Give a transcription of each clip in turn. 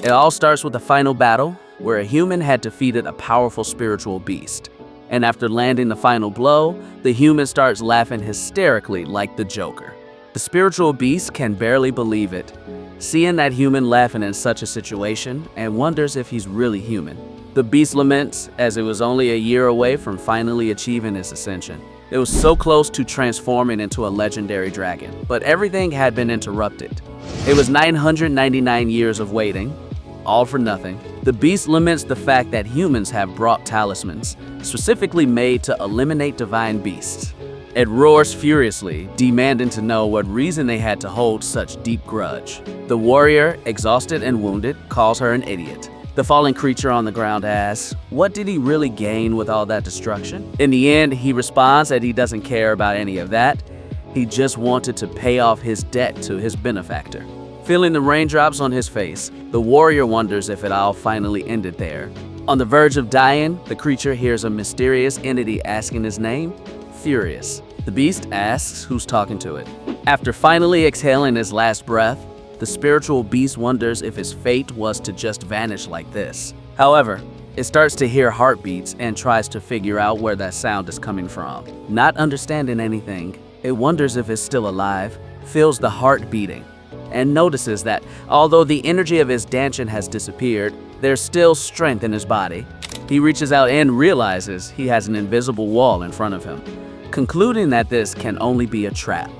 It all starts with a final battle where a human had defeated a powerful spiritual beast. And after landing the final blow, the human starts laughing hysterically like the Joker. The spiritual beast can barely believe it, seeing that human laughing in such a situation, and wonders if he's really human. The beast laments as it was only a year away from finally achieving its ascension. It was so close to transforming into a legendary dragon, but everything had been interrupted. It was 999 years of waiting, all for nothing. The beast laments the fact that humans have brought talismans, specifically made to eliminate divine beasts. It roars furiously, demanding to know what reason they had to hold such deep grudge. The warrior, exhausted and wounded, calls her an idiot. The fallen creature on the ground asks, what did he really gain with all that destruction? In the end, he responds that he doesn't care about any of that. He just wanted to pay off his debt to his benefactor. Feeling the raindrops on his face, the warrior wonders if it all finally ended there. On the verge of dying, the creature hears a mysterious entity asking his name, Furious. The beast asks who's talking to it. After finally exhaling his last breath, the spiritual beast wonders if his fate was to just vanish like this. However, it starts to hear heartbeats and tries to figure out where that sound is coming from. Not understanding anything, it wonders if it's still alive, feels the heart beating, and notices that although the energy of his dantian has disappeared, there's still strength in his body. He reaches out and realizes he has an invisible wall in front of him, concluding that this can only be a trap.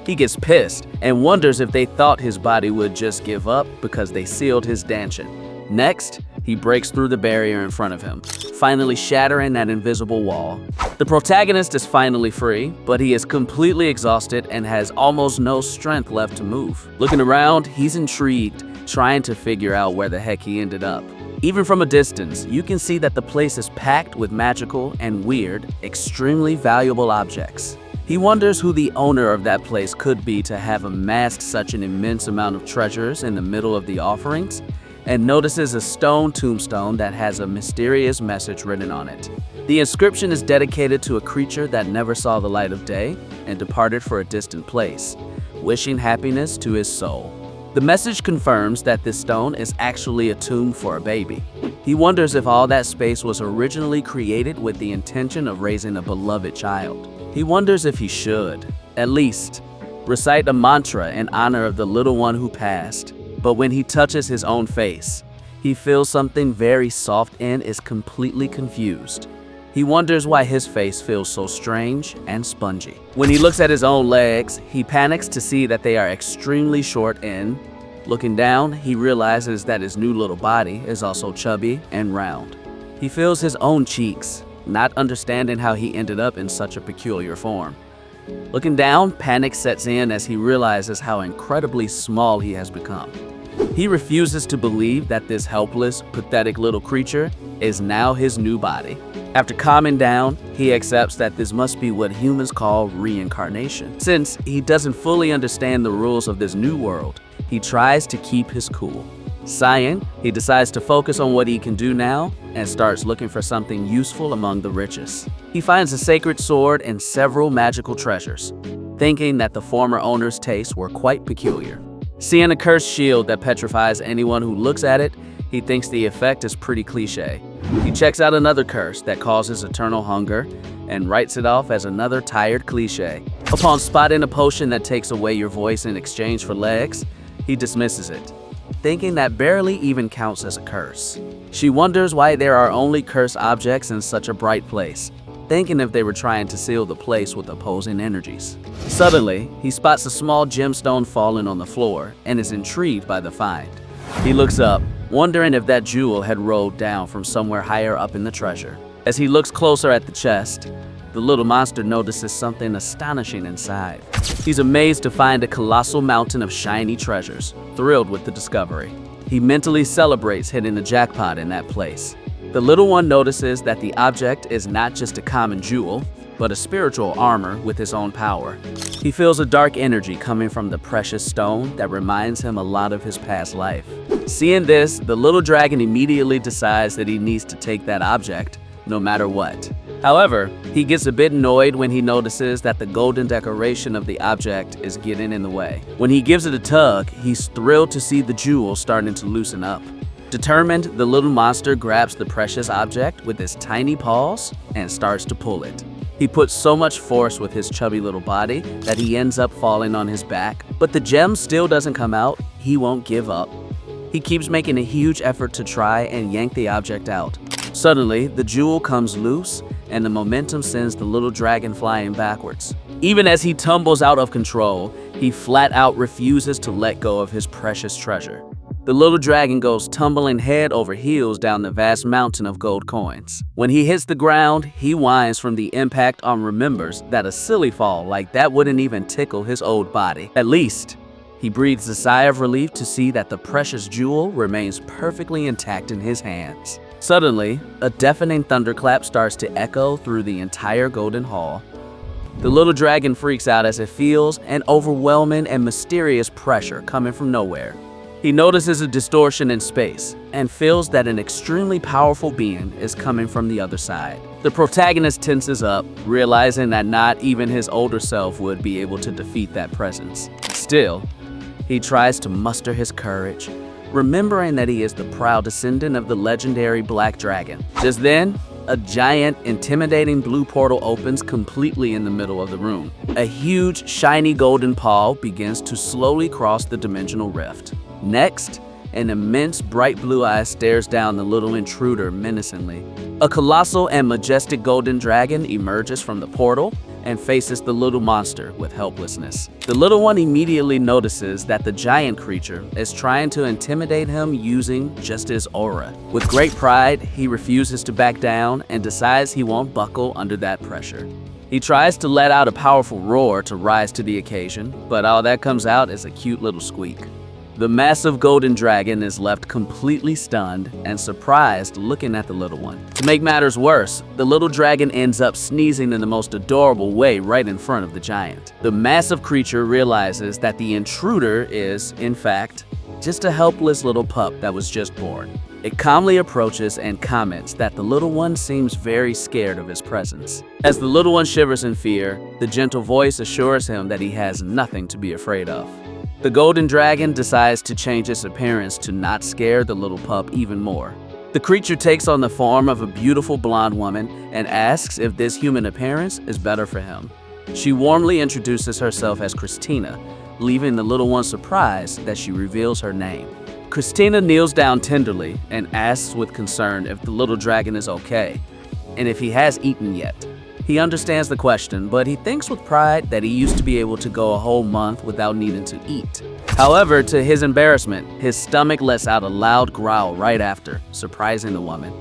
He gets pissed and wonders if they thought his body would just give up because they sealed his dantian. Next, he breaks through the barrier in front of him, finally shattering that invisible wall. The protagonist is finally free, but he is completely exhausted and has almost no strength left to move. Looking around, he's intrigued, trying to figure out where the heck he ended up. Even from a distance, you can see that the place is packed with magical and weird, extremely valuable objects. He wonders who the owner of that place could be to have amassed such an immense amount of treasures in the middle of the offerings, and notices a stone tombstone that has a mysterious message written on it. The inscription is dedicated to a creature that never saw the light of day and departed for a distant place, wishing happiness to his soul. The message confirms that this stone is actually a tomb for a baby. He wonders if all that space was originally created with the intention of raising a beloved child. He wonders if he should, at least, recite a mantra in honor of the little one who passed. But when he touches his own face, he feels something very soft and is completely confused. He wonders why his face feels so strange and spongy. When he looks at his own legs, he panics to see that they are extremely short and, looking down, he realizes that his new little body is also chubby and round. He feels his own cheeks, not understanding how he ended up in such a peculiar form. Looking down, panic sets in as he realizes how incredibly small he has become. He refuses to believe that this helpless, pathetic little creature is now his new body. After calming down, he accepts that this must be what humans call reincarnation. Since he doesn't fully understand the rules of this new world, he tries to keep his cool. Sighing, he decides to focus on what he can do now and starts looking for something useful among the riches. He finds a sacred sword and several magical treasures, thinking that the former owner's tastes were quite peculiar. Seeing a cursed shield that petrifies anyone who looks at it, he thinks the effect is pretty cliche. He checks out another curse that causes eternal hunger and writes it off as another tired cliche. Upon spotting a potion that takes away your voice in exchange for legs, he dismisses it, thinking that barely even counts as a curse. She wonders why there are only cursed objects in such a bright place, thinking if they were trying to seal the place with opposing energies. Suddenly, he spots a small gemstone falling on the floor and is intrigued by the find. He looks up, wondering if that jewel had rolled down from somewhere higher up in the treasure. As he looks closer at the chest, the little monster notices something astonishing inside. He's amazed to find a colossal mountain of shiny treasures, thrilled with the discovery. He mentally celebrates hitting the jackpot in that place. The little one notices that the object is not just a common jewel, but a spiritual armor with its own power. He feels a dark energy coming from the precious stone that reminds him a lot of his past life. Seeing this, the little dragon immediately decides that he needs to take that object, no matter what. However, he gets a bit annoyed when he notices that the golden decoration of the object is getting in the way. When he gives it a tug, he's thrilled to see the jewel starting to loosen up. Determined, the little monster grabs the precious object with his tiny paws and starts to pull it. He puts so much force with his chubby little body that he ends up falling on his back, but the gem still doesn't come out. He won't give up. He keeps making a huge effort to try and yank the object out. Suddenly, the jewel comes loose and the momentum sends the little dragon flying backwards. Even as he tumbles out of control, he flat out refuses to let go of his precious treasure. The little dragon goes tumbling head over heels down the vast mountain of gold coins. When he hits the ground, he whines from the impact and remembers that a silly fall like that wouldn't even tickle his old body. At least, he breathes a sigh of relief to see that the precious jewel remains perfectly intact in his hands. Suddenly, a deafening thunderclap starts to echo through the entire golden hall. The little dragon freaks out as it feels an overwhelming and mysterious pressure coming from nowhere. He notices a distortion in space and feels that an extremely powerful being is coming from the other side. The protagonist tenses up, realizing that not even his older self would be able to defeat that presence. Still, he tries to muster his courage, remembering that he is the proud descendant of the legendary Black Dragon. Just then, a giant, intimidating blue portal opens completely in the middle of the room. A huge, shiny golden paw begins to slowly cross the dimensional rift. Next, an immense bright blue eye stares down the little intruder menacingly. A colossal and majestic golden dragon emerges from the portal and faces the little monster with helplessness. The little one immediately notices that the giant creature is trying to intimidate him using just his aura. With great pride, he refuses to back down and decides he won't buckle under that pressure. He tries to let out a powerful roar to rise to the occasion, but all that comes out is a cute little squeak. The massive golden dragon is left completely stunned and surprised looking at the little one. To make matters worse, the little dragon ends up sneezing in the most adorable way right in front of the giant. The massive creature realizes that the intruder is, in fact, just a helpless little pup that was just born. It calmly approaches and comments that the little one seems very scared of his presence. As the little one shivers in fear, the gentle voice assures him that he has nothing to be afraid of. The golden dragon decides to change its appearance to not scare the little pup even more. The creature takes on the form of a beautiful blonde woman and asks if this human appearance is better for him. She warmly introduces herself as Christina, leaving the little one surprised that she reveals her name. Christina kneels down tenderly and asks with concern if the little dragon is okay, and if he has eaten yet. He understands the question, but he thinks with pride that he used to be able to go a whole month without needing to eat. However, to his embarrassment, his stomach lets out a loud growl right after, surprising the woman.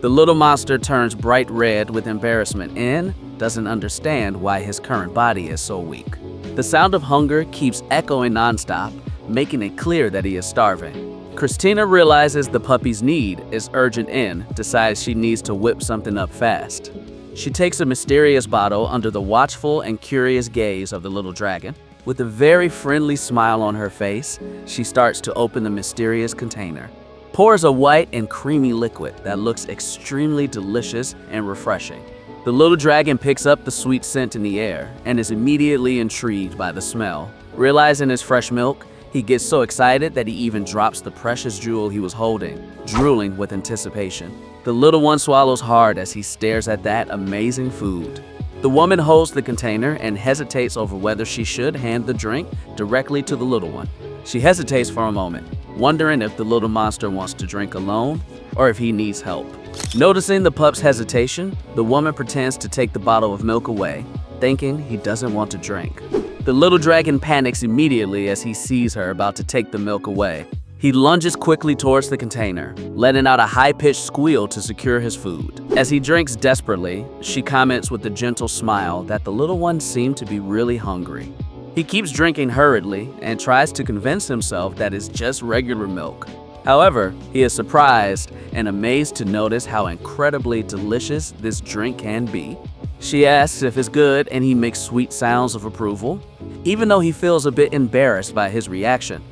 The little monster turns bright red with embarrassment and doesn't understand why his current body is so weak. The sound of hunger keeps echoing nonstop, making it clear that he is starving. Christina realizes the puppy's need is urgent and decides she needs to whip something up fast. She takes a mysterious bottle under the watchful and curious gaze of the little dragon. With a very friendly smile on her face, she starts to open the mysterious container. Pours a white and creamy liquid that looks extremely delicious and refreshing. The little dragon picks up the sweet scent in the air and is immediately intrigued by the smell. Realizing it's fresh milk, he gets so excited that he even drops the precious jewel he was holding, drooling with anticipation. The little one swallows hard as he stares at that amazing food. The woman holds the container and hesitates over whether she should hand the drink directly to the little one. She hesitates for a moment, wondering if the little monster wants to drink alone or if he needs help. Noticing the pup's hesitation, the woman pretends to take the bottle of milk away, thinking he doesn't want to drink. The little dragon panics immediately as he sees her about to take the milk away. He lunges quickly towards the container, letting out a high-pitched squeal to secure his food. As he drinks desperately, she comments with a gentle smile that the little one seemed to be really hungry. He keeps drinking hurriedly and tries to convince himself that it's just regular milk. However, he is surprised and amazed to notice how incredibly delicious this drink can be. She asks if it's good and he makes sweet sounds of approval, even though he feels a bit embarrassed by his reaction.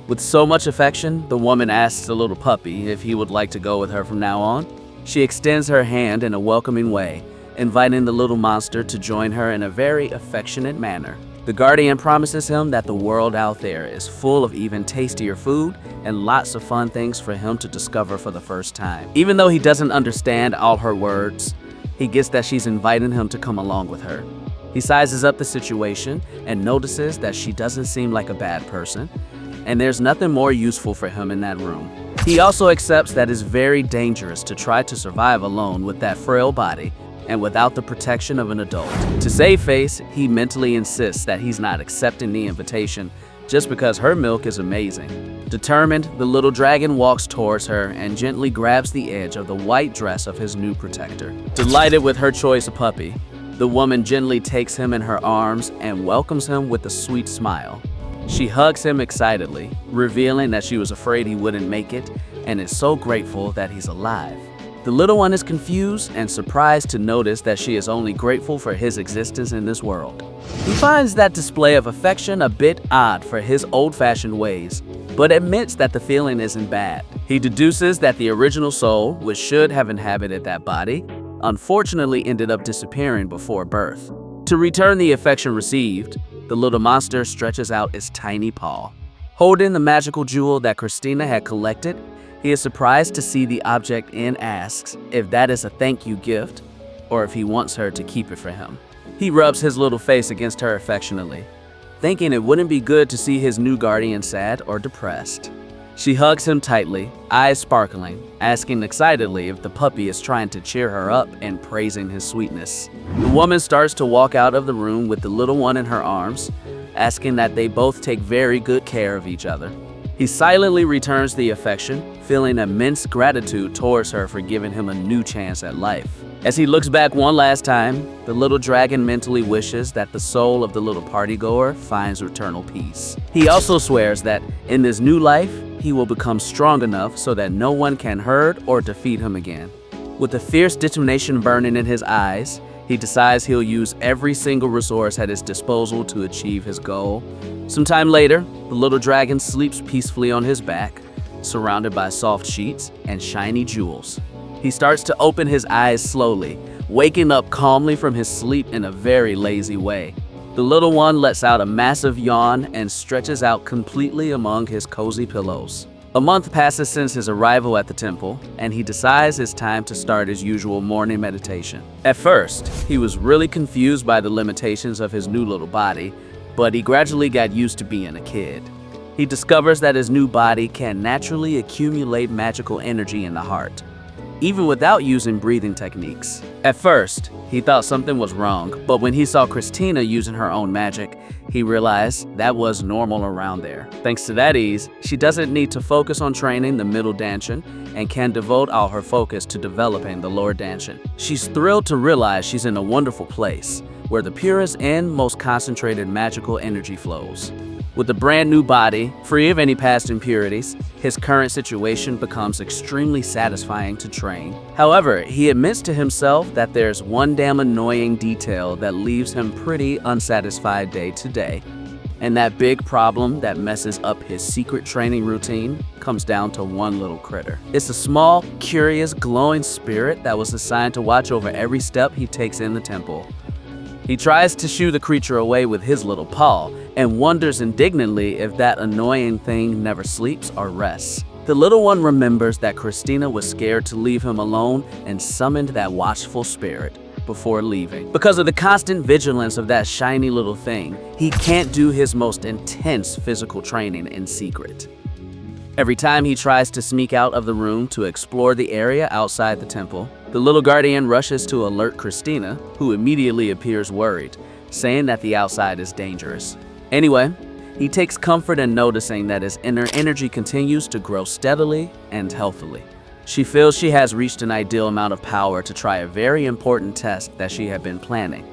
With so much affection, the woman asks the little puppy if he would like to go with her from now on. She extends her hand in a welcoming way, inviting the little monster to join her in a very affectionate manner. The guardian promises him that the world out there is full of even tastier food and lots of fun things for him to discover for the first time. Even though he doesn't understand all her words, he gets that she's inviting him to come along with her. He sizes up the situation and notices that she doesn't seem like a bad person, and there's nothing more useful for him in that room. He also accepts that it's very dangerous to try to survive alone with that frail body and without the protection of an adult. To save face, he mentally insists that he's not accepting the invitation just because her milk is amazing. Determined, the little dragon walks towards her and gently grabs the edge of the white dress of his new protector. Delighted with her choice of puppy, the woman gently takes him in her arms and welcomes him with a sweet smile. She hugs him excitedly, revealing that she was afraid he wouldn't make it and is so grateful that he's alive. The little one is confused and surprised to notice that she is only grateful for his existence in this world. He finds that display of affection a bit odd for his old-fashioned ways, but admits that the feeling isn't bad. He deduces that the original soul, which should have inhabited that body, unfortunately ended up disappearing before birth. To return the affection received, the little monster stretches out its tiny paw. Holding the magical jewel that Christina had collected, he is surprised to see the object and asks if that is a thank you gift or if he wants her to keep it for him. He rubs his little face against her affectionately, thinking it wouldn't be good to see his new guardian sad or depressed. She hugs him tightly, eyes sparkling, asking excitedly if the puppy is trying to cheer her up and praising his sweetness. The woman starts to walk out of the room with the little one in her arms, asking that they both take very good care of each other. He silently returns the affection, feeling immense gratitude towards her for giving him a new chance at life. As he looks back one last time, the little dragon mentally wishes that the soul of the little partygoer finds eternal peace. He also swears that in this new life, he will become strong enough so that no one can hurt or defeat him again. With a fierce determination burning in his eyes, he decides he'll use every single resource at his disposal to achieve his goal. Sometime later, the little dragon sleeps peacefully on his back, surrounded by soft sheets and shiny jewels. He starts to open his eyes slowly, waking up calmly from his sleep in a very lazy way. The little one lets out a massive yawn and stretches out completely among his cozy pillows. A month passes since his arrival at the temple, and he decides it's time to start his usual morning meditation. At first, he was really confused by the limitations of his new little body, but he gradually got used to being a kid. He discovers that his new body can naturally accumulate magical energy in the heart, even without using breathing techniques. At first, he thought something was wrong, but when he saw Christina using her own magic, he realized that was normal around there. Thanks to that ease, she doesn't need to focus on training the middle danshin and can devote all her focus to developing the lower danshin. She's thrilled to realize she's in a wonderful place, where the purest and most concentrated magical energy flows. With a brand new body, free of any past impurities, his current situation becomes extremely satisfying to train. However, he admits to himself that there's one damn annoying detail that leaves him pretty unsatisfied day to day. And that big problem that messes up his secret training routine comes down to one little critter. It's a small, curious, glowing spirit that was assigned to watch over every step he takes in the temple. He tries to shoo the creature away with his little paw and wonders indignantly if that annoying thing never sleeps or rests. The little one remembers that Christina was scared to leave him alone and summoned that watchful spirit before leaving. Because of the constant vigilance of that shiny little thing, he can't do his most intense physical training in secret. Every time he tries to sneak out of the room to explore the area outside the temple, the little guardian rushes to alert Christina, who immediately appears worried, saying that the outside is dangerous. Anyway, he takes comfort in noticing that his inner energy continues to grow steadily and healthily. She feels she has reached an ideal amount of power to try a very important test that she had been planning.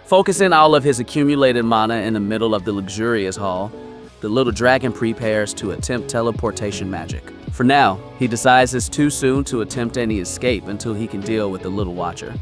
Focusing all of his accumulated mana in the middle of the luxurious hall, the little dragon prepares to attempt teleportation magic. For now, he decides it's too soon to attempt any escape until he can deal with the little watcher.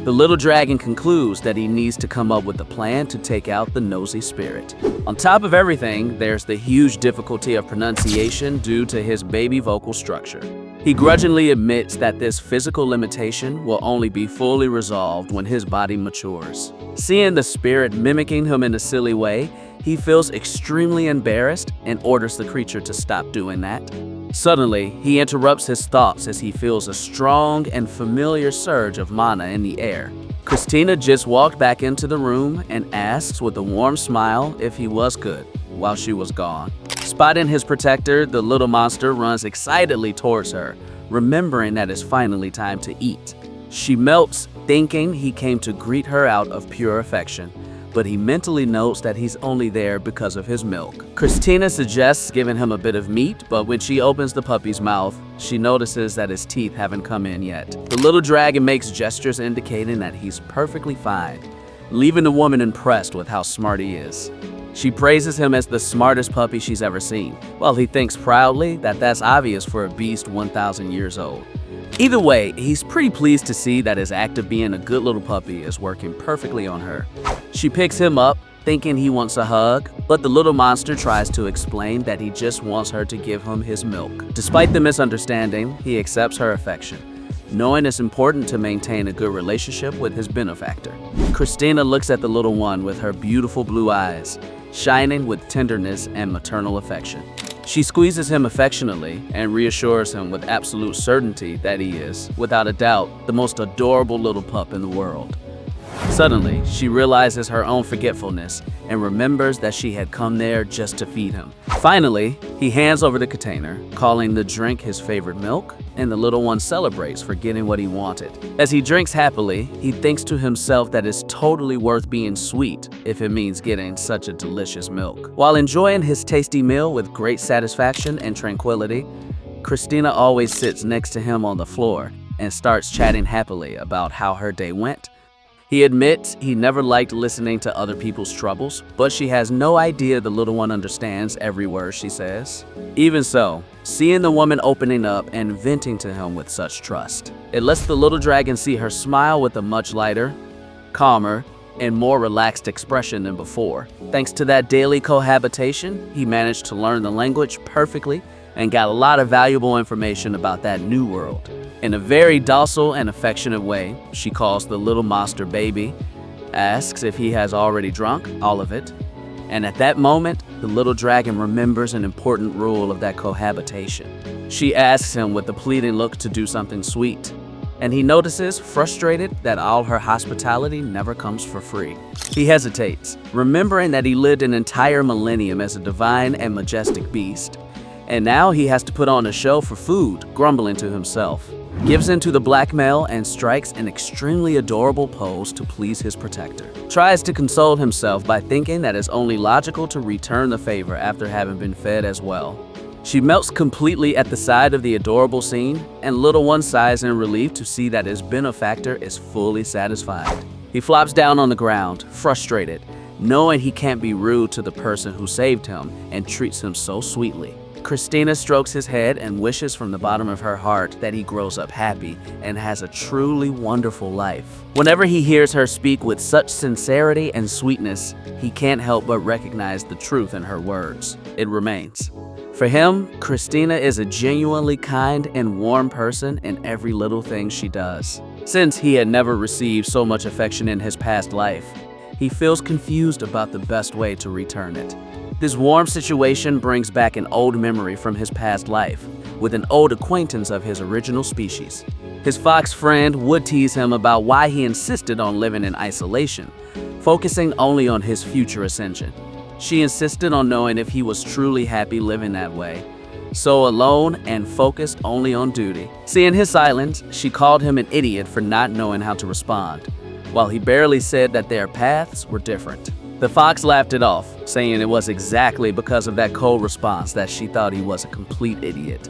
The little dragon concludes that he needs to come up with a plan to take out the nosy spirit. On top of everything, there's the huge difficulty of pronunciation due to his baby vocal structure. He grudgingly admits that this physical limitation will only be fully resolved when his body matures. Seeing the spirit mimicking him in a silly way, he feels extremely embarrassed and orders the creature to stop doing that. Suddenly, he interrupts his thoughts as he feels a strong and familiar surge of mana in the air. Christina just walked back into the room and asks with a warm smile if he was good while she was gone. Spotting his protector, the little monster runs excitedly towards her, remembering that it's finally time to eat. She melts, thinking he came to greet her out of pure affection, but he mentally notes that he's only there because of his milk. Christina suggests giving him a bit of meat, but when she opens the puppy's mouth, she notices that his teeth haven't come in yet. The little dragon makes gestures indicating that he's perfectly fine, leaving the woman impressed with how smart he is. She praises him as the smartest puppy she's ever seen, while he thinks proudly that that's obvious for a beast 1,000 years old. Either way, he's pretty pleased to see that his act of being a good little puppy is working perfectly on her. She picks him up, thinking he wants a hug, but the little monster tries to explain that he just wants her to give him his milk. Despite the misunderstanding, he accepts her affection, knowing it's important to maintain a good relationship with his benefactor. Christina looks at the little one with her beautiful blue eyes, shining with tenderness and maternal affection. She squeezes him affectionately and reassures him with absolute certainty that he is, without a doubt, the most adorable little pup in the world. Suddenly, she realizes her own forgetfulness and remembers that she had come there just to feed him. Finally, he hands over the container, calling the drink his favorite milk, and the little one celebrates for getting what he wanted. As he drinks happily, he thinks to himself that it's totally worth being sweet if it means getting such a delicious milk. While enjoying his tasty meal with great satisfaction and tranquility, Christina always sits next to him on the floor and starts chatting happily about how her day went. He admits he never liked listening to other people's troubles, but she has no idea the little one understands every word she says. Even so, seeing the woman opening up and venting to him with such trust, it lets the little dragon see her smile with a much lighter, calmer, and more relaxed expression than before. Thanks to that daily cohabitation, he managed to learn the language perfectly and got a lot of valuable information about that new world. In a very docile and affectionate way, she calls the little monster baby, asks if he has already drunk all of it, and at that moment, the little dragon remembers an important rule of that cohabitation. She asks him with a pleading look to do something sweet, and he notices, frustrated, that all her hospitality never comes for free. He hesitates, remembering that he lived an entire millennium as a divine and majestic beast, and now he has to put on a show for food, grumbling to himself. Gives in to the blackmail and strikes an extremely adorable pose to please his protector. Tries to console himself by thinking that it's only logical to return the favor after having been fed as well. She melts completely at the sight of the adorable scene, and little one sighs in relief to see that his benefactor is fully satisfied. He flops down on the ground, frustrated, knowing he can't be rude to the person who saved him and treats him so sweetly. Christina strokes his head and wishes from the bottom of her heart that he grows up happy and has a truly wonderful life. Whenever he hears her speak with such sincerity and sweetness, he can't help but recognize the truth in her words. It remains. For him, Christina is a genuinely kind and warm person in every little thing she does. Since he had never received so much affection in his past life, he feels confused about the best way to return it. This warm situation brings back an old memory from his past life, with an old acquaintance of his original species. His fox friend would tease him about why he insisted on living in isolation, focusing only on his future ascension. She insisted on knowing if he was truly happy living that way, so alone and focused only on duty. Seeing his silence, she called him an idiot for not knowing how to respond, while he barely said that their paths were different. The fox laughed it off, saying it was exactly because of that cold response that she thought he was a complete idiot.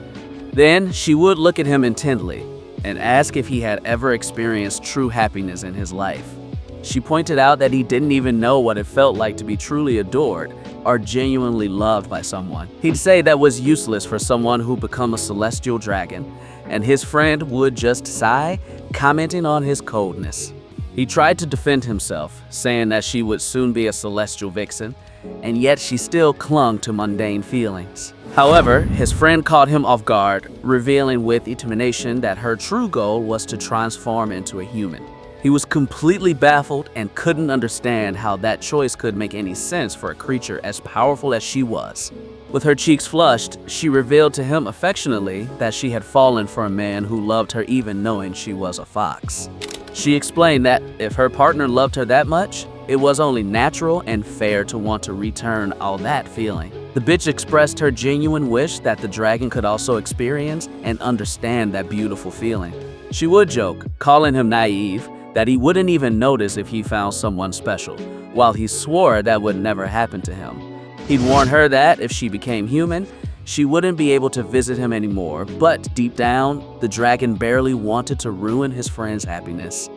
Then she would look at him intently and ask if he had ever experienced true happiness in his life. She pointed out that he didn't even know what it felt like to be truly adored or genuinely loved by someone. He'd say that was useless for someone who become a celestial dragon, and his friend would just sigh, commenting on his coldness. He tried to defend himself, saying that she would soon be a celestial vixen, and yet she still clung to mundane feelings. However, his friend caught him off guard, revealing with determination that her true goal was to transform into a human. He was completely baffled and couldn't understand how that choice could make any sense for a creature as powerful as she was. With her cheeks flushed, she revealed to him affectionately that she had fallen for a man who loved her even knowing she was a fox. She explained that if her partner loved her that much, it was only natural and fair to want to return all that feeling. The bitch expressed her genuine wish that the dragon could also experience and understand that beautiful feeling. She would joke, calling him naive, that he wouldn't even notice if he found someone special, while he swore that would never happen to him. He'd warn her that if she became human, she wouldn't be able to visit him anymore, but deep down, the dragon barely wanted to ruin his friend's happiness.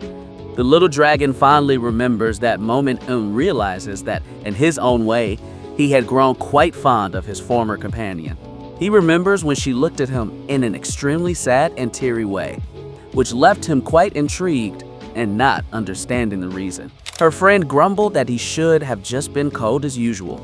The little dragon fondly remembers that moment and realizes that, in his own way, he had grown quite fond of his former companion. He remembers when she looked at him in an extremely sad and teary way, which left him quite intrigued and not understanding the reason. Her friend grumbled that he should have just been cold as usual,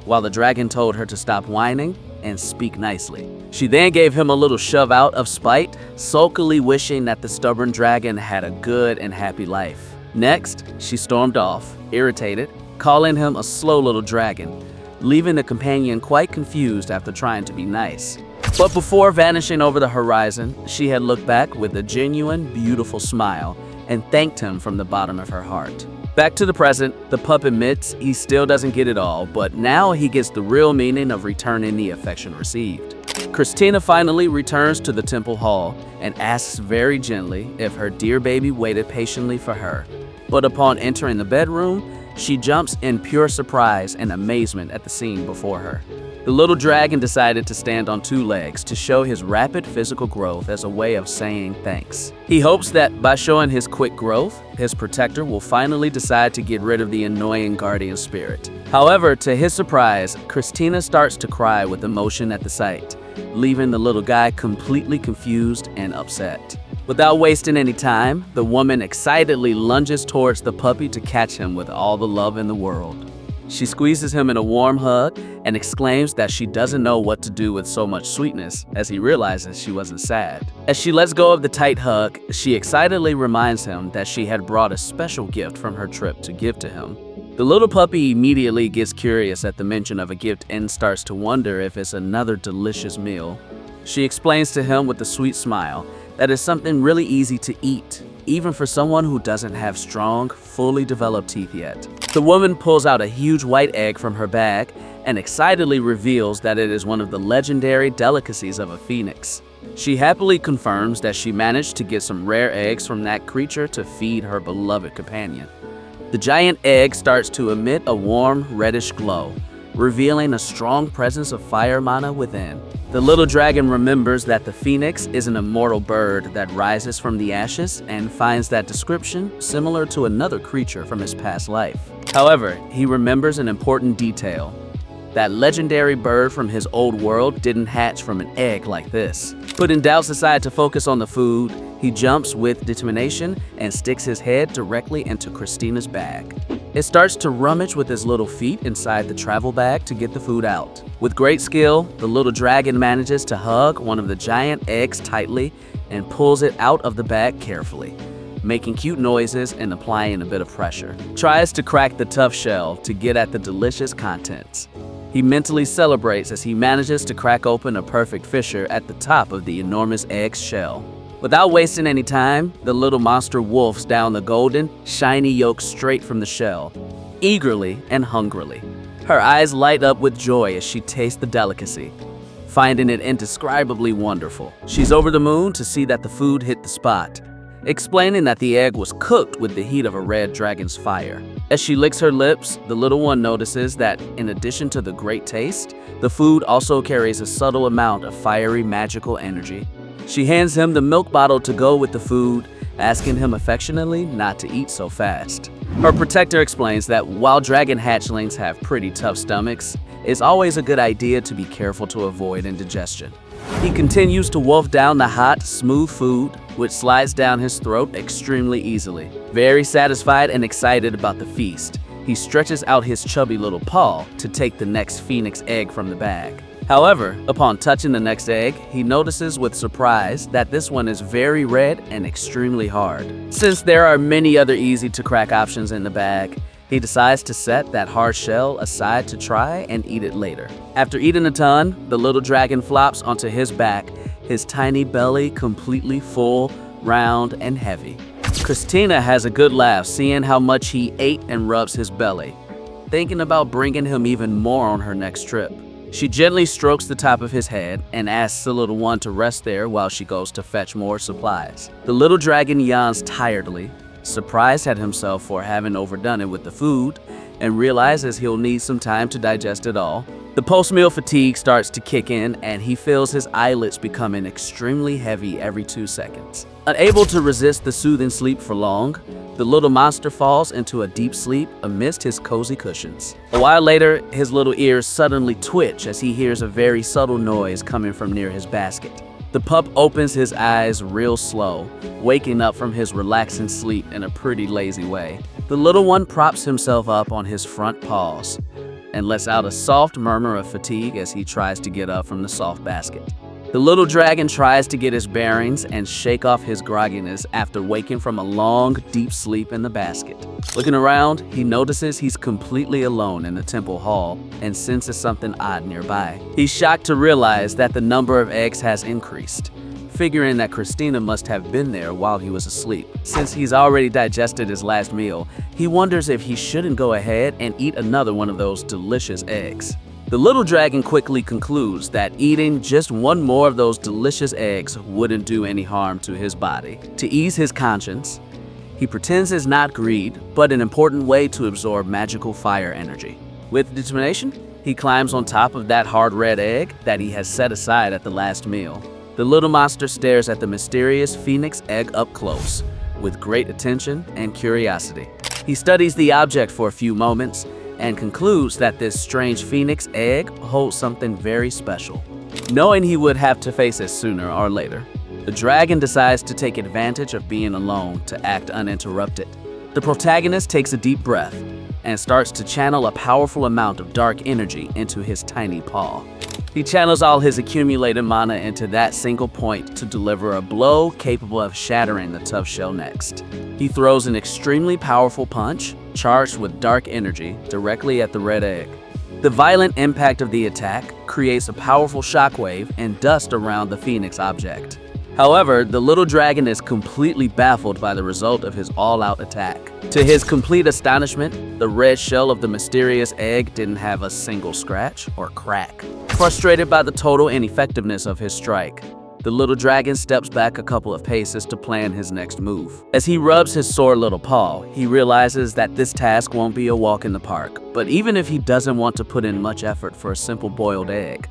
while the dragon told her to stop whining and speak nicely. She then gave him a little shove out of spite, sulkily wishing that the stubborn dragon had a good and happy life. Next, she stormed off, irritated, calling him a slow little dragon, leaving the companion quite confused after trying to be nice. But before vanishing over the horizon, she had looked back with a genuine, beautiful smile and thanked him from the bottom of her heart. Back to the present, the pup admits he still doesn't get it all, but now he gets the real meaning of returning the affection received. Christina finally returns to the temple hall and asks very gently if her dear baby waited patiently for her. But upon entering the bedroom, she jumps in pure surprise and amazement at the scene before her. The little dragon decided to stand on two legs to show his rapid physical growth as a way of saying thanks. He hopes that by showing his quick growth, his protector will finally decide to get rid of the annoying guardian spirit. However, to his surprise, Christina starts to cry with emotion at the sight, leaving the little guy completely confused and upset. Without wasting any time, the woman excitedly lunges towards the puppy to catch him with all the love in the world. She squeezes him in a warm hug and exclaims that she doesn't know what to do with so much sweetness, as he realizes she wasn't sad. As she lets go of the tight hug, she excitedly reminds him that she had brought a special gift from her trip to give to him. The little puppy immediately gets curious at the mention of a gift and starts to wonder if it's another delicious meal. She explains to him with a sweet smile that it's something really easy to eat, even for someone who doesn't have strong, fully developed teeth yet. The woman pulls out a huge white egg from her bag and excitedly reveals that it is one of the legendary delicacies of a phoenix. She happily confirms that she managed to get some rare eggs from that creature to feed her beloved companion. The giant egg starts to emit a warm, reddish glow, revealing a strong presence of fire mana within. The little dragon remembers that the phoenix is an immortal bird that rises from the ashes and finds that description similar to another creature from his past life. However, he remembers an important detail. That legendary bird from his old world didn't hatch from an egg like this. Putting doubts aside to focus on the food, he jumps with determination and sticks his head directly into Christina's bag. It starts to rummage with his little feet inside the travel bag to get the food out. With great skill, the little dragon manages to hug one of the giant eggs tightly and pulls it out of the bag carefully, making cute noises and applying a bit of pressure. Tries to crack the tough shell to get at the delicious contents. He mentally celebrates as he manages to crack open a perfect fissure at the top of the enormous egg's shell. Without wasting any time, the little monster wolfs down the golden, shiny yolk straight from the shell, eagerly and hungrily. Her eyes light up with joy as she tastes the delicacy, finding it indescribably wonderful. She's over the moon to see that the food hit the spot, explaining that the egg was cooked with the heat of a red dragon's fire. As she licks her lips, the little one notices that, in addition to the great taste, the food also carries a subtle amount of fiery magical energy. She hands him the milk bottle to go with the food, asking him affectionately not to eat so fast. Her protector explains that while dragon hatchlings have pretty tough stomachs, it's always a good idea to be careful to avoid indigestion. He continues to wolf down the hot, smooth food, which slides down his throat extremely easily. Very satisfied and excited about the feast, he stretches out his chubby little paw to take the next phoenix egg from the bag. However, upon touching the next egg, he notices with surprise that this one is very red and extremely hard. Since there are many other easy to crack options in the bag, he decides to set that hard shell aside to try and eat it later. After eating a ton, the little dragon flops onto his back, his tiny belly completely full, round, and heavy. Christina has a good laugh seeing how much he ate and rubs his belly, thinking about bringing him even more on her next trip. She gently strokes the top of his head and asks the little one to rest there while she goes to fetch more supplies. The little dragon yawns tiredly, surprised at himself for having overdone it with the food, and realizes he'll need some time to digest it all. The post-meal fatigue starts to kick in, and he feels his eyelids becoming extremely heavy every 2 seconds. Unable to resist the soothing sleep for long, the little monster falls into a deep sleep amidst his cozy cushions. A while later, his little ears suddenly twitch as he hears a very subtle noise coming from near his basket. The pup opens his eyes real slow, waking up from his relaxing sleep in a pretty lazy way. The little one props himself up on his front paws and lets out a soft murmur of fatigue as he tries to get up from the soft basket. The little dragon tries to get his bearings and shake off his grogginess after waking from a long, deep sleep in the basket. Looking around, he notices he's completely alone in the temple hall and senses something odd nearby. He's shocked to realize that the number of eggs has increased, figuring that Christina must have been there while he was asleep. Since he's already digested his last meal, he wonders if he shouldn't go ahead and eat another one of those delicious eggs. The little dragon quickly concludes that eating just one more of those delicious eggs wouldn't do any harm to his body. To ease his conscience, he pretends it's not greed, but an important way to absorb magical fire energy. With determination, he climbs on top of that hard red egg that he has set aside at the last meal. The little monster stares at the mysterious phoenix egg up close, with great attention and curiosity. He studies the object for a few moments and concludes that this strange phoenix egg holds something very special. Knowing he would have to face it sooner or later, the dragon decides to take advantage of being alone to act uninterrupted. The protagonist takes a deep breath and starts to channel a powerful amount of dark energy into his tiny paw. He channels all his accumulated mana into that single point to deliver a blow capable of shattering the tough shell next. He throws an extremely powerful punch, charged with dark energy, directly at the red egg. The violent impact of the attack creates a powerful shockwave and dust around the phoenix object. However, the little dragon is completely baffled by the result of his all-out attack. To his complete astonishment, the red shell of the mysterious egg didn't have a single scratch or crack. Frustrated by the total ineffectiveness of his strike, the little dragon steps back a couple of paces to plan his next move. As he rubs his sore little paw, he realizes that this task won't be a walk in the park. But even if he doesn't want to put in much effort for a simple boiled egg,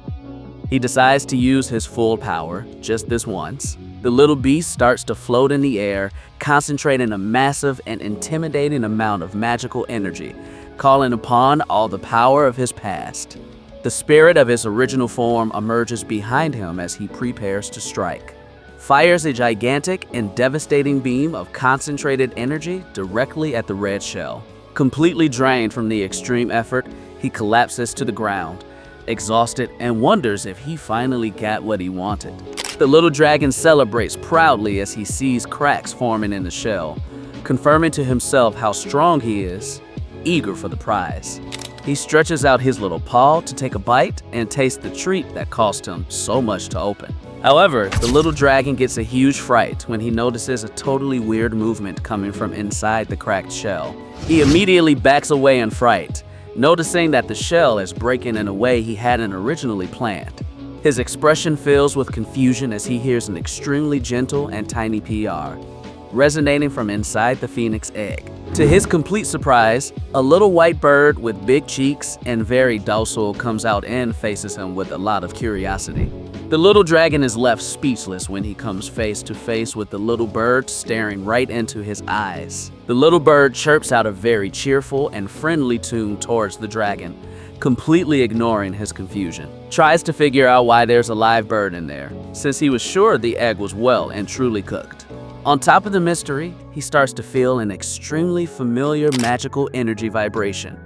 he decides to use his full power, just this once. The little beast starts to float in the air, concentrating a massive and intimidating amount of magical energy, calling upon all the power of his past. The spirit of his original form emerges behind him as he prepares to strike. Fires a gigantic and devastating beam of concentrated energy directly at the red shell. Completely drained from the extreme effort, he collapses to the ground, exhausted, and wonders if he finally got what he wanted. The little dragon celebrates proudly as he sees cracks forming in the shell, confirming to himself how strong he is, eager for the prize. He stretches out his little paw to take a bite and taste the treat that cost him so much to open. However, the little dragon gets a huge fright when he notices a totally weird movement coming from inside the cracked shell. He immediately backs away in fright, noticing that the shell is breaking in a way he hadn't originally planned. His expression fills with confusion as he hears an extremely gentle and tiny PR, resonating from inside the phoenix egg. To his complete surprise, a little white bird with big cheeks and very docile comes out and faces him with a lot of curiosity. The little dragon is left speechless when he comes face to face with the little bird staring right into his eyes. The little bird chirps out a very cheerful and friendly tune towards the dragon, completely ignoring his confusion. Tries to figure out why there's a live bird in there, since he was sure the egg was well and truly cooked. On top of the mystery, he starts to feel an extremely familiar magical energy vibration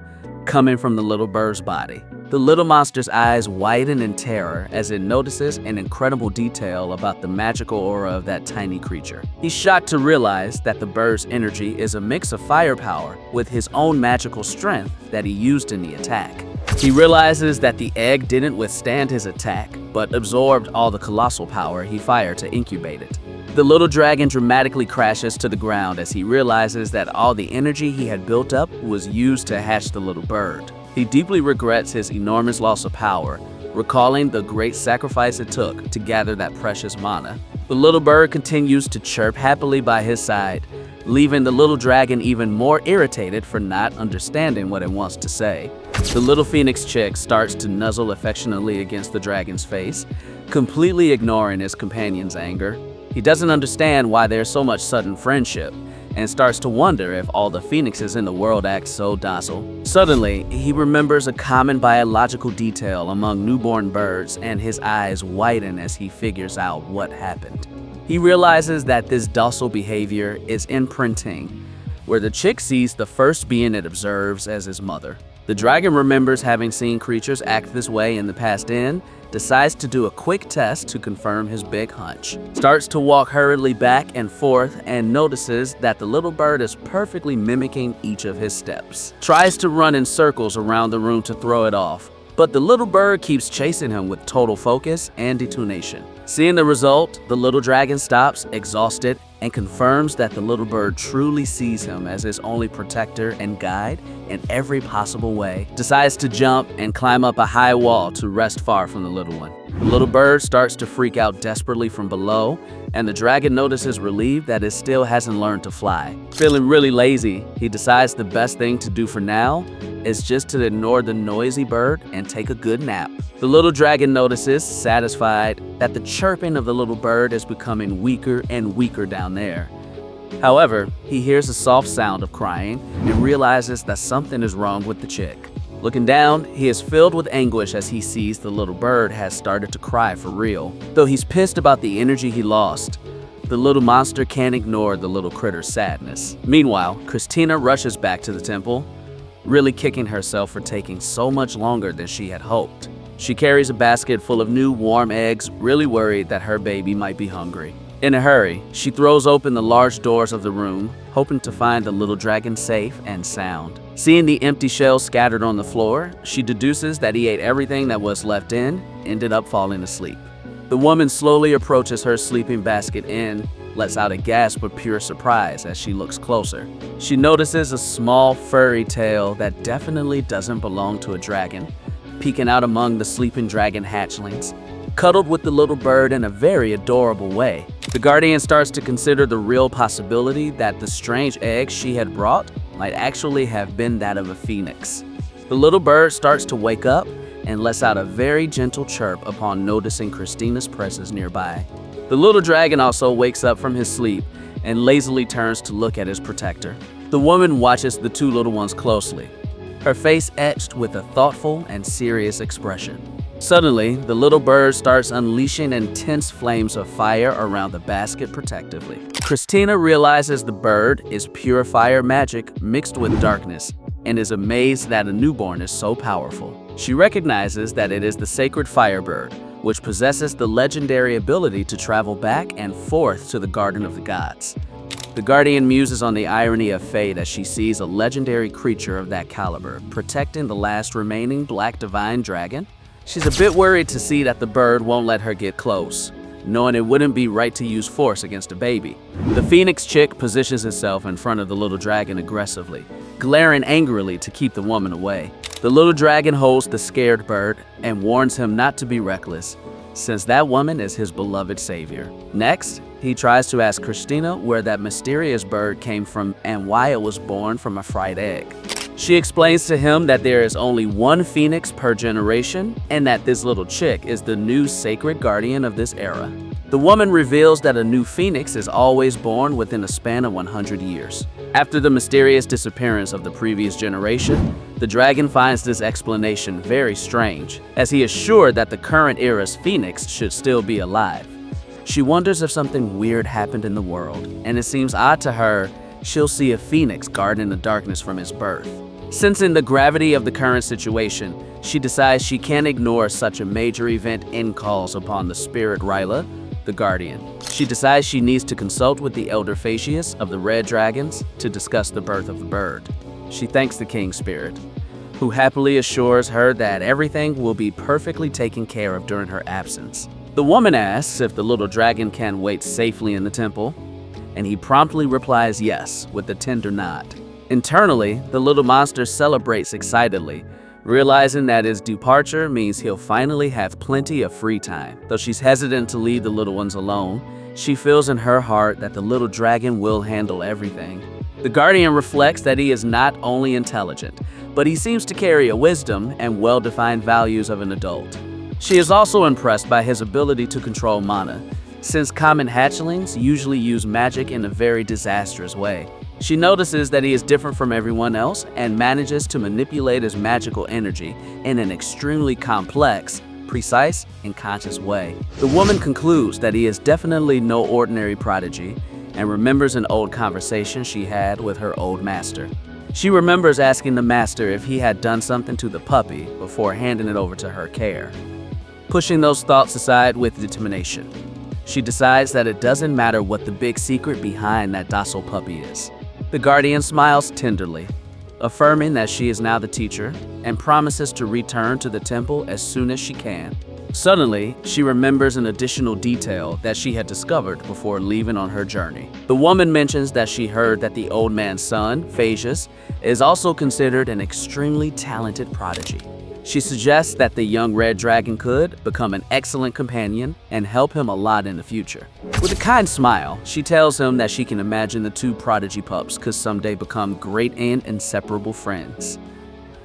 coming from the little bird's body. The little monster's eyes widen in terror as it notices an incredible detail about the magical aura of that tiny creature. He's shocked to realize that the bird's energy is a mix of firepower with his own magical strength that he used in the attack. He realizes that the egg didn't withstand his attack, but absorbed all the colossal power he fired to incubate it. The little dragon dramatically crashes to the ground as he realizes that all the energy he had built up was used to hatch the little bird. He deeply regrets his enormous loss of power, recalling the great sacrifice it took to gather that precious mana. The little bird continues to chirp happily by his side, leaving the little dragon even more irritated for not understanding what it wants to say. The little phoenix chick starts to nuzzle affectionately against the dragon's face, completely ignoring his companion's anger. He doesn't understand why there's so much sudden friendship, and starts to wonder if all the phoenixes in the world act so docile. Suddenly, he remembers a common biological detail among newborn birds, and his eyes widen as he figures out what happened. He realizes that this docile behavior is imprinting, where the chick sees the first being it observes as his mother. The dragon remembers having seen creatures act this way in the past and decides to do a quick test to confirm his big hunch. Starts to walk hurriedly back and forth and notices that the little bird is perfectly mimicking each of his steps. Tries to run in circles around the room to throw it off, but the little bird keeps chasing him with total focus and detonation. Seeing the result, the little dragon stops, exhausted, and confirms that the little bird truly sees him as his only protector and guide in every possible way. Decides to jump and climb up a high wall to rest far from the little one. The little bird starts to freak out desperately from below, and the dragon notices relieved that it still hasn't learned to fly. Feeling really lazy, he decides the best thing to do for now is just to ignore the noisy bird and take a good nap. The little dragon notices, satisfied, that the chirping of the little bird is becoming weaker and weaker down there. However, he hears a soft sound of crying and realizes that something is wrong with the chick. Looking down, he is filled with anguish as he sees the little bird has started to cry for real. Though he's pissed about the energy he lost, the little monster can't ignore the little critter's sadness. Meanwhile, Christina rushes back to the temple, really kicking herself for taking so much longer than she had hoped. She carries a basket full of new warm eggs, really worried that her baby might be hungry. In a hurry, she throws open the large doors of the room, hoping to find the little dragon safe and sound. Seeing the empty shells scattered on the floor, she deduces that he ate everything that was left in, ended up falling asleep. The woman slowly approaches her sleeping basket and lets out a gasp of pure surprise as she looks closer. She notices a small furry tail that definitely doesn't belong to a dragon, peeking out among the sleeping dragon hatchlings, cuddled with the little bird in a very adorable way. The guardian starts to consider the real possibility that the strange egg she had brought might actually have been that of a phoenix. The little bird starts to wake up and lets out a very gentle chirp upon noticing Christina's presence nearby. The little dragon also wakes up from his sleep and lazily turns to look at his protector. The woman watches the two little ones closely, her face etched with a thoughtful and serious expression. Suddenly, the little bird starts unleashing intense flames of fire around the basket protectively. Christina realizes the bird is pure fire magic mixed with darkness and is amazed that a newborn is so powerful. She recognizes that it is the sacred firebird, which possesses the legendary ability to travel back and forth to the Garden of the Gods. The guardian muses on the irony of fate as she sees a legendary creature of that caliber protecting the last remaining black divine dragon. She's a bit worried to see that the bird won't let her get close, knowing it wouldn't be right to use force against a baby. The phoenix chick positions itself in front of the little dragon aggressively, glaring angrily to keep the woman away. The little dragon holds the scared bird and warns him not to be reckless, since that woman is his beloved savior. Next, he tries to ask Christina where that mysterious bird came from and why it was born from a fried egg. She explains to him that there is only one phoenix per generation and that this little chick is the new sacred guardian of this era. The woman reveals that a new phoenix is always born within a span of 100 years. After the mysterious disappearance of the previous generation, the dragon finds this explanation very strange, as he is sure that the current era's phoenix should still be alive. She wonders if something weird happened in the world, and it seems odd to her she'll see a phoenix guarding the darkness from his birth. Sensing the gravity of the current situation, she decides she can't ignore such a major event and calls upon the spirit Ryla, the guardian. She decides she needs to consult with the elder Phaeacius of the Red Dragons to discuss the birth of the bird. She thanks the king spirit, who happily assures her that everything will be perfectly taken care of during her absence. The woman asks if the little dragon can wait safely in the temple, and he promptly replies yes with a tender nod. Internally, the little monster celebrates excitedly, realizing that his departure means he'll finally have plenty of free time. Though she's hesitant to leave the little ones alone, she feels in her heart that the little dragon will handle everything. The guardian reflects that he is not only intelligent, but he seems to carry a wisdom and well-defined values of an adult. She is also impressed by his ability to control mana, since common hatchlings usually use magic in a very disastrous way. She notices that he is different from everyone else and manages to manipulate his magical energy in an extremely complex, precise, and conscious way. The woman concludes that he is definitely no ordinary prodigy and remembers an old conversation she had with her old master. She remembers asking the master if he had done something to the puppy before handing it over to her care. Pushing those thoughts aside with determination, she decides that it doesn't matter what the big secret behind that docile puppy is. The guardian smiles tenderly, affirming that she is now the teacher, and promises to return to the temple as soon as she can. Suddenly, she remembers an additional detail that she had discovered before leaving on her journey. The woman mentions that she heard that the old man's son, Phaeacius, is also considered an extremely talented prodigy. She suggests that the young red dragon could become an excellent companion and help him a lot in the future. With a kind smile, she tells him that she can imagine the two prodigy pups could someday become great and inseparable friends.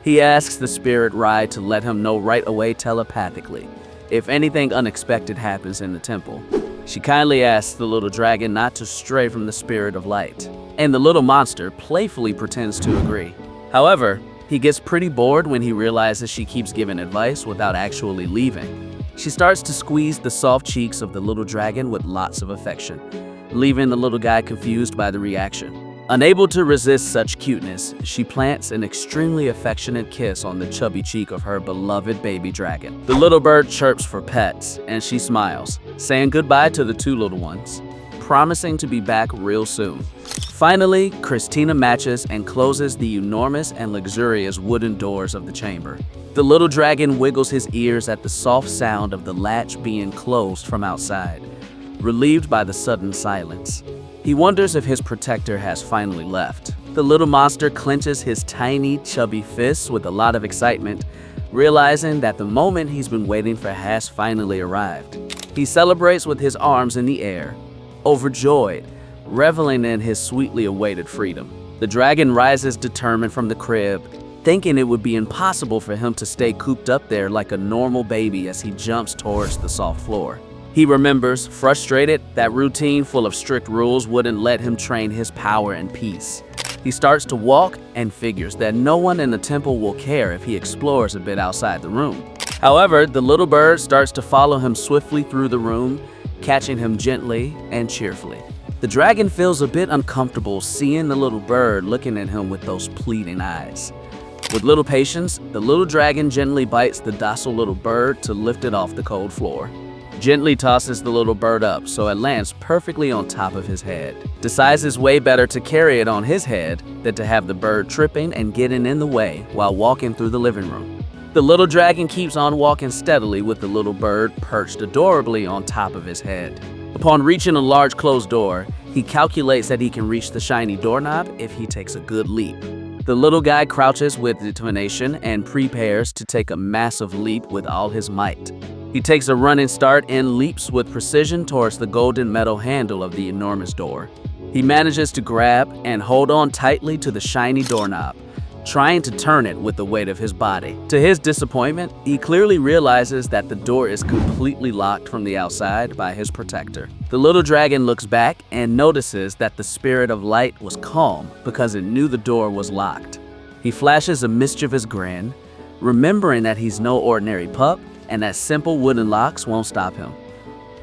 He asks the spirit Rai to let him know right away telepathically if anything unexpected happens in the temple. She kindly asks the little dragon not to stray from the spirit of light, and the little monster playfully pretends to agree. However, he gets pretty bored when he realizes she keeps giving advice without actually leaving. She starts to squeeze the soft cheeks of the little dragon with lots of affection, leaving the little guy confused by the reaction. Unable to resist such cuteness, she plants an extremely affectionate kiss on the chubby cheek of her beloved baby dragon. The little bird chirps for pets, and she smiles, saying goodbye to the two little ones, promising to be back real soon. Finally, Christina matches and closes the enormous and luxurious wooden doors of the chamber. The little dragon wiggles his ears at the soft sound of the latch being closed from outside, relieved by the sudden silence. He wonders if his protector has finally left. The little monster clenches his tiny, chubby fists with a lot of excitement, realizing that the moment he's been waiting for has finally arrived. He celebrates with his arms in the air, overjoyed, reveling in his sweetly awaited freedom. The dragon rises determined from the crib, thinking it would be impossible for him to stay cooped up there like a normal baby as he jumps towards the soft floor. He remembers, frustrated, that routine full of strict rules wouldn't let him train his power in peace. He starts to walk and figures that no one in the temple will care if he explores a bit outside the room. However, the little bird starts to follow him swiftly through the room, catching him gently and cheerfully. The dragon feels a bit uncomfortable seeing the little bird looking at him with those pleading eyes. With little patience, the little dragon gently bites the docile little bird to lift it off the cold floor. Gently tosses the little bird up so it lands perfectly on top of his head. Decides it's way better to carry it on his head than to have the bird tripping and getting in the way while walking through the living room. The little dragon keeps on walking steadily with the little bird perched adorably on top of his head. Upon reaching a large closed door, he calculates that he can reach the shiny doorknob if he takes a good leap. The little guy crouches with determination and prepares to take a massive leap with all his might. He takes a running start and leaps with precision towards the golden metal handle of the enormous door. He manages to grab and hold on tightly to the shiny doorknob, trying to turn it with the weight of his body. To his disappointment, he clearly realizes that the door is completely locked from the outside by his protector. The little dragon looks back and notices that the spirit of light was calm because it knew the door was locked. He flashes a mischievous grin, remembering that he's no ordinary pup and that simple wooden locks won't stop him.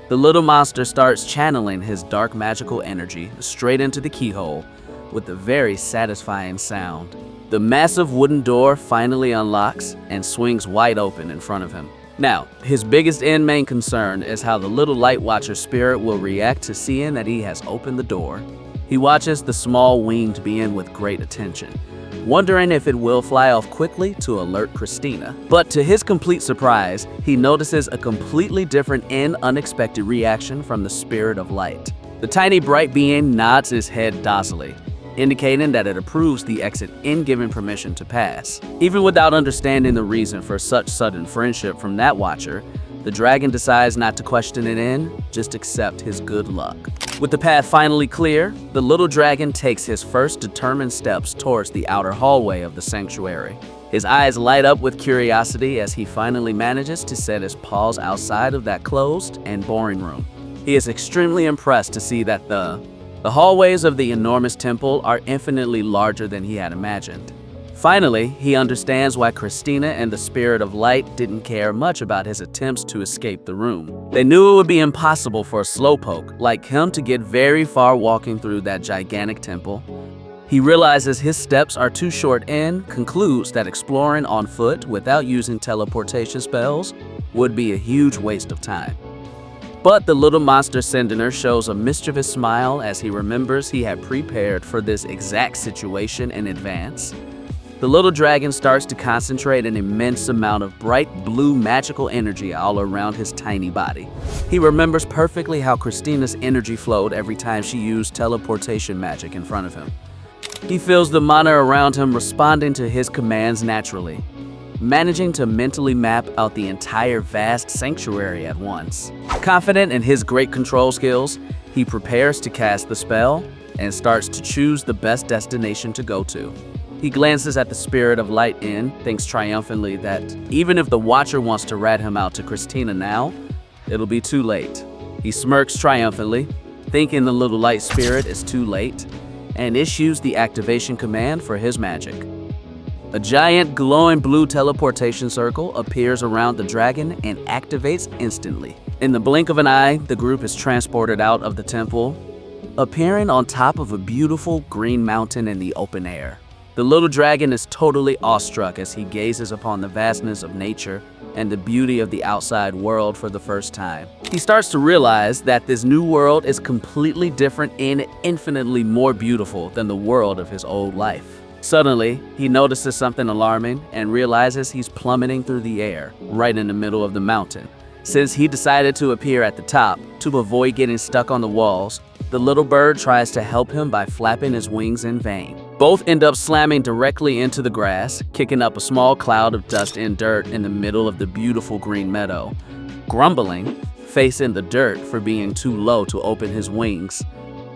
The little monster starts channeling his dark magical energy straight into the keyhole with a very satisfying sound. The massive wooden door finally unlocks and swings wide open in front of him. Now, his biggest and main concern is how the little light watcher spirit will react to seeing that he has opened the door. He watches the small winged being with great attention, wondering if it will fly off quickly to alert Christina. But to his complete surprise, he notices a completely different and unexpected reaction from the spirit of light. The tiny bright being nods his head docilely, indicating that it approves the exit and giving permission to pass. Even without understanding the reason for such sudden friendship from that watcher, the dragon decides not to question it and just accept his good luck. With the path finally clear, the little dragon takes his first determined steps towards the outer hallway of the sanctuary. His eyes light up with curiosity as he finally manages to set his paws outside of that closed and boring room. He is extremely impressed to see that the hallways of the enormous temple are infinitely larger than he had imagined. Finally, he understands why Christina and the Spirit of Light didn't care much about his attempts to escape the room. They knew it would be impossible for a slowpoke like him to get very far walking through that gigantic temple. He realizes his steps are too short and concludes that exploring on foot without using teleportation spells would be a huge waste of time. But the little monster Sendener shows a mischievous smile as he remembers he had prepared for this exact situation in advance. The little dragon starts to concentrate an immense amount of bright blue magical energy all around his tiny body. He remembers perfectly how Christina's energy flowed every time she used teleportation magic in front of him. He feels the mana around him responding to his commands naturally, managing to mentally map out the entire vast sanctuary at once. Confident in his great control skills, he prepares to cast the spell and starts to choose the best destination to go to. He glances at the Spirit of Light and thinks triumphantly that even if the Watcher wants to rat him out to Christina now, it'll be too late. He smirks triumphantly, thinking the little light spirit is too late, and issues the activation command for his magic. A giant glowing blue teleportation circle appears around the dragon and activates instantly. In the blink of an eye, the group is transported out of the temple, appearing on top of a beautiful green mountain in the open air. The little dragon is totally awestruck as he gazes upon the vastness of nature and the beauty of the outside world for the first time. He starts to realize that this new world is completely different and infinitely more beautiful than the world of his old life. Suddenly, he notices something alarming and realizes he's plummeting through the air, right in the middle of the mountain. Since he decided to appear at the top to avoid getting stuck on the walls, the little bird tries to help him by flapping his wings in vain. Both end up slamming directly into the grass, kicking up a small cloud of dust and dirt in the middle of the beautiful green meadow. Grumbling, facing the dirt for being too low to open his wings.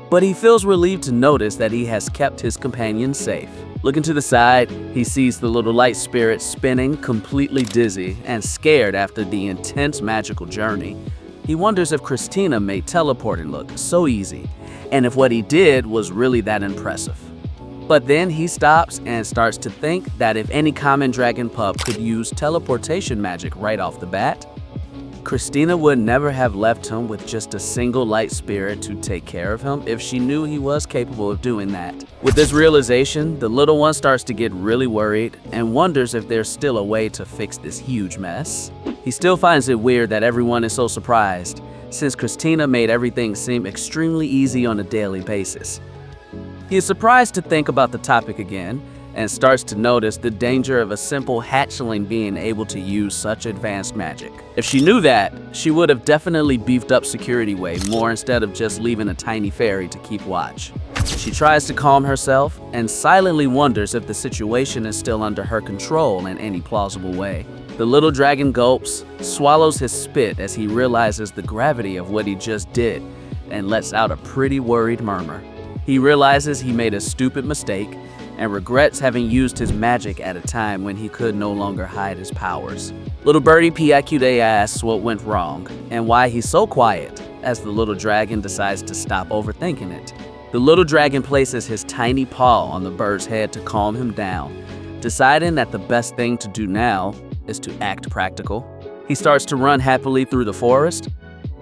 But he feels relieved to notice that he has kept his companion safe. Looking to the side, he sees the little light spirit spinning, completely dizzy and scared after the intense magical journey. He wonders if Christina made teleporting look so easy, and if what he did was really that impressive. But then he stops and starts to think that if any common dragon pup could use teleportation magic right off the bat, Christina would never have left him with just a single light spirit to take care of him if she knew he was capable of doing that. With this realization, the little one starts to get really worried and wonders if there's still a way to fix this huge mess. He still finds it weird that everyone is so surprised, since Christina made everything seem extremely easy on a daily basis. He is surprised to think about the topic again, and starts to notice the danger of a simple hatchling being able to use such advanced magic. If she knew that, she would have definitely beefed up security way more instead of just leaving a tiny fairy to keep watch. She tries to calm herself and silently wonders if the situation is still under her control in any plausible way. The little dragon gulps, swallows his spit as he realizes the gravity of what he just did, and lets out a pretty worried murmur. He realizes he made a stupid mistake and regrets having used his magic at a time when he could no longer hide his powers. Little birdie PIQD asks what went wrong and why he's so quiet as the little dragon decides to stop overthinking it. The little dragon places his tiny paw on the bird's head to calm him down, deciding that the best thing to do now is to act practical. He starts to run happily through the forest,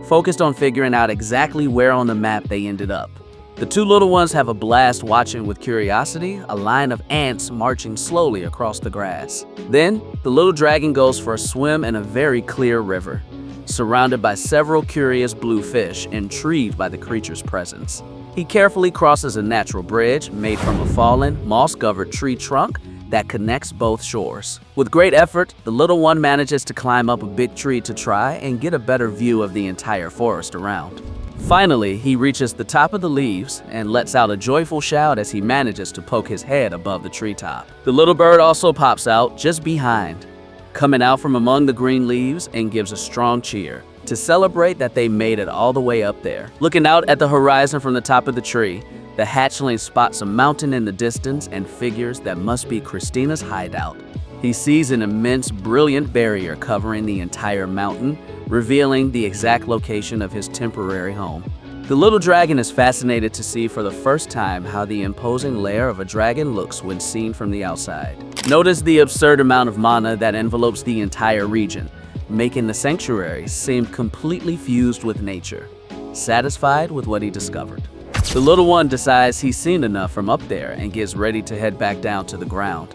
focused on figuring out exactly where on the map they ended up. The two little ones have a blast watching with curiosity a line of ants marching slowly across the grass. Then, the little dragon goes for a swim in a very clear river, surrounded by several curious blue fish, intrigued by the creature's presence. He carefully crosses a natural bridge made from a fallen, moss-covered tree trunk that connects both shores. With great effort, the little one manages to climb up a big tree to try and get a better view of the entire forest around. Finally, he reaches the top of the leaves and lets out a joyful shout as he manages to poke his head above the treetop. The little bird also pops out just behind, coming out from among the green leaves, and gives a strong cheer to celebrate that they made it all the way up there. Looking out at the horizon from the top of the tree, the hatchling spots a mountain in the distance and figures that must be Christina's hideout. He sees an immense, brilliant barrier covering the entire mountain, revealing the exact location of his temporary home. The little dragon is fascinated to see for the first time how the imposing lair of a dragon looks when seen from the outside. Notice the absurd amount of mana that envelopes the entire region, making the sanctuary seem completely fused with nature. Satisfied with what he discovered, the little one decides he's seen enough from up there and gets ready to head back down to the ground.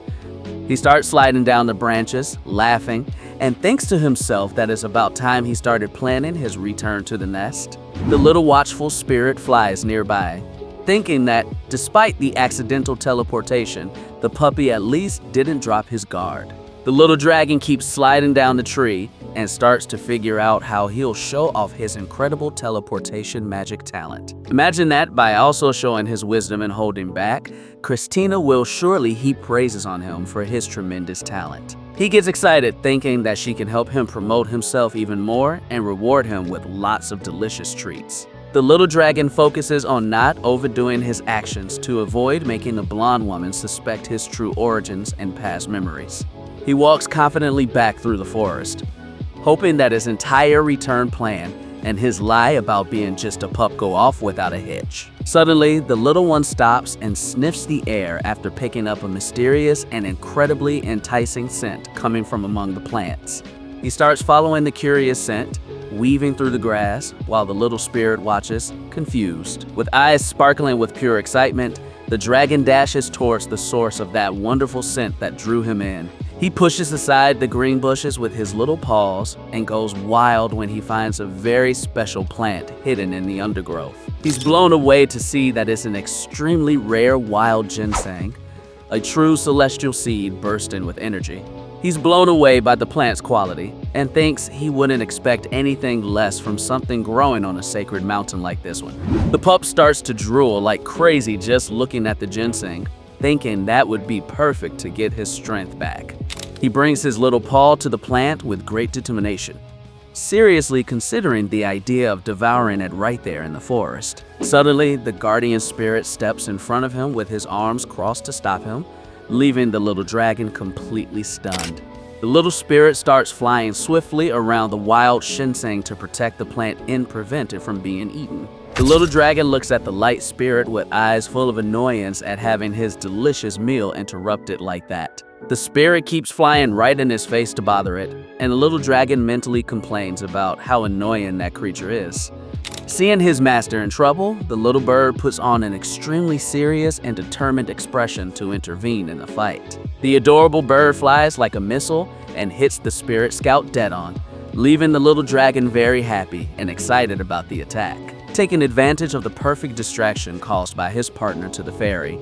He starts sliding down the branches, laughing, and thinks to himself that it's about time he started planning his return to the nest. The little watchful spirit flies nearby, thinking that despite the accidental teleportation, the puppy at least didn't drop his guard. The little dragon keeps sliding down the tree and starts to figure out how he'll show off his incredible teleportation magic talent. Imagine that by also showing his wisdom and holding back, Christina will surely heap praises on him for his tremendous talent. He gets excited thinking that she can help him promote himself even more and reward him with lots of delicious treats. The little dragon focuses on not overdoing his actions to avoid making the blonde woman suspect his true origins and past memories. He walks confidently back through the forest, hoping that his entire return plan and his lie about being just a pup go off without a hitch. Suddenly, the little one stops and sniffs the air after picking up a mysterious and incredibly enticing scent coming from among the plants. He starts following the curious scent, weaving through the grass, while the little spirit watches, confused. With eyes sparkling with pure excitement, the dragon dashes towards the source of that wonderful scent that drew him in. He pushes aside the green bushes with his little paws and goes wild when he finds a very special plant hidden in the undergrowth. He's blown away to see that it's an extremely rare wild ginseng, a true celestial seed bursting with energy. He's blown away by the plant's quality and thinks he wouldn't expect anything less from something growing on a sacred mountain like this one. The pup starts to drool like crazy just looking at the ginseng, thinking that would be perfect to get his strength back. He brings his little paw to the plant with great determination, seriously considering the idea of devouring it right there in the forest. Suddenly, the guardian spirit steps in front of him with his arms crossed to stop him, leaving the little dragon completely stunned. The little spirit starts flying swiftly around the wild ginseng to protect the plant and prevent it from being eaten. The little dragon looks at the light spirit with eyes full of annoyance at having his delicious meal interrupted like that. The spirit keeps flying right in his face to bother it, and the little dragon mentally complains about how annoying that creature is. Seeing his master in trouble, the little bird puts on an extremely serious and determined expression to intervene in the fight. The adorable bird flies like a missile and hits the spirit scout dead on, leaving the little dragon very happy and excited about the attack. Taking advantage of the perfect distraction caused by his partner to the fairy,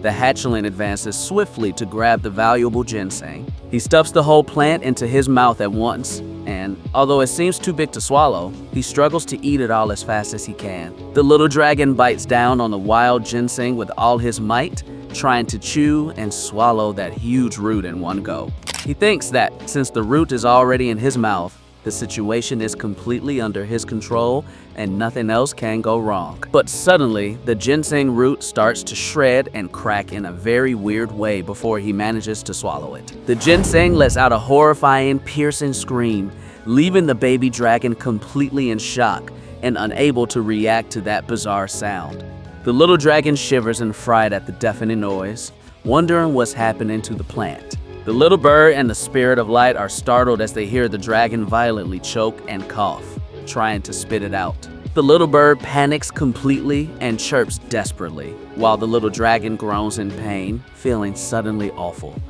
the hatchling advances swiftly to grab the valuable ginseng. He stuffs the whole plant into his mouth at once, and although it seems too big to swallow, he struggles to eat it all as fast as he can. The little dragon bites down on the wild ginseng with all his might, trying to chew and swallow that huge root in one go. He thinks that since the root is already in his mouth, the situation is completely under his control and nothing else can go wrong. But suddenly, the ginseng root starts to shred and crack in a very weird way before he manages to swallow it. The ginseng lets out a horrifying, piercing scream, leaving the baby dragon completely in shock and unable to react to that bizarre sound. The little dragon shivers and fright at the deafening noise, wondering what's happening to the plant. The little bird and the spirit of light are startled as they hear the dragon violently choke and cough, trying to spit it out. The little bird panics completely and chirps desperately, while the little dragon groans in pain, feeling suddenly awful.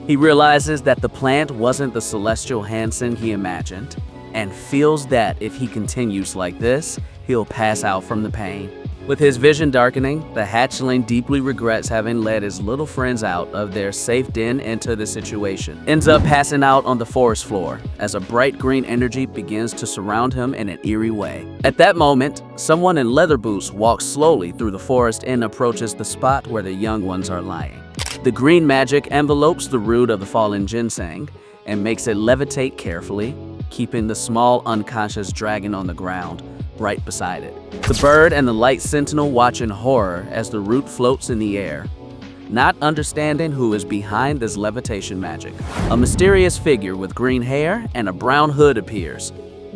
He realizes that the plant wasn't the celestial Hansen he imagined, and feels that if he continues like this, he'll pass out from the pain. With his vision darkening, the hatchling deeply regrets having led his little friends out of their safe den into the situation. Ends up passing out on the forest floor as a bright green energy begins to surround him in an eerie way. At that moment, someone in leather boots walks slowly through the forest and approaches the spot where the young ones are lying. The green magic envelopes the root of the fallen ginseng and makes it levitate carefully, keeping the small unconscious dragon on the ground right beside it. The bird and the light sentinel watch in horror as the root floats in the air, not understanding who is behind this levitation magic. A mysterious figure with green hair and a brown hood appears,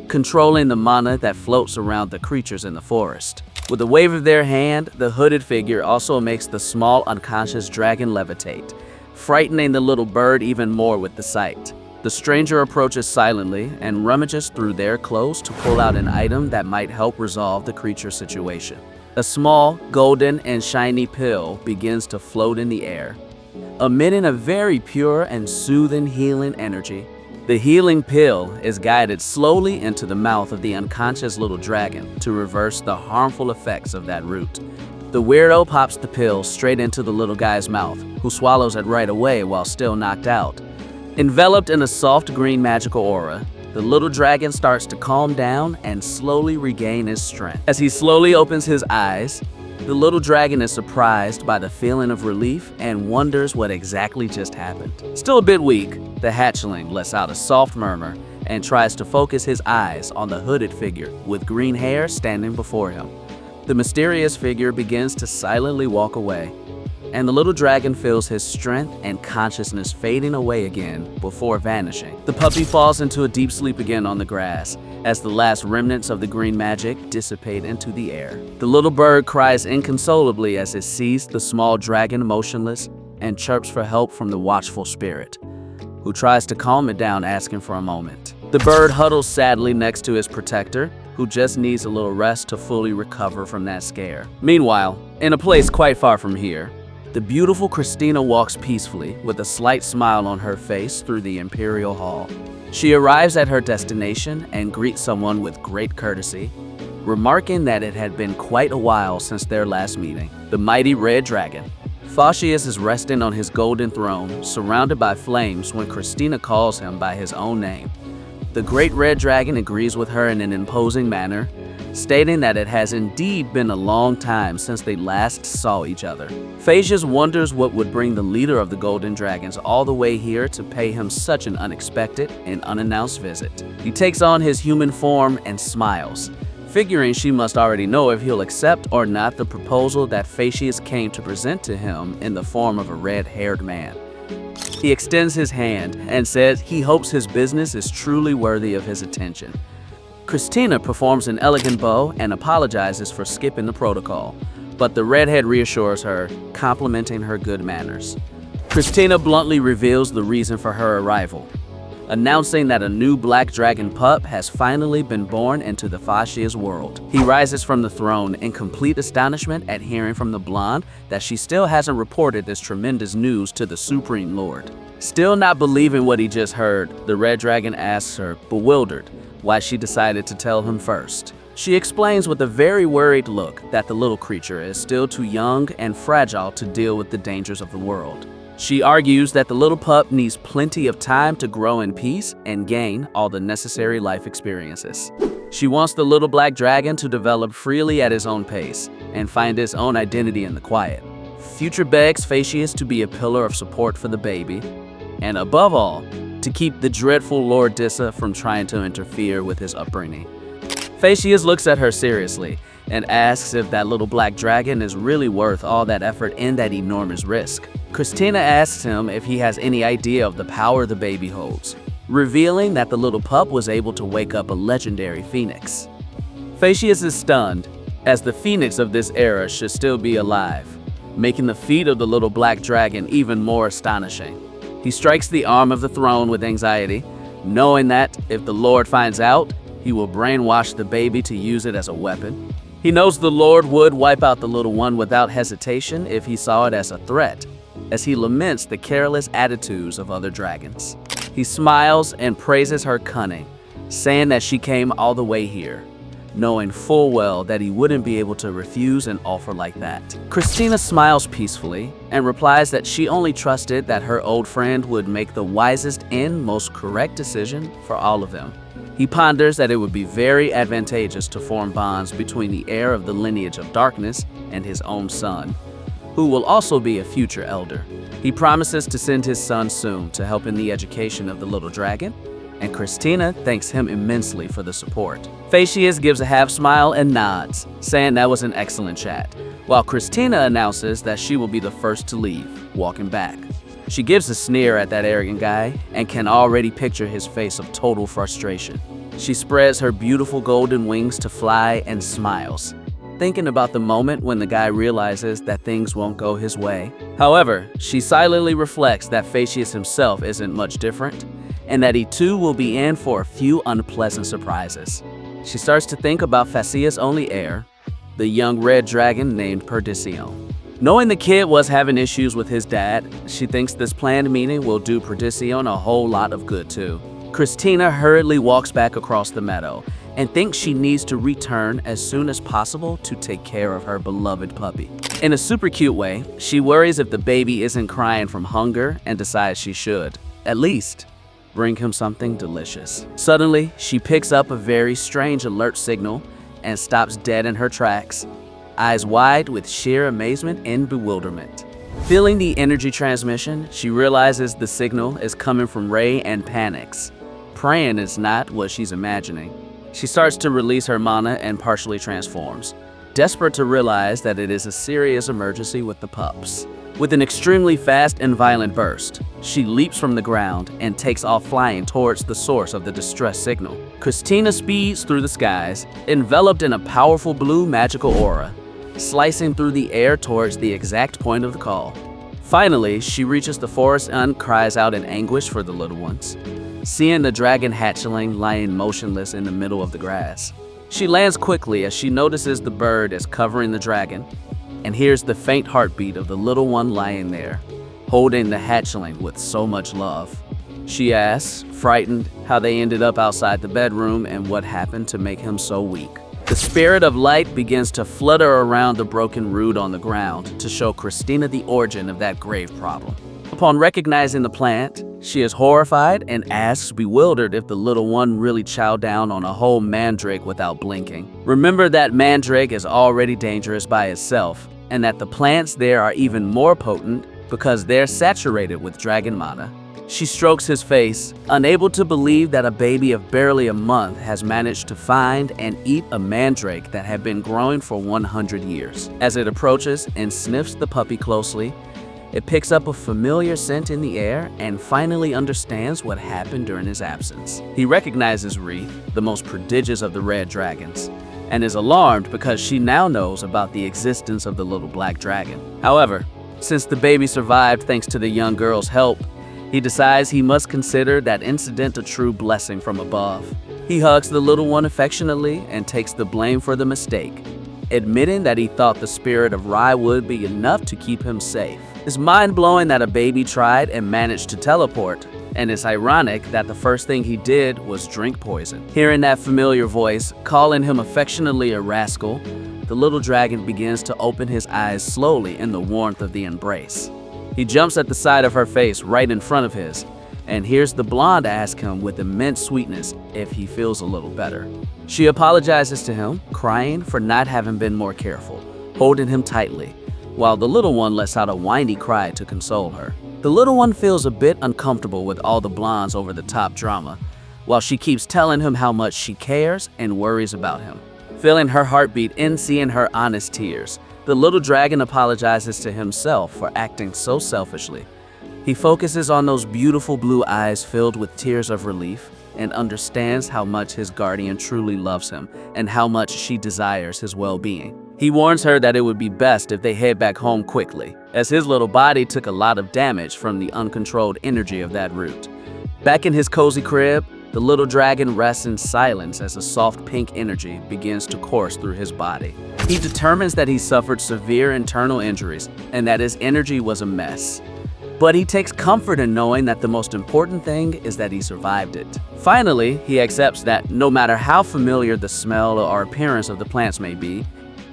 controlling the mana that floats around the creatures in the forest. With a wave of their hand, the hooded figure also makes the small unconscious dragon levitate, frightening the little bird even more with the sight. The stranger approaches silently and rummages through their clothes to pull out an item that might help resolve the creature's situation. A small, golden and shiny pill begins to float in the air, emitting a very pure and soothing healing energy. The healing pill is guided slowly into the mouth of the unconscious little dragon to reverse the harmful effects of that root. The weirdo pops the pill straight into the little guy's mouth, who swallows it right away while still knocked out. Enveloped in a soft green magical aura, the little dragon starts to calm down and slowly regain his strength. As he slowly opens his eyes, the little dragon is surprised by the feeling of relief and wonders what exactly just happened. Still a bit weak, the hatchling lets out a soft murmur and tries to focus his eyes on the hooded figure with green hair standing before him. The mysterious figure begins to silently walk away, and the little dragon feels his strength and consciousness fading away again before vanishing. The puppy falls into a deep sleep again on the grass as the last remnants of the green magic dissipate into the air. The little bird cries inconsolably as it sees the small dragon motionless and chirps for help from the watchful spirit, who tries to calm it down, asking for a moment. The bird huddles sadly next to his protector, who just needs a little rest to fully recover from that scare. Meanwhile, in a place quite far from here, the beautiful Christina walks peacefully with a slight smile on her face through the Imperial Hall. She arrives at her destination and greets someone with great courtesy, remarking that it had been quite a while since their last meeting. The mighty red dragon, Fascius, is resting on his golden throne, surrounded by flames when Christina calls him by his own name. The great red dragon agrees with her in an imposing manner, stating that it has indeed been a long time since they last saw each other. Fascius wonders what would bring the leader of the Golden Dragons all the way here to pay him such an unexpected and unannounced visit. He takes on his human form and smiles, figuring she must already know if he'll accept or not the proposal that Fascius came to present to him in the form of a red-haired man. He extends his hand and says he hopes his business is truly worthy of his attention. Christina performs an elegant bow and apologizes for skipping the protocol, but the redhead reassures her, complimenting her good manners. Christina bluntly reveals the reason for her arrival, announcing that a new black dragon pup has finally been born into the Fascia's world. He rises from the throne in complete astonishment at hearing from the blonde that she still hasn't reported this tremendous news to the Supreme Lord. Still not believing what he just heard, the red dragon asks her, bewildered, why she decided to tell him first. She explains with a very worried look that the little creature is still too young and fragile to deal with the dangers of the world. She argues that the little pup needs plenty of time to grow in peace and gain all the necessary life experiences. She wants the little black dragon to develop freely at his own pace and find his own identity in the quiet. Future begs Fascius to be a pillar of support for the baby, and above all, to keep the dreadful Lord Dissa from trying to interfere with his upbringing. Fascius looks at her seriously and asks if that little black dragon is really worth all that effort and that enormous risk. Christina asks him if he has any idea of the power the baby holds, revealing that the little pup was able to wake up a legendary phoenix. Fascius is stunned, as the phoenix of this era should still be alive, making the feat of the little black dragon even more astonishing. He strikes the arm of the throne with anxiety, knowing that if the Lord finds out, he will brainwash the baby to use it as a weapon. He knows the Lord would wipe out the little one without hesitation if he saw it as a threat, as he laments the careless attitudes of other dragons. He smiles and praises her cunning, saying that she came all the way here, knowing full well that he wouldn't be able to refuse an offer like that. Christina smiles peacefully and replies that she only trusted that her old friend would make the wisest and most correct decision for all of them. He ponders that it would be very advantageous to form bonds between the heir of the lineage of darkness and his own son, who will also be a future elder. He promises to send his son soon to help in the education of the little dragon, and Christina thanks him immensely for the support. Phaeacius gives a half smile and nods, saying that was an excellent chat, while Christina announces that she will be the first to leave, walking back. She gives a sneer at that arrogant guy and can already picture his face of total frustration. She spreads her beautiful golden wings to fly and smiles, thinking about the moment when the guy realizes that things won't go his way. However, she silently reflects that Phaeacius himself isn't much different, and that he too will be in for a few unpleasant surprises. She starts to think about Phaeacius' only heir, the young red dragon named Perdition. Knowing the kid was having issues with his dad, she thinks this planned meeting will do Perdition a whole lot of good too. Christina hurriedly walks back across the meadow and thinks she needs to return as soon as possible to take care of her beloved puppy. In a super cute way, she worries if the baby isn't crying from hunger and decides she should, at least, bring him something delicious. Suddenly, she picks up a very strange alert signal and stops dead in her tracks, eyes wide with sheer amazement and bewilderment. Feeling the energy transmission, she realizes the signal is coming from Ray and panics. Praying is not what she's imagining. She starts to release her mana and partially transforms, desperate to realize that it is a serious emergency with the pups. With an extremely fast and violent burst, she leaps from the ground and takes off flying towards the source of the distress signal. Christina speeds through the skies, enveloped in a powerful blue magical aura, slicing through the air towards the exact point of the call. Finally, she reaches the forest and cries out in anguish for the little ones, seeing the dragon hatchling lying motionless in the middle of the grass. She lands quickly as she notices the bird is covering the dragon and hears the faint heartbeat of the little one lying there, holding the hatchling with so much love. She asks, frightened, how they ended up outside the bedroom and what happened to make him so weak. The spirit of light begins to flutter around the broken root on the ground to show Christina the origin of that grave problem. Upon recognizing the plant, she is horrified and asks, bewildered, if the little one really chowed down on a whole mandrake without blinking. Remember that mandrake is already dangerous by itself, and that the plants there are even more potent because they're saturated with dragon mana. She strokes his face, unable to believe that a baby of barely a month has managed to find and eat a mandrake that had been growing for 100 years. As it approaches and sniffs the puppy closely, it picks up a familiar scent in the air and finally understands what happened during his absence. He recognizes Wreath, the most prodigious of the red dragons, and is alarmed because she now knows about the existence of the little black dragon. However, since the baby survived thanks to the young girl's help, he decides he must consider that incident a true blessing from above. He hugs the little one affectionately and takes the blame for the mistake, admitting that he thought the spirit of Rai would be enough to keep him safe. It's mind-blowing that a baby tried and managed to teleport, and it's ironic that the first thing he did was drink poison. Hearing that familiar voice, calling him affectionately a rascal, the little dragon begins to open his eyes slowly in the warmth of the embrace. He jumps at the side of her face right in front of his, and hears the blonde ask him with immense sweetness if he feels a little better. She apologizes to him, crying for not having been more careful, holding him tightly, while the little one lets out a whiny cry to console her. The little one feels a bit uncomfortable with all the blonde's over-the-top drama, while she keeps telling him how much she cares and worries about him. Feeling her heartbeat and seeing her honest tears, the little dragon apologizes to himself for acting so selfishly. He focuses on those beautiful blue eyes filled with tears of relief and understands how much his guardian truly loves him and how much she desires his well-being. He warns her that it would be best if they head back home quickly, as his little body took a lot of damage from the uncontrolled energy of that root. Back in his cozy crib, The little dragon rests in silence as a soft pink energy begins to course through his body. He determines that he suffered severe internal injuries and that his energy was a mess. But he takes comfort in knowing that the most important thing is that he survived it. Finally, he accepts that no matter how familiar the smell or appearance of the plants may be,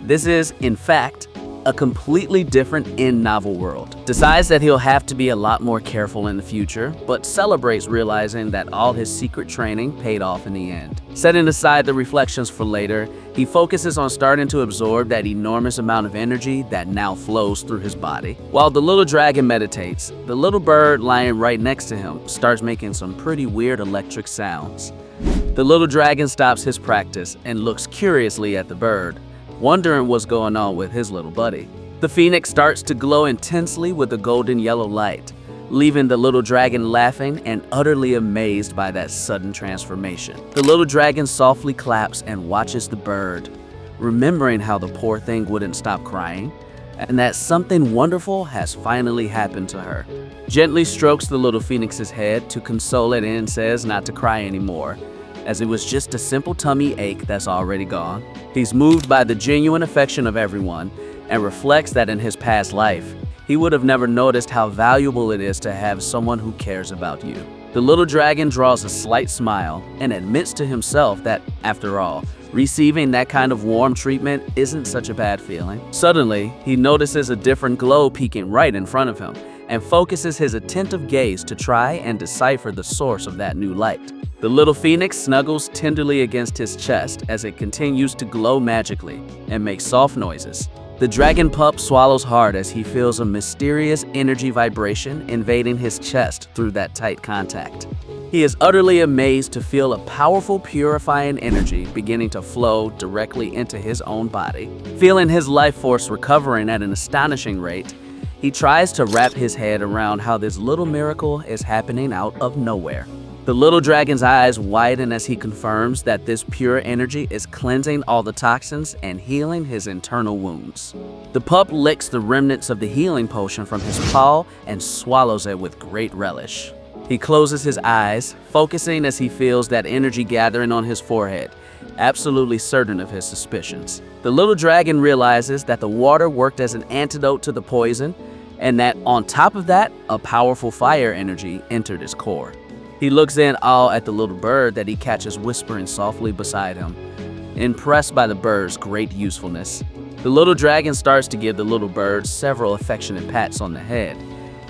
this is, in fact, a completely different in-novel world. Decides that he'll have to be a lot more careful in the future, but celebrates realizing that all his secret training paid off in the end. Setting aside the reflections for later, he focuses on starting to absorb that enormous amount of energy that now flows through his body. While the little dragon meditates, the little bird lying right next to him starts making some pretty weird electric sounds. The little dragon stops his practice and looks curiously at the bird, wondering what's going on with his little buddy. The phoenix starts to glow intensely with a golden yellow light, leaving the little dragon laughing and utterly amazed by that sudden transformation. The little dragon softly claps and watches the bird, remembering how the poor thing wouldn't stop crying, and that something wonderful has finally happened to her. Gently strokes the little phoenix's head to console it and says not to cry anymore, as it was just a simple tummy ache that's already gone. He's moved by the genuine affection of everyone and reflects that in his past life, he would have never noticed how valuable it is to have someone who cares about you. The little dragon draws a slight smile and admits to himself that, after all, receiving that kind of warm treatment isn't such a bad feeling. Suddenly, he notices a different glow peeking right in front of him and focuses his attentive gaze to try and decipher the source of that new light. The little phoenix snuggles tenderly against his chest as it continues to glow magically and make soft noises. The dragon pup swallows hard as he feels a mysterious energy vibration invading his chest through that tight contact. He is utterly amazed to feel a powerful purifying energy beginning to flow directly into his own body. Feeling his life force recovering at an astonishing rate, he tries to wrap his head around how this little miracle is happening out of nowhere. The little dragon's eyes widen as he confirms that this pure energy is cleansing all the toxins and healing his internal wounds. The pup licks the remnants of the healing potion from his paw and swallows it with great relish. He closes his eyes, focusing as he feels that energy gathering on his forehead, absolutely certain of his suspicions. The little dragon realizes that the water worked as an antidote to the poison, and that on top of that, a powerful fire energy entered his core. He looks in awe at the little bird that he catches whispering softly beside him. Impressed by the bird's great usefulness, the little dragon starts to give the little bird several affectionate pats on the head,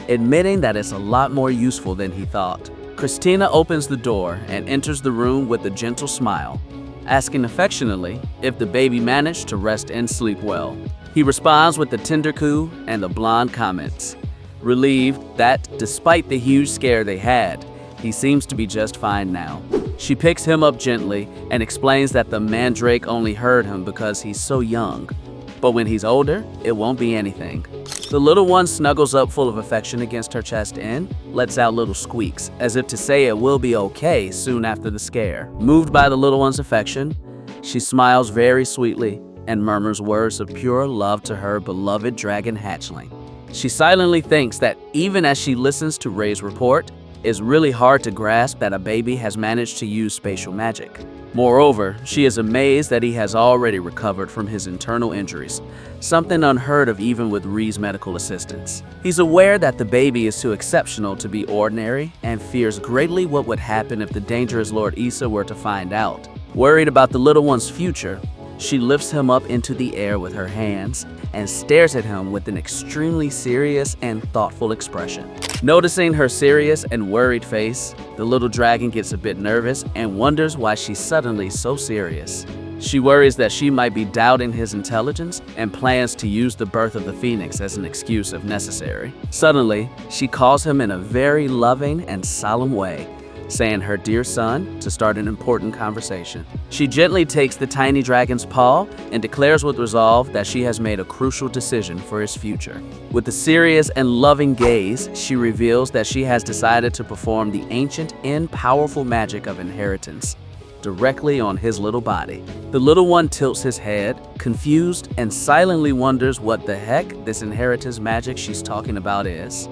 admitting that it's a lot more useful than he thought. Christina opens the door and enters the room with a gentle smile, asking affectionately if the baby managed to rest and sleep well. He responds with a tender coo and the blonde comments, relieved that, despite the huge scare they had, he seems to be just fine now. She picks him up gently and explains that the mandrake only heard him because he's so young, but when he's older, it won't be anything. The little one snuggles up full of affection against her chest and lets out little squeaks, as if to say it will be okay soon after the scare. Moved by the little one's affection, she smiles very sweetly and murmurs words of pure love to her beloved dragon hatchling. She silently thinks that even as she listens to Ray's report, it's really hard to grasp that a baby has managed to use spatial magic. Moreover, she is amazed that he has already recovered from his internal injuries, something unheard of even with Ree's medical assistance. He's aware that the baby is too exceptional to be ordinary and fears greatly what would happen if the dangerous Lord Issa were to find out. Worried about the little one's future, she lifts him up into the air with her hands and stares at him with an extremely serious and thoughtful expression. Noticing her serious and worried face, the little dragon gets a bit nervous and wonders why she's suddenly so serious. She worries that she might be doubting his intelligence and plans to use the birth of the phoenix as an excuse if necessary. Suddenly, she calls him in a very loving and solemn way, saying her dear son to start an important conversation. She gently takes the tiny dragon's paw and declares with resolve that she has made a crucial decision for his future. With a serious and loving gaze, she reveals that she has decided to perform the ancient and powerful magic of inheritance directly on his little body. The little one tilts his head, confused, and silently wonders what the heck this inheritance magic she's talking about is.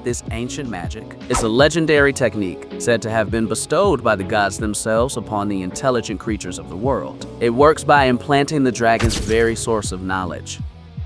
this ancient magic. It's a legendary technique said to have been bestowed by the gods themselves upon the intelligent creatures of the world. It works by implanting the dragon's very source of knowledge,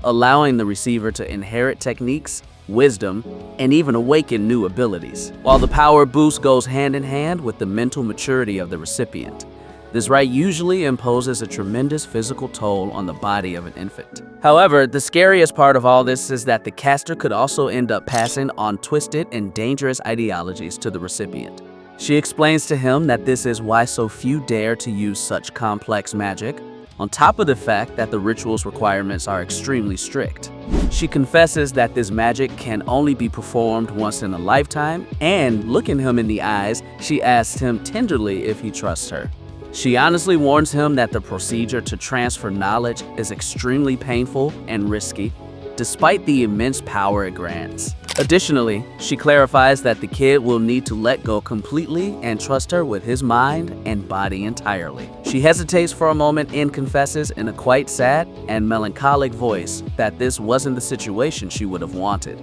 allowing the receiver to inherit techniques, wisdom, and even awaken new abilities, while the power boost goes hand in hand with the mental maturity of the recipient. This rite usually imposes a tremendous physical toll on the body of an infant. However, the scariest part of all this is that the caster could also end up passing on twisted and dangerous ideologies to the recipient. She explains to him that this is why so few dare to use such complex magic, on top of the fact that the ritual's requirements are extremely strict. She confesses that this magic can only be performed once in a lifetime, and looking him in the eyes, she asks him tenderly if he trusts her. She honestly warns him that the procedure to transfer knowledge is extremely painful and risky, despite the immense power it grants. Additionally, she clarifies that the kid will need to let go completely and trust her with his mind and body entirely. She hesitates for a moment and confesses in a quite sad and melancholic voice that this wasn't the situation she would have wanted.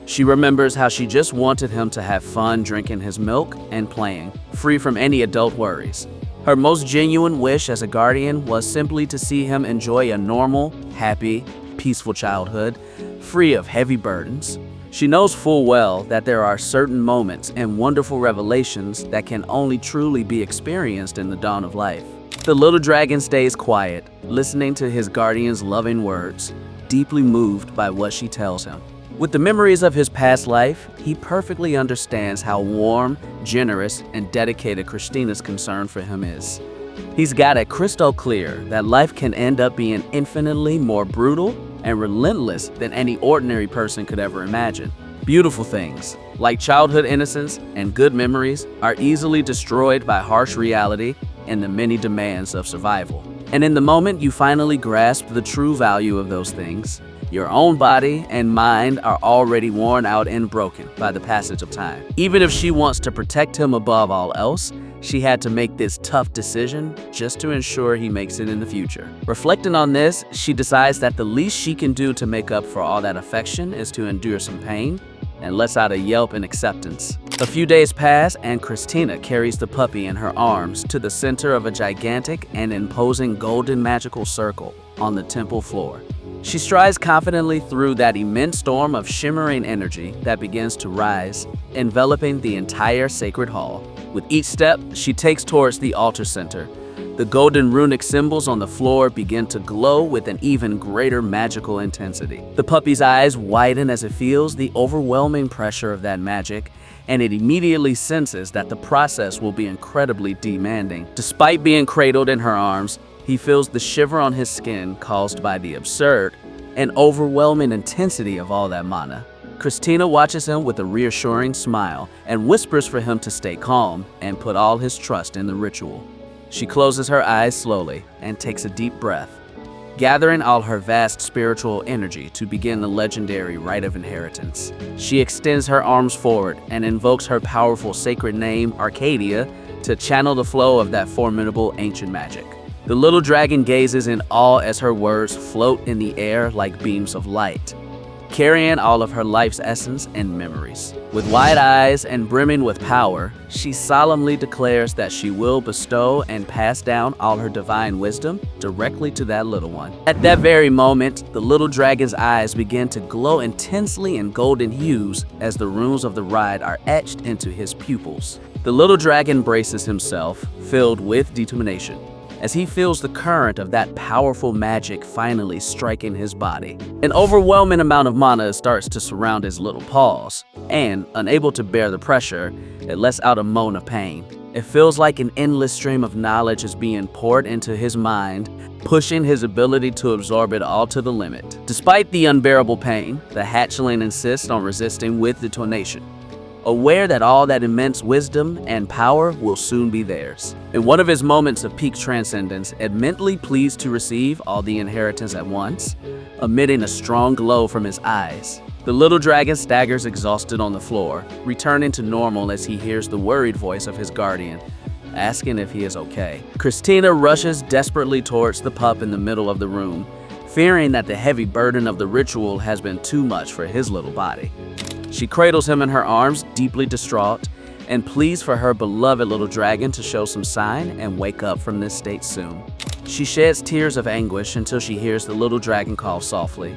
She remembers how she just wanted him to have fun drinking his milk and playing, free from any adult worries. Her most genuine wish as a guardian was simply to see him enjoy a normal, happy, peaceful childhood, free of heavy burdens. She knows full well that there are certain moments and wonderful revelations that can only truly be experienced in the dawn of life. The little dragon stays quiet, listening to his guardian's loving words, deeply moved by what she tells him. With the memories of his past life, he perfectly understands how warm, generous, and dedicated Christina's concern for him is. He's got it crystal clear that life can end up being infinitely more brutal and relentless than any ordinary person could ever imagine. Beautiful things, like childhood innocence and good memories, are easily destroyed by harsh reality and the many demands of survival. And in the moment you finally grasp the true value of those things, your own body and mind are already worn out and broken by the passage of time. Even if she wants to protect him above all else, she had to make this tough decision just to ensure he makes it in the future. Reflecting on this, she decides that the least she can do to make up for all that affection is to endure some pain and lets out a yelp in acceptance. A few days pass and Christina carries the puppy in her arms to the center of a gigantic and imposing golden magical circle on the temple floor. She strides confidently through that immense storm of shimmering energy that begins to rise, enveloping the entire sacred hall. With each step she takes towards the altar center, the golden runic symbols on the floor begin to glow with an even greater magical intensity. The puppy's eyes widen as it feels the overwhelming pressure of that magic, and it immediately senses that the process will be incredibly demanding. Despite being cradled in her arms, he feels the shiver on his skin caused by the absurd and overwhelming intensity of all that mana. Christina watches him with a reassuring smile and whispers for him to stay calm and put all his trust in the ritual. She closes her eyes slowly and takes a deep breath, gathering all her vast spiritual energy to begin the legendary rite of inheritance. She extends her arms forward and invokes her powerful sacred name, Arcadia, to channel the flow of that formidable ancient magic. The little dragon gazes in awe as her words float in the air like beams of light, carrying all of her life's essence and memories. With wide eyes and brimming with power, she solemnly declares that she will bestow and pass down all her divine wisdom directly to that little one. At that very moment, the little dragon's eyes begin to glow intensely in golden hues as the runes of the rite are etched into his pupils. The little dragon braces himself, filled with determination, as he feels the current of that powerful magic finally striking his body. An overwhelming amount of mana starts to surround his little paws, and, unable to bear the pressure, it lets out a moan of pain. It feels like an endless stream of knowledge is being poured into his mind, pushing his ability to absorb it all to the limit. Despite the unbearable pain, the hatchling insists on resisting with determination, aware that all that immense wisdom and power will soon be theirs. In one of his moments of peak transcendence, immensely pleased to receive all the inheritance at once, emitting a strong glow from his eyes, the little dragon staggers exhausted on the floor, returning to normal as he hears the worried voice of his guardian, asking if he is okay. Christina rushes desperately towards the pup in the middle of the room, fearing that the heavy burden of the ritual has been too much for his little body. She cradles him in her arms, deeply distraught, and pleads for her beloved little dragon to show some sign and wake up from this state soon. She sheds tears of anguish until she hears the little dragon cough softly,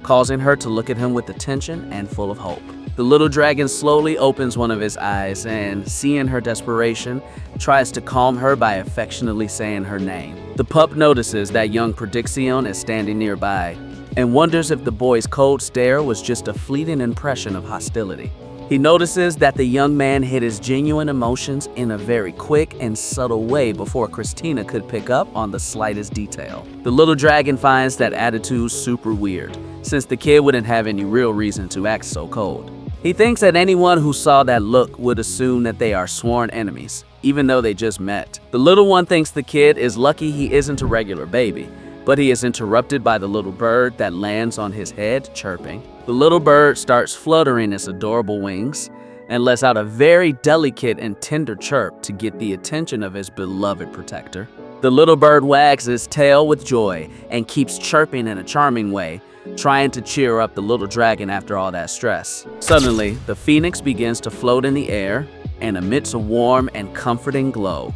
causing her to look at him with attention and full of hope. The little dragon slowly opens one of his eyes and, seeing her desperation, tries to calm her by affectionately saying her name. The pup notices that young Prediction is standing nearby and wonders if the boy's cold stare was just a fleeting impression of hostility. He notices that the young man hid his genuine emotions in a very quick and subtle way before Christina could pick up on the slightest detail. The little dragon finds that attitude super weird, since the kid wouldn't have any real reason to act so cold. He thinks that anyone who saw that look would assume that they are sworn enemies, even though they just met. The little one thinks the kid is lucky he isn't a regular baby, but he is interrupted by the little bird that lands on his head, chirping. The little bird starts fluttering its adorable wings and lets out a very delicate and tender chirp to get the attention of his beloved protector. The little bird wags his tail with joy and keeps chirping in a charming way, trying to cheer up the little dragon after all that stress. Suddenly, the phoenix begins to float in the air and emits a warm and comforting glow,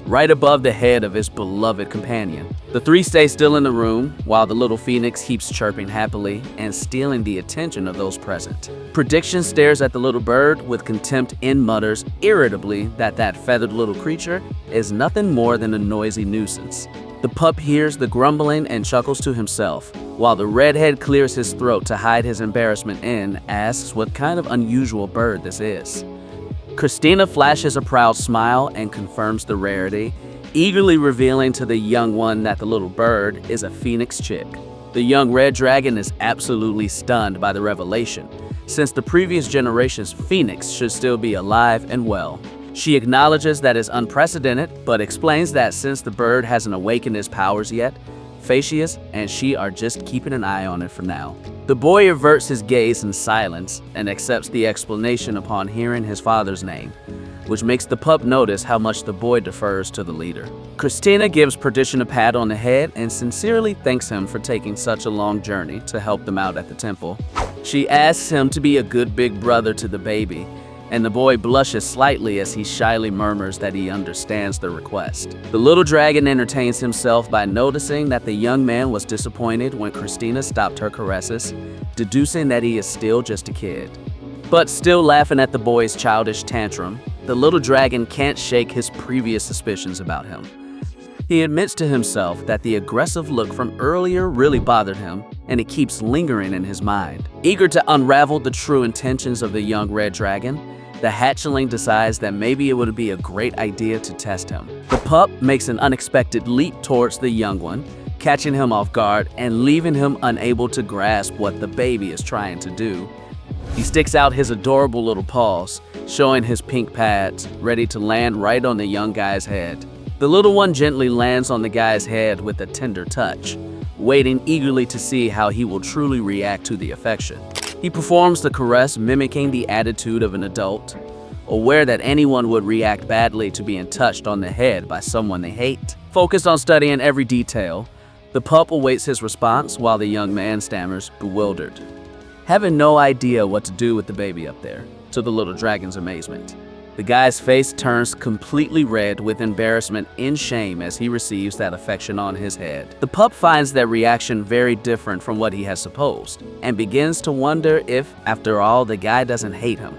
right above the head of his beloved companion. The three stay still in the room while the little phoenix keeps chirping happily and stealing the attention of those present. Prediction stares at the little bird with contempt and mutters irritably that feathered little creature is nothing more than a noisy nuisance. The pup hears the grumbling and chuckles to himself, while the redhead clears his throat to hide his embarrassment and asks what kind of unusual bird this is. Christina flashes a proud smile and confirms the rarity, eagerly revealing to the young one that the little bird is a phoenix chick. The young red dragon is absolutely stunned by the revelation, since the previous generation's phoenix should still be alive and well. She acknowledges that it's unprecedented, but explains that since the bird hasn't awakened his powers yet, Phaeacius and she are just keeping an eye on it for now. The boy averts his gaze in silence and accepts the explanation upon hearing his father's name, which makes the pup notice how much the boy defers to the leader. Christina gives Perdition a pat on the head and sincerely thanks him for taking such a long journey to help them out at the temple. She asks him to be a good big brother to the baby, and the boy blushes slightly as he shyly murmurs that he understands the request. The little dragon entertains himself by noticing that the young man was disappointed when Christina stopped her caresses, deducing that he is still just a kid. But still laughing at the boy's childish tantrum, the little dragon can't shake his previous suspicions about him. He admits to himself that the aggressive look from earlier really bothered him, and it keeps lingering in his mind. Eager to unravel the true intentions of the young red dragon, the hatchling decides that maybe it would be a great idea to test him. The pup makes an unexpected leap towards the young one, catching him off guard and leaving him unable to grasp what the baby is trying to do. He sticks out his adorable little paws, showing his pink pads, ready to land right on the young guy's head. The little one gently lands on the guy's head with a tender touch, waiting eagerly to see how he will truly react to the affection. He performs the caress, mimicking the attitude of an adult, aware that anyone would react badly to being touched on the head by someone they hate. Focused on studying every detail, the pup awaits his response while the young man stammers, bewildered, having no idea what to do with the baby up there, to the little dragon's amazement. The guy's face turns completely red with embarrassment and shame as he receives that affection on his head. The pup finds that reaction very different from what he has supposed, and begins to wonder if, after all, the guy doesn't hate him.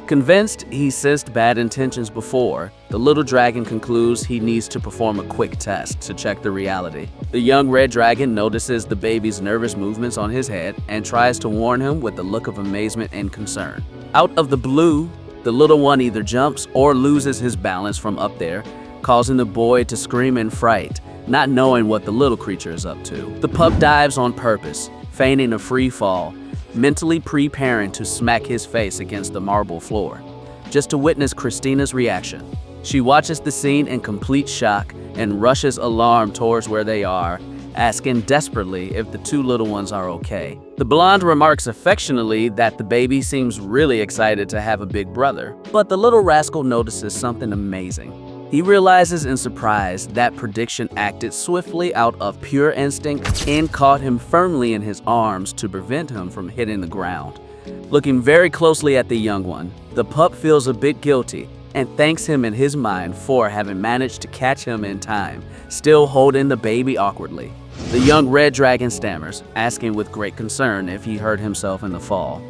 Convinced he sensed bad intentions before, the little dragon concludes he needs to perform a quick test to check the reality. The young red dragon notices the baby's nervous movements on his head and tries to warn him with a look of amazement and concern. Out of the blue, the little one either jumps or loses his balance from up there, causing the boy to scream in fright, not knowing what the little creature is up to. The pup dives on purpose, feigning a free fall, mentally preparing to smack his face against the marble floor, just to witness Christina's reaction. She watches the scene in complete shock and rushes alarmed towards where they are, asking desperately if the two little ones are okay. The blonde remarks affectionately that the baby seems really excited to have a big brother, but the little rascal notices something amazing. He realizes in surprise that prediction acted swiftly out of pure instinct and caught him firmly in his arms to prevent him from hitting the ground. Looking very closely at the young one, the pup feels a bit guilty and thanks him in his mind for having managed to catch him in time, still holding the baby awkwardly. The young red dragon stammers, asking with great concern if he hurt himself in the fall.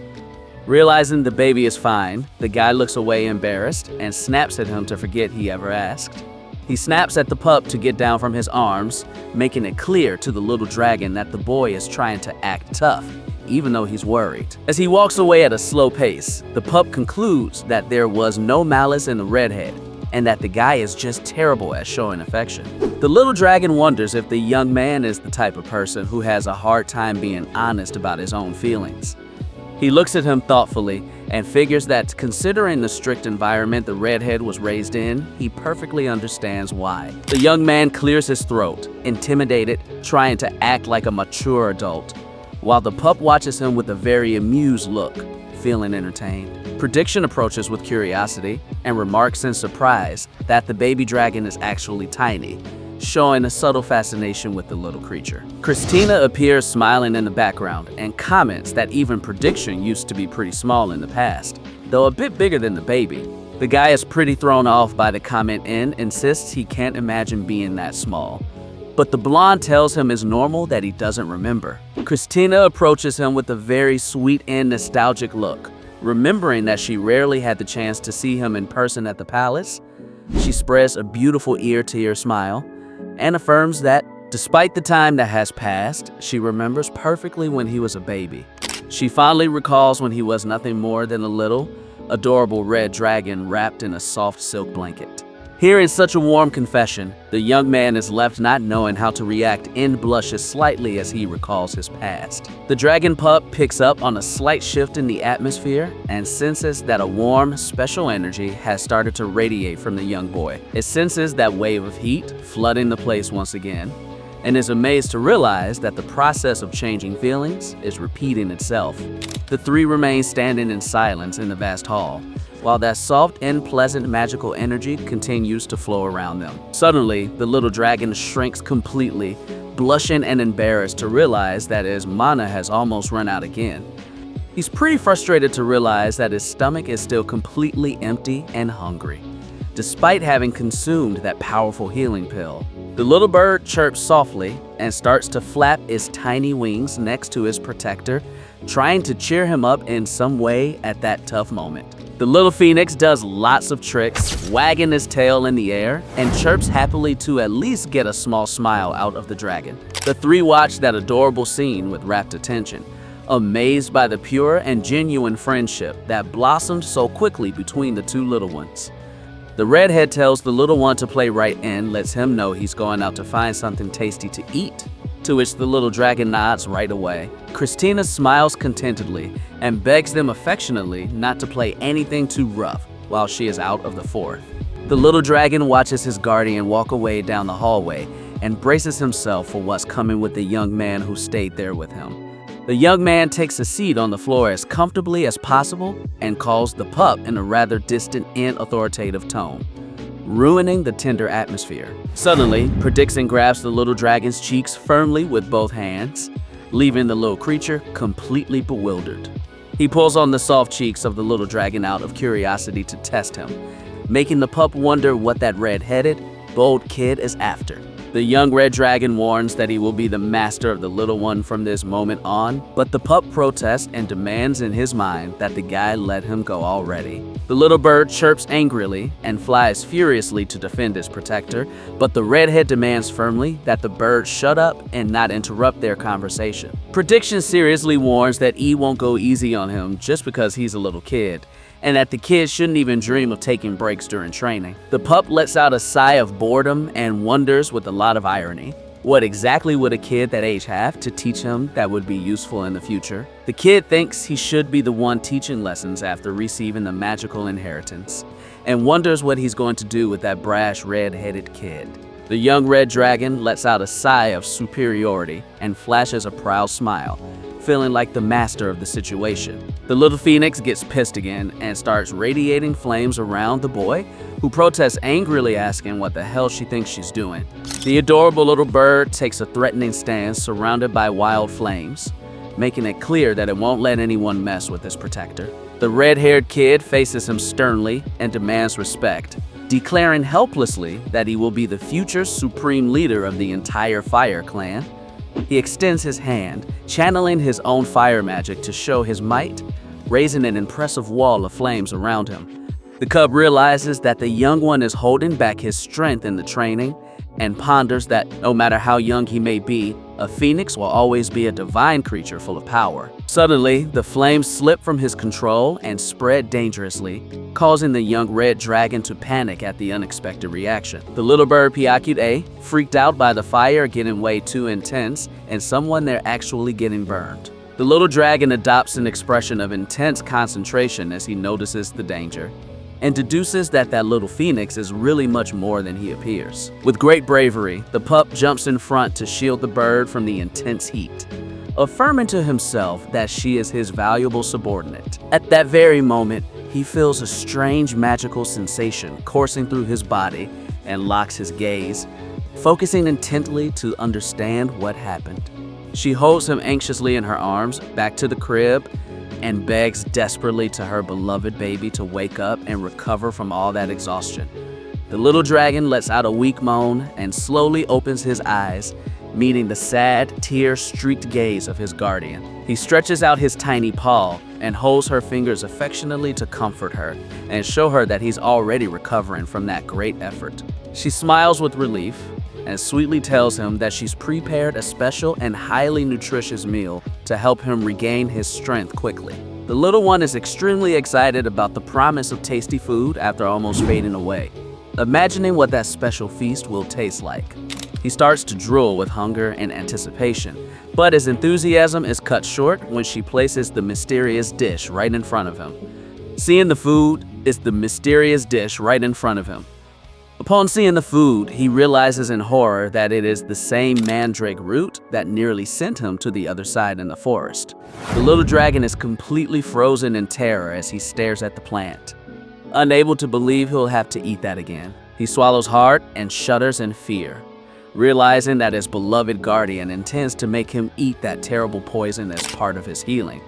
Realizing the baby is fine, the guy looks away embarrassed and snaps at him to forget he ever asked. He snaps at the pup to get down from his arms, making it clear to the little dragon that the boy is trying to act tough, even though he's worried. As he walks away at a slow pace, the pup concludes that there was no malice in the redhead, and that the guy is just terrible at showing affection. The little dragon wonders if the young man is the type of person who has a hard time being honest about his own feelings. He looks at him thoughtfully and figures that considering the strict environment the redhead was raised in, he perfectly understands why. The young man clears his throat, intimidated, trying to act like a mature adult, while the pup watches him with a very amused look, feeling entertained. Prediction approaches with curiosity and remarks in surprise that the baby dragon is actually tiny, showing a subtle fascination with the little creature. Christina appears smiling in the background and comments that even Prediction used to be pretty small in the past, though a bit bigger than the baby. The guy is pretty thrown off by the comment and insists he can't imagine being that small. But the blonde tells him it's normal that he doesn't remember. Christina approaches him with a very sweet and nostalgic look, remembering that she rarely had the chance to see him in person at the palace. She spreads a beautiful ear-to-ear smile and affirms that, despite the time that has passed, she remembers perfectly when he was a baby. She fondly recalls when he was nothing more than a little, adorable red dragon wrapped in a soft silk blanket. Hearing such a warm confession, the young man is left not knowing how to react and blushes slightly as he recalls his past. The dragon pup picks up on a slight shift in the atmosphere and senses that a warm, special energy has started to radiate from the young boy. It senses that wave of heat flooding the place once again, and is amazed to realize that the process of changing feelings is repeating itself. The three remain standing in silence in the vast hall, while that soft and pleasant magical energy continues to flow around them. Suddenly, the little dragon shrinks completely, blushing and embarrassed to realize that his mana has almost run out again. He's pretty frustrated to realize that his stomach is still completely empty and hungry, despite having consumed that powerful healing pill. The little bird chirps softly and starts to flap its tiny wings next to his protector, trying to cheer him up in some way at that tough moment. The little phoenix does lots of tricks, wagging his tail in the air, and chirps happily to at least get a small smile out of the dragon. The three watch that adorable scene with rapt attention, amazed by the pure and genuine friendship that blossomed so quickly between the two little ones. The redhead tells the little one to play right in, lets him know he's going out to find something tasty to eat, to which the little dragon nods right away. Christina smiles contentedly and begs them affectionately not to play anything too rough while she is out of the forest. The little dragon watches his guardian walk away down the hallway and braces himself for what's coming with the young man who stayed there with him. The young man takes a seat on the floor as comfortably as possible and calls the pup in a rather distant and authoritative tone, ruining the tender atmosphere. Suddenly, Prediction grabs the little dragon's cheeks firmly with both hands, leaving the little creature completely bewildered. He pulls on the soft cheeks of the little dragon out of curiosity to test him, making the pup wonder what that red-headed, bold kid is after. The young red dragon warns that he will be the master of the little one from this moment on, but the pup protests and demands in his mind that the guy let him go already. The little bird chirps angrily and flies furiously to defend his protector, but the redhead demands firmly that the bird shut up and not interrupt their conversation. Prediction seriously warns that E won't go easy on him just because he's a little kid, and that the kid shouldn't even dream of taking breaks during training. The pup lets out a sigh of boredom and wonders with a lot of irony. What exactly would a kid that age have to teach him that would be useful in the future? The kid thinks he should be the one teaching lessons after receiving the magical inheritance, and wonders what he's going to do with that brash red-headed kid. The young red dragon lets out a sigh of superiority and flashes a proud smile, feeling like the master of the situation. The little phoenix gets pissed again and starts radiating flames around the boy, who protests angrily, asking what the hell she thinks she's doing. The adorable little bird takes a threatening stance surrounded by wild flames, making it clear that it won't let anyone mess with its protector. The red-haired kid faces him sternly and demands respect, declaring helplessly that he will be the future supreme leader of the entire fire clan. He extends his hand, channeling his own fire magic to show his might, raising an impressive wall of flames around him. The cub realizes that the young one is holding back his strength in the training and ponders that no matter how young he may be, a phoenix will always be a divine creature full of power. Suddenly, the flames slip from his control and spread dangerously, causing the young red dragon to panic at the unexpected reaction. The little bird Piakyut-A, freaked out by the fire getting way too intense and someone there actually getting burned. The little dragon adopts an expression of intense concentration as he notices the danger, and deduces that little phoenix is really much more than he appears. With great bravery, the pup jumps in front to shield the bird from the intense heat, affirming to himself that she is his valuable subordinate. At that very moment, he feels a strange magical sensation coursing through his body and locks his gaze, focusing intently to understand what happened. She holds him anxiously in her arms back to the crib and begs desperately to her beloved baby to wake up and recover from all that exhaustion. The little dragon lets out a weak moan and slowly opens his eyes, meeting the sad, tear-streaked gaze of his guardian. He stretches out his tiny paw and holds her fingers affectionately to comfort her and show her that he's already recovering from that great effort. She smiles with relief and sweetly tells him that she's prepared a special and highly nutritious meal to help him regain his strength quickly. The little one is extremely excited about the promise of tasty food after almost fading away, imagining what that special feast will taste like. He starts to drool with hunger and anticipation, but his enthusiasm is cut short when she places the mysterious dish right in front of him. Seeing the food is the mysterious dish right in front of him. Upon seeing the food, he realizes in horror that it is the same mandrake root that nearly sent him to the other side in the forest. The little dragon is completely frozen in terror as he stares at the plant, unable to believe he'll have to eat that again. He swallows hard and shudders in fear, realizing that his beloved guardian intends to make him eat that terrible poison as part of his healing.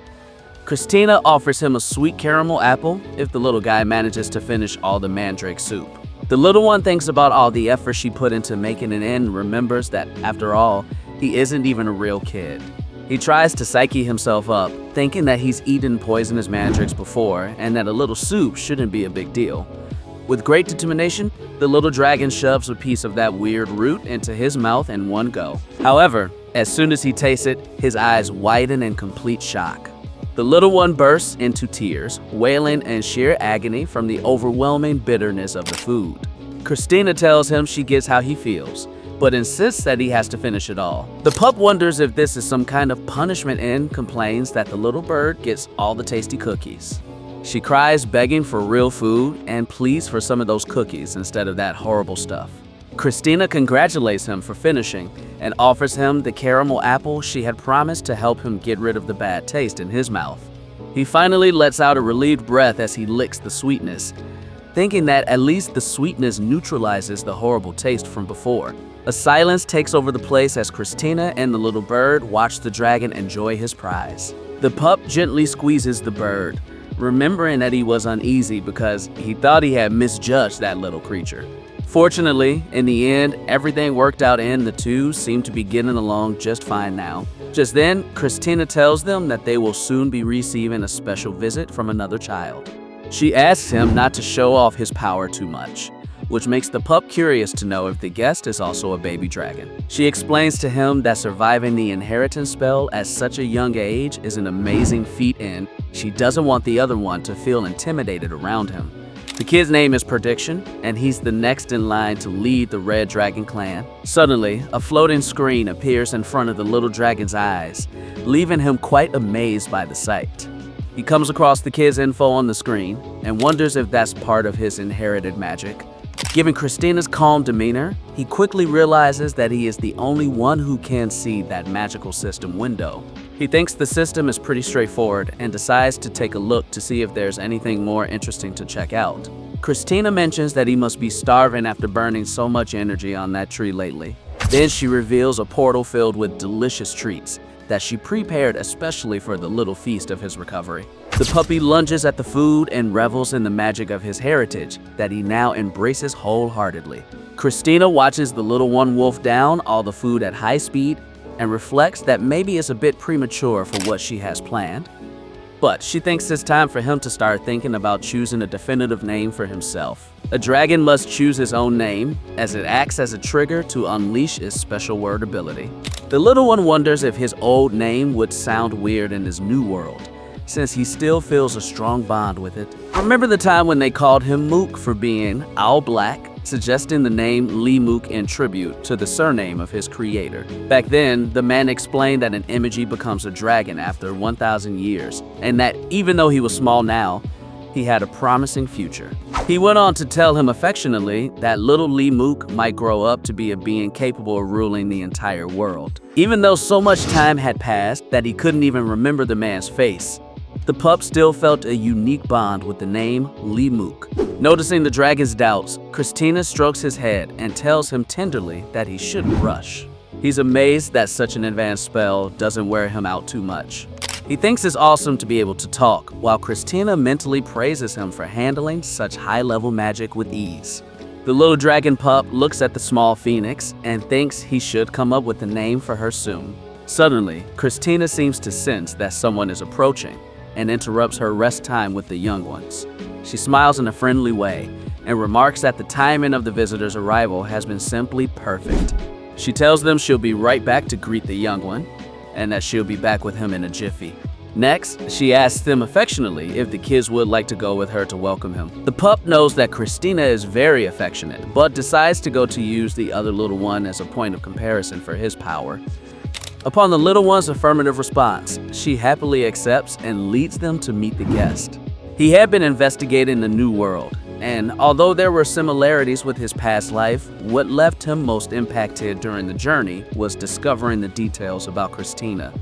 Christina offers him a sweet caramel apple if the little guy manages to finish all the mandrake soup. The little one thinks about all the effort she put into making it and remembers that, after all, he isn't even a real kid. He tries to psyche himself up, thinking that he's eaten poisonous mandrakes before and that a little soup shouldn't be a big deal. With great determination, the little dragon shoves a piece of that weird root into his mouth in one go. However, as soon as he tastes it, his eyes widen in complete shock. The little one bursts into tears, wailing in sheer agony from the overwhelming bitterness of the food. Christina tells him she gets how he feels, but insists that he has to finish it all. The pup wonders if this is some kind of punishment and complains that the little bird gets all the tasty cookies. She cries, begging for real food and pleads for some of those cookies instead of that horrible stuff. Christina congratulates him for finishing and offers him the caramel apple she had promised to help him get rid of the bad taste in his mouth. He finally lets out a relieved breath as he licks the sweetness, thinking that at least the sweetness neutralizes the horrible taste from before. A silence takes over the place as Christina and the little bird watch the dragon enjoy his prize. The pup gently squeezes the bird, remembering that he was uneasy because he thought he had misjudged that little creature. Fortunately, in the end, everything worked out and the two seem to be getting along just fine now. Just then, Christina tells them that they will soon be receiving a special visit from another child. She asks him not to show off his power too much, which makes the pup curious to know if the guest is also a baby dragon. She explains to him that surviving the inheritance spell at such a young age is an amazing feat and she doesn't want the other one to feel intimidated around him. The kid's name is Prediction, and he's the next in line to lead the Red Dragon clan. Suddenly, a floating screen appears in front of the little dragon's eyes, leaving him quite amazed by the sight. He comes across the kid's info on the screen and wonders if that's part of his inherited magic. Given Christina's calm demeanor, he quickly realizes that he is the only one who can see that magical system window. He thinks the system is pretty straightforward and decides to take a look to see if there's anything more interesting to check out. Christina mentions that he must be starving after burning so much energy on that tree lately. Then she reveals a portal filled with delicious treats that she prepared especially for the little feast of his recovery. The puppy lunges at the food and revels in the magic of his heritage that he now embraces wholeheartedly. Christina watches the little one wolf down all the food at high speed and reflects that maybe it's a bit premature for what she has planned. But she thinks it's time for him to start thinking about choosing a definitive name for himself. A dragon must choose his own name, as it acts as a trigger to unleash his special word ability. The little one wonders if his old name would sound weird in his new world, since he still feels a strong bond with it. Remember the time when they called him Mook for being all black, suggesting the name Lee Mook in tribute to the surname of his creator. Back then, the man explained that an emoji becomes a dragon after 1,000 years, and that even though he was small now, he had a promising future. He went on to tell him affectionately that little Lee Mook might grow up to be a being capable of ruling the entire world. Even though so much time had passed that he couldn't even remember the man's face, the pup still felt a unique bond with the name Lee Mook. Noticing the dragon's doubts, Christina strokes his head and tells him tenderly that he shouldn't rush. He's amazed that such an advanced spell doesn't wear him out too much. He thinks it's awesome to be able to talk, while Christina mentally praises him for handling such high-level magic with ease. The little dragon pup looks at the small phoenix and thinks he should come up with a name for her soon. Suddenly, Christina seems to sense that someone is approaching and interrupts her rest time with the young ones. She smiles in a friendly way and remarks that the timing of the visitor's arrival has been simply perfect. She tells them she'll be right back to greet the young one and that she'll be back with him in a jiffy. Next, she asks them affectionately if the kids would like to go with her to welcome him. The pup knows that Christina is very affectionate, but decides to go to use the other little one as a point of comparison for his power. Upon the little one's affirmative response, she happily accepts and leads them to meet the guest. He had been investigating the new world, and although there were similarities with his past life, what left him most impacted during the journey was discovering the details about Christina,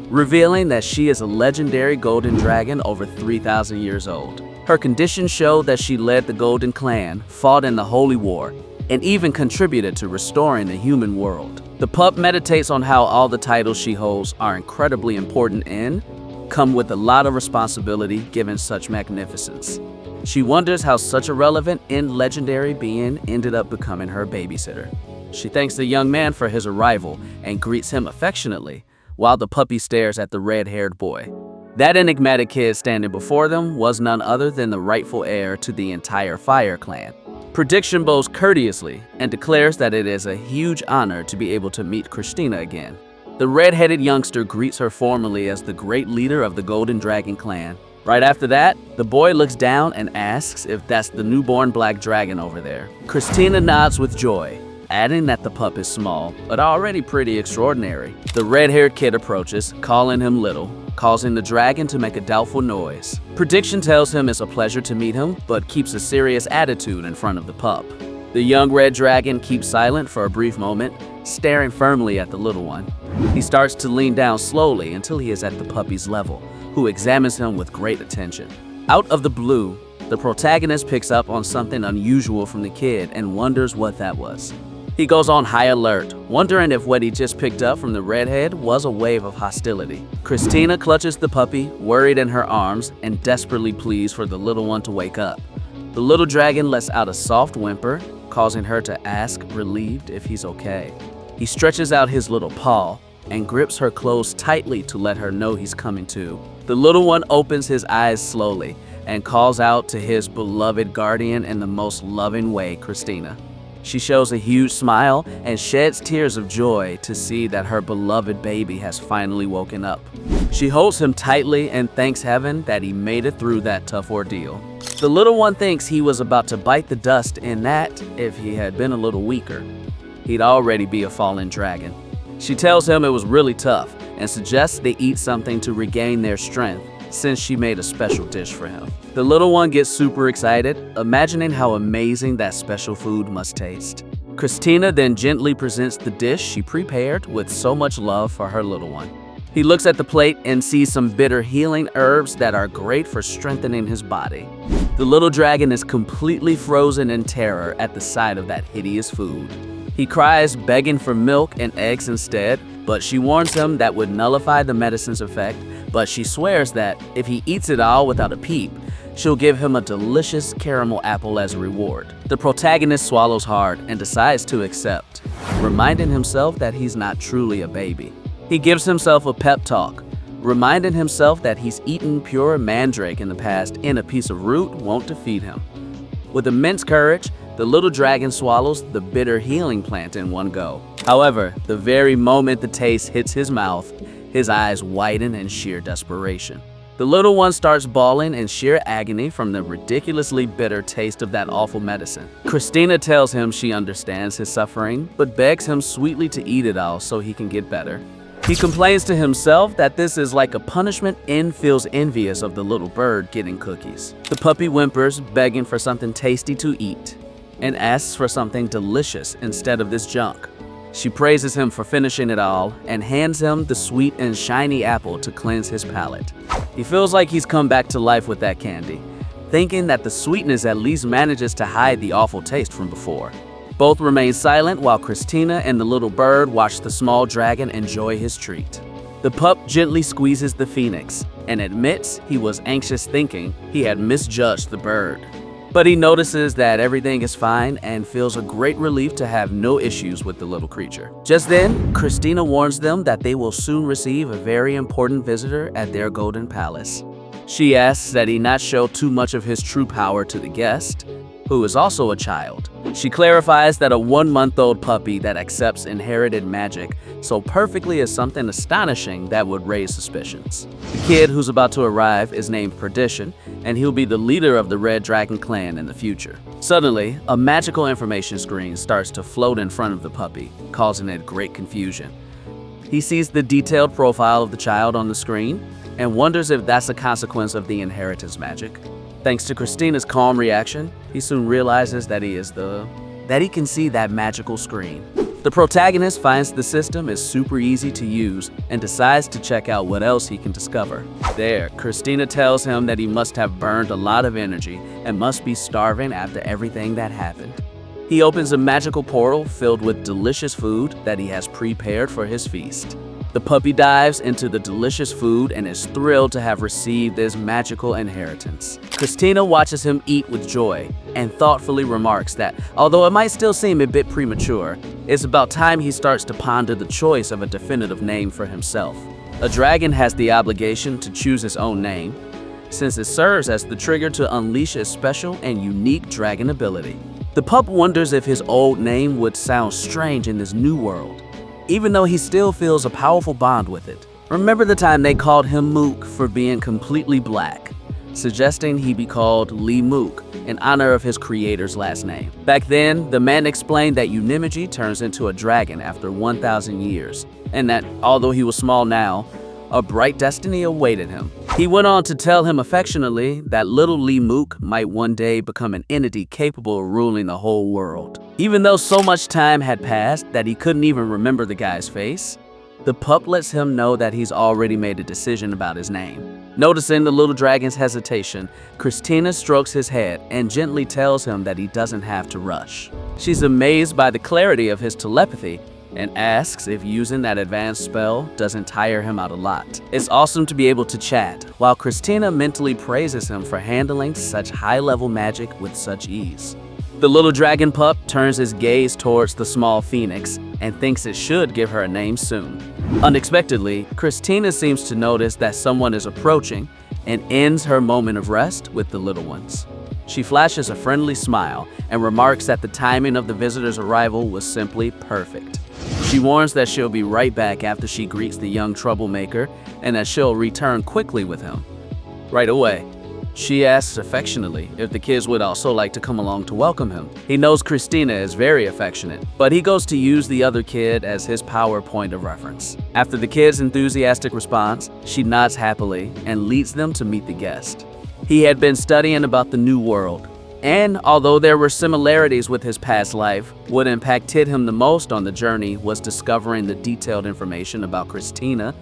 revealing that she is a legendary golden dragon over 3,000 years old. Her conditions show that she led the Golden Clan, fought in the Holy War, and even contributed to restoring the human world. The pup meditates on how all the titles she holds are incredibly important and come with a lot of responsibility given such magnificence. She wonders how such a relevant and legendary being ended up becoming her babysitter. She thanks the young man for his arrival and greets him affectionately, while the puppy stares at the red-haired boy. That enigmatic kid standing before them was none other than the rightful heir to the entire Fire Clan. Prediction bows courteously and declares that it is a huge honor to be able to meet Christina again. The red-headed youngster greets her formally as the great leader of the Golden Dragon Clan. Right after that, the boy looks down and asks if that's the newborn black dragon over there. Christina nods with joy, adding that the pup is small, but already pretty extraordinary. The red-haired kid approaches, calling him little, causing the dragon to make a doubtful noise. Prediction tells him it's a pleasure to meet him, but keeps a serious attitude in front of the pup. The young red dragon keeps silent for a brief moment, staring firmly at the little one. He starts to lean down slowly until he is at the puppy's level, who examines him with great attention. Out of the blue, the protagonist picks up on something unusual from the kid and wonders what that was. He goes on high alert, wondering if what he just picked up from the redhead was a wave of hostility. Christina clutches the puppy, worried in her arms, and desperately pleads for the little one to wake up. The little dragon lets out a soft whimper, causing her to ask, relieved, if he's okay. He stretches out his little paw and grips her close tightly to let her know he's coming to. The little one opens his eyes slowly and calls out to his beloved guardian in the most loving way, Christina. She shows a huge smile and sheds tears of joy to see that her beloved baby has finally woken up. She holds him tightly and thanks heaven that he made it through that tough ordeal. The little one thinks he was about to bite the dust in that, if he had been a little weaker, he'd already be a fallen dragon. She tells him it was really tough and suggests they eat something to regain their strength, since she made a special dish for him. The little one gets super excited, imagining how amazing that special food must taste. Christina then gently presents the dish she prepared with so much love for her little one. He looks at the plate and sees some bitter healing herbs that are great for strengthening his body. The little dragon is completely frozen in terror at the sight of that hideous food. He cries, begging for milk and eggs instead, but she warns him that would nullify the medicine's effect, but she swears that if he eats it all without a peep, she'll give him a delicious caramel apple as a reward. The protagonist swallows hard and decides to accept, reminding himself that he's not truly a baby. He gives himself a pep talk, reminding himself that he's eaten pure mandrake in the past and a piece of root won't defeat him. With immense courage, the little dragon swallows the bitter healing plant in one go. However, the very moment the taste hits his mouth, his eyes widen in sheer desperation. The little one starts bawling in sheer agony from the ridiculously bitter taste of that awful medicine. Christina tells him she understands his suffering, but begs him sweetly to eat it all so he can get better. He complains to himself that this is like a punishment and feels envious of the little bird getting cookies. The puppy whimpers, begging for something tasty to eat, and asks for something delicious instead of this junk. She praises him for finishing it all and hands him the sweet and shiny apple to cleanse his palate. He feels like he's come back to life with that candy, thinking that the sweetness at least manages to hide the awful taste from before. Both remain silent while Christina and the little bird watch the small dragon enjoy his treat. The pup gently squeezes the phoenix and admits he was anxious, thinking he had misjudged the bird. But he notices that everything is fine and feels a great relief to have no issues with the little creature. Just then, Christina warns them that they will soon receive a very important visitor at their golden palace. She asks that he not show too much of his true power to the guest, who is also a child. She clarifies that a 1-month-old puppy that accepts inherited magic so perfectly is something astonishing that would raise suspicions. The kid who's about to arrive is named Perdition, and he'll be the leader of the Red Dragon clan in the future. Suddenly, a magical information screen starts to float in front of the puppy, causing it great confusion. He sees the detailed profile of the child on the screen and wonders if that's a consequence of the inheritance magic. Thanks to Christina's calm reaction, he soon realizes that he can see that magical screen. The protagonist finds the system is super easy to use and decides to check out what else he can discover. There, Christina tells him that he must have burned a lot of energy and must be starving after everything that happened. He opens a magical portal filled with delicious food that he has prepared for his feast. The puppy dives into the delicious food and is thrilled to have received this magical inheritance. Christina watches him eat with joy and thoughtfully remarks that, although it might still seem a bit premature, it's about time he starts to ponder the choice of a definitive name for himself. A dragon has the obligation to choose his own name, since it serves as the trigger to unleash a special and unique dragon ability. The pup wonders if his old name would sound strange in this new world, even though he still feels a powerful bond with it. Remember the time they called him Mook for being completely black, suggesting he be called Lee Mook in honor of his creator's last name. Back then, the man explained that Unimiji turns into a dragon after 1,000 years, and that although he was small now, a bright destiny awaited him. He went on to tell him affectionately that little Lee Mook might one day become an entity capable of ruling the whole world. Even though so much time had passed that he couldn't even remember the guy's face, the pup lets him know that he's already made a decision about his name. Noticing the little dragon's hesitation, Christina strokes his head and gently tells him that he doesn't have to rush. She's amazed by the clarity of his telepathy and asks if using that advanced spell doesn't tire him out a lot. It's awesome to be able to chat, while Christina mentally praises him for handling such high-level magic with such ease. The little dragon pup turns his gaze towards the small phoenix and thinks it should give her a name soon. Unexpectedly, Christina seems to notice that someone is approaching and ends her moment of rest with the little ones. She flashes a friendly smile and remarks that the timing of the visitor's arrival was simply perfect. She warns that she'll be right back after she greets the young troublemaker and that she'll return quickly with him. Right away, she asks affectionately if the kids would also like to come along to welcome him. He knows Christina is very affectionate, but he goes to use the other kid as his power point of reference. After the kid's enthusiastic response, she nods happily and leads them to meet the guest. He had been studying about the new world, and although there were similarities with his past life, what impacted him the most on the journey was discovering the detailed information about Christina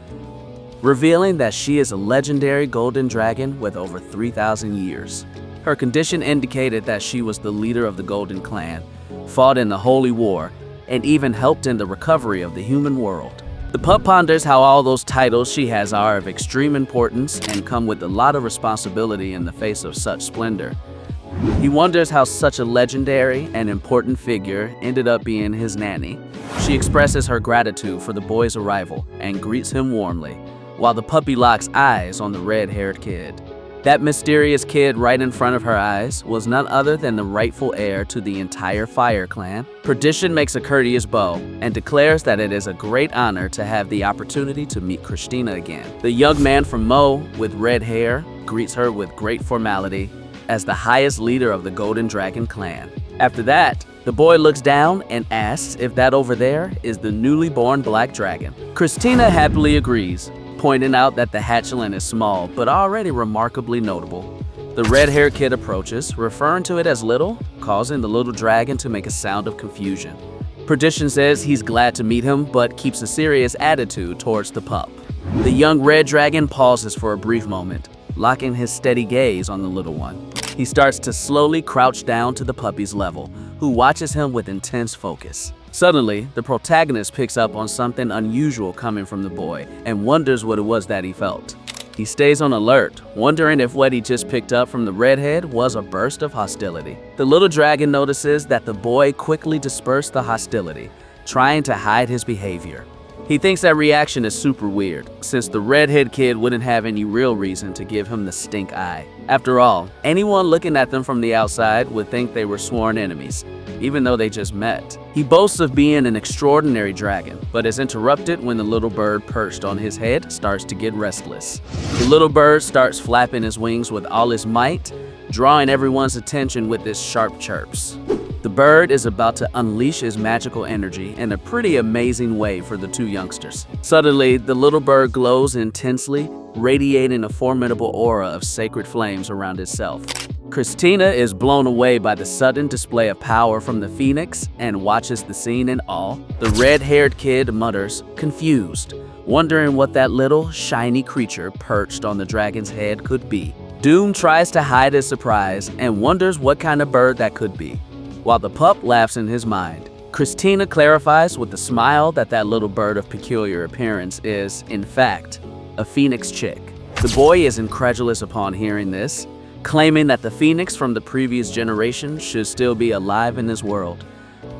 revealing that she is a legendary golden dragon with over 3,000 years. Her condition indicated that she was the leader of the Golden Clan, fought in the Holy War, and even helped in the recovery of the human world. The pup ponders how all those titles she has are of extreme importance and come with a lot of responsibility in the face of such splendor. He wonders how such a legendary and important figure ended up being his nanny. She expresses her gratitude for the boy's arrival and greets him warmly, while the puppy locks eyes on the red-haired kid. That mysterious kid right in front of her eyes was none other than the rightful heir to the entire Fire Clan. Perdition makes a courteous bow and declares that it is a great honor to have the opportunity to meet Christina again. The young man from Mo, with red hair, greets her with great formality as the highest leader of the Golden Dragon clan. After that, the boy looks down and asks if that over there is the newly born Black Dragon. Christina happily agrees, pointing out that the hatchling is small but already remarkably notable. The red-haired kid approaches, referring to it as little, causing the little dragon to make a sound of confusion. Perdition says he's glad to meet him but keeps a serious attitude towards the pup. The young red dragon pauses for a brief moment, locking his steady gaze on the little one. He starts to slowly crouch down to the puppy's level, who watches him with intense focus. Suddenly, the protagonist picks up on something unusual coming from the boy and wonders what it was that he felt. He stays on alert, wondering if what he just picked up from the redhead was a burst of hostility. The little dragon notices that the boy quickly dispersed the hostility, trying to hide his behavior. He thinks that reaction is super weird, since the redhead kid wouldn't have any real reason to give him the stink eye. After all, anyone looking at them from the outside would think they were sworn enemies, even though they just met. He boasts of being an extraordinary dragon, but is interrupted when the little bird perched on his head starts to get restless. The little bird starts flapping his wings with all his might, drawing everyone's attention with his sharp chirps. The bird is about to unleash his magical energy in a pretty amazing way for the two youngsters. Suddenly, the little bird glows intensely, radiating a formidable aura of sacred flames around itself. Christina is blown away by the sudden display of power from the phoenix and watches the scene in awe. The red-haired kid mutters, confused, wondering what that little, shiny creature perched on the dragon's head could be. Doom tries to hide his surprise and wonders what kind of bird that could be, while the pup laughs in his mind. Christina clarifies with a smile that that little bird of peculiar appearance is, in fact, a phoenix chick. The boy is incredulous upon hearing this, claiming that the phoenix from the previous generation should still be alive in this world.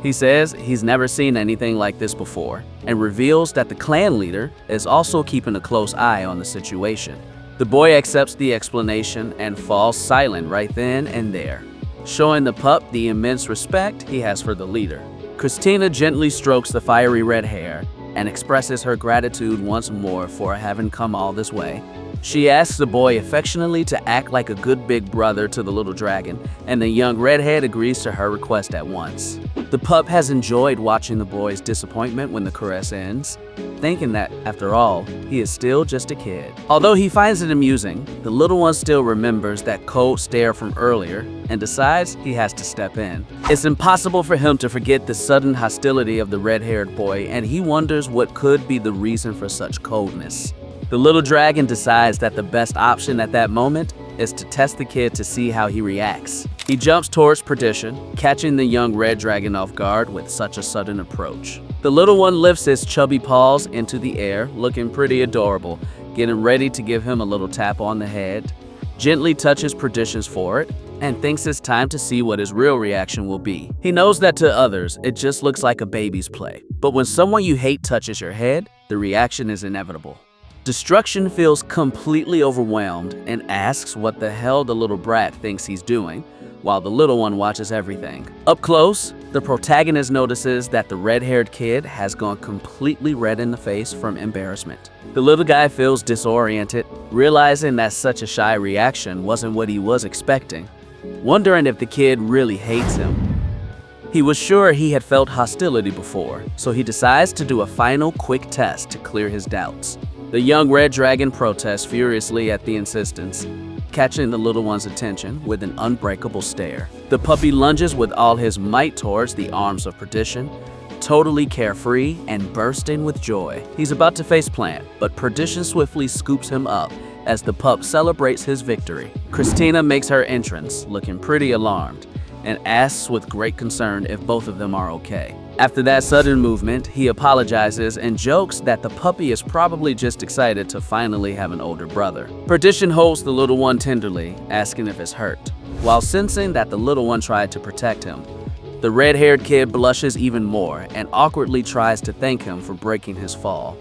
He says he's never seen anything like this before, and reveals that the clan leader is also keeping a close eye on the situation. The boy accepts the explanation and falls silent right then and there, showing the pup the immense respect he has for the leader. Christina gently strokes the fiery red hair and expresses her gratitude once more for having come all this way. She asks the boy affectionately to act like a good big brother to the little dragon, and the young redhead agrees to her request at once. The pup has enjoyed watching the boy's disappointment when the caress ends, thinking that, after all, he is still just a kid. Although he finds it amusing, the little one still remembers that cold stare from earlier and decides he has to step in. It's impossible for him to forget the sudden hostility of the red-haired boy, and he wonders what could be the reason for such coldness. The little dragon decides that the best option at that moment is to test the kid to see how he reacts. He jumps towards Perdition, catching the young red dragon off guard with such a sudden approach. The little one lifts his chubby paws into the air, looking pretty adorable, getting ready to give him a little tap on the head, gently touches Perdition's forehead, and thinks it's time to see what his real reaction will be. He knows that to others, it just looks like a baby's play. But when someone you hate touches your head, the reaction is inevitable. Destruction feels completely overwhelmed and asks what the hell the little brat thinks he's doing, while the little one watches everything. Up close, the protagonist notices that the red-haired kid has gone completely red in the face from embarrassment. The little guy feels disoriented, realizing that such a shy reaction wasn't what he was expecting, wondering if the kid really hates him. He was sure he had felt hostility before, so he decides to do a final quick test to clear his doubts. The young red dragon protests furiously at the insistence, catching the little one's attention with an unbreakable stare. The puppy lunges with all his might towards the arms of Perdition, totally carefree and bursting with joy. He's about to face plant, but Perdition swiftly scoops him up as the pup celebrates his victory. Christina makes her entrance, looking pretty alarmed, and asks with great concern if both of them are okay. After that sudden movement, he apologizes and jokes that the puppy is probably just excited to finally have an older brother. Perdition holds the little one tenderly, asking if it's hurt, while sensing that the little one tried to protect him. The red-haired kid blushes even more and awkwardly tries to thank him for breaking his fall.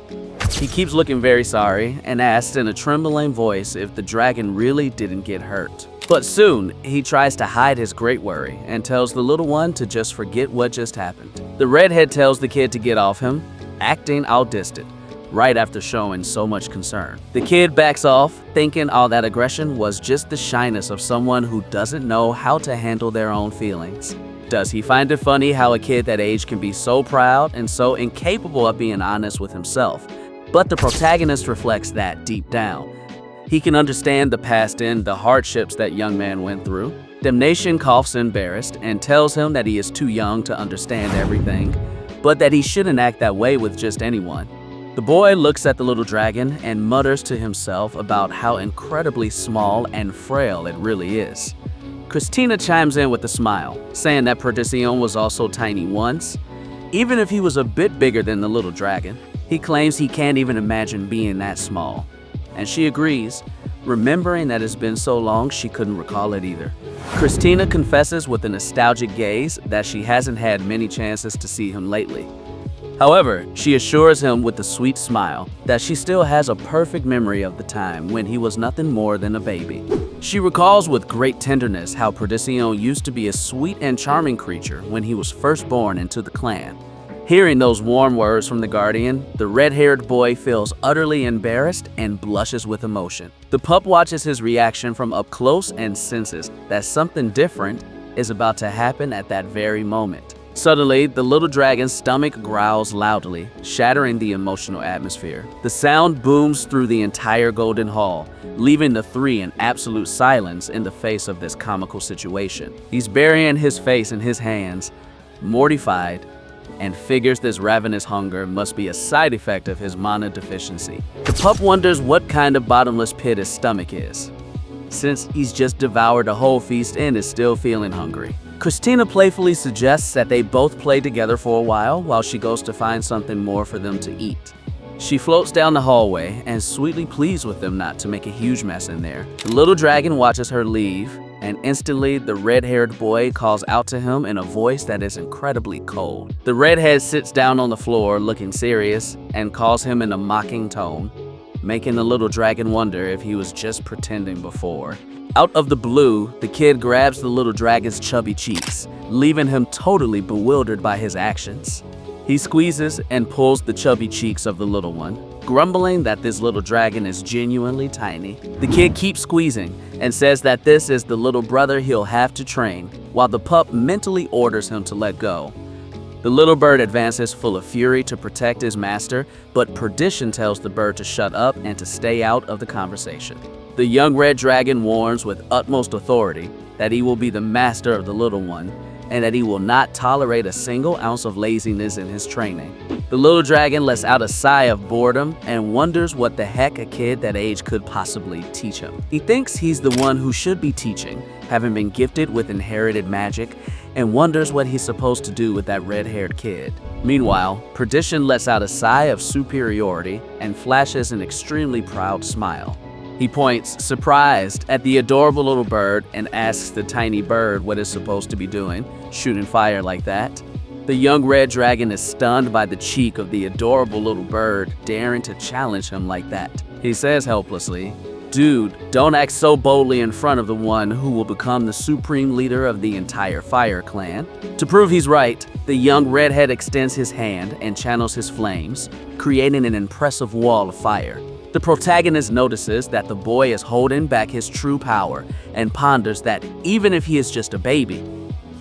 He keeps looking very sorry and asks in a trembling voice if the dragon really didn't get hurt. But soon, he tries to hide his great worry and tells the little one to just forget what just happened. The redhead tells the kid to get off him, acting outdistant, right after showing so much concern. The kid backs off, thinking all that aggression was just the shyness of someone who doesn't know how to handle their own feelings. Does he find it funny how a kid that age can be so proud and so incapable of being honest with himself? But the protagonist reflects that deep down. He can understand the past and the hardships that young man went through. Damnation coughs embarrassed and tells him that he is too young to understand everything, but that he shouldn't act that way with just anyone. The boy looks at the little dragon and mutters to himself about how incredibly small and frail it really is. Christina chimes in with a smile, saying that Perdition was also tiny once. Even if he was a bit bigger than the little dragon, he claims he can't even imagine being that small. And she agrees, remembering that it's been so long she couldn't recall it either. Christina confesses with a nostalgic gaze that she hasn't had many chances to see him lately. However, she assures him with a sweet smile that she still has a perfect memory of the time when he was nothing more than a baby. She recalls with great tenderness how Perdition used to be a sweet and charming creature when he was first born into the clan. Hearing those warm words from the guardian, the red-haired boy feels utterly embarrassed and blushes with emotion. The pup watches his reaction from up close and senses that something different is about to happen at that very moment. Suddenly, the little dragon's stomach growls loudly, shattering the emotional atmosphere. The sound booms through the entire golden hall, leaving the three in absolute silence in the face of this comical situation. He's burying his face in his hands, mortified, and figures this ravenous hunger must be a side effect of his mana deficiency. The pup wonders what kind of bottomless pit his stomach is, since he's just devoured a whole feast and is still feeling hungry. Christina playfully suggests that they both play together for a while she goes to find something more for them to eat. She floats down the hallway and sweetly pleads with them not to make a huge mess in there. The little dragon watches her leave, and instantly the red-haired boy calls out to him in a voice that is incredibly cold. The redhead sits down on the floor looking serious and calls him in a mocking tone, making the little dragon wonder if he was just pretending before. Out of the blue, the kid grabs the little dragon's chubby cheeks, leaving him totally bewildered by his actions. He squeezes and pulls the chubby cheeks of the little one, grumbling that this little dragon is genuinely tiny. The kid keeps squeezing and says that this is the little brother he'll have to train, while the pup mentally orders him to let go. The little bird advances full of fury to protect his master, but Perdition tells the bird to shut up and to stay out of the conversation. The young red dragon warns with utmost authority that he will be the master of the little one, and that he will not tolerate a single ounce of laziness in his training. The little dragon lets out a sigh of boredom and wonders what the heck a kid that age could possibly teach him. He thinks he's the one who should be teaching, having been gifted with inherited magic, and wonders what he's supposed to do with that red-haired kid. Meanwhile, Perdition lets out a sigh of superiority and flashes an extremely proud smile. He points, surprised, at the adorable little bird and asks the tiny bird what it's supposed to be doing, shooting fire like that. The young red dragon is stunned by the cheek of the adorable little bird daring to challenge him like that. He says helplessly, "Dude, don't act so boldly in front of the one who will become the supreme leader of the entire fire clan." To prove he's right, the young redhead extends his hand and channels his flames, creating an impressive wall of fire. The protagonist notices that the boy is holding back his true power and ponders that even if he is just a baby,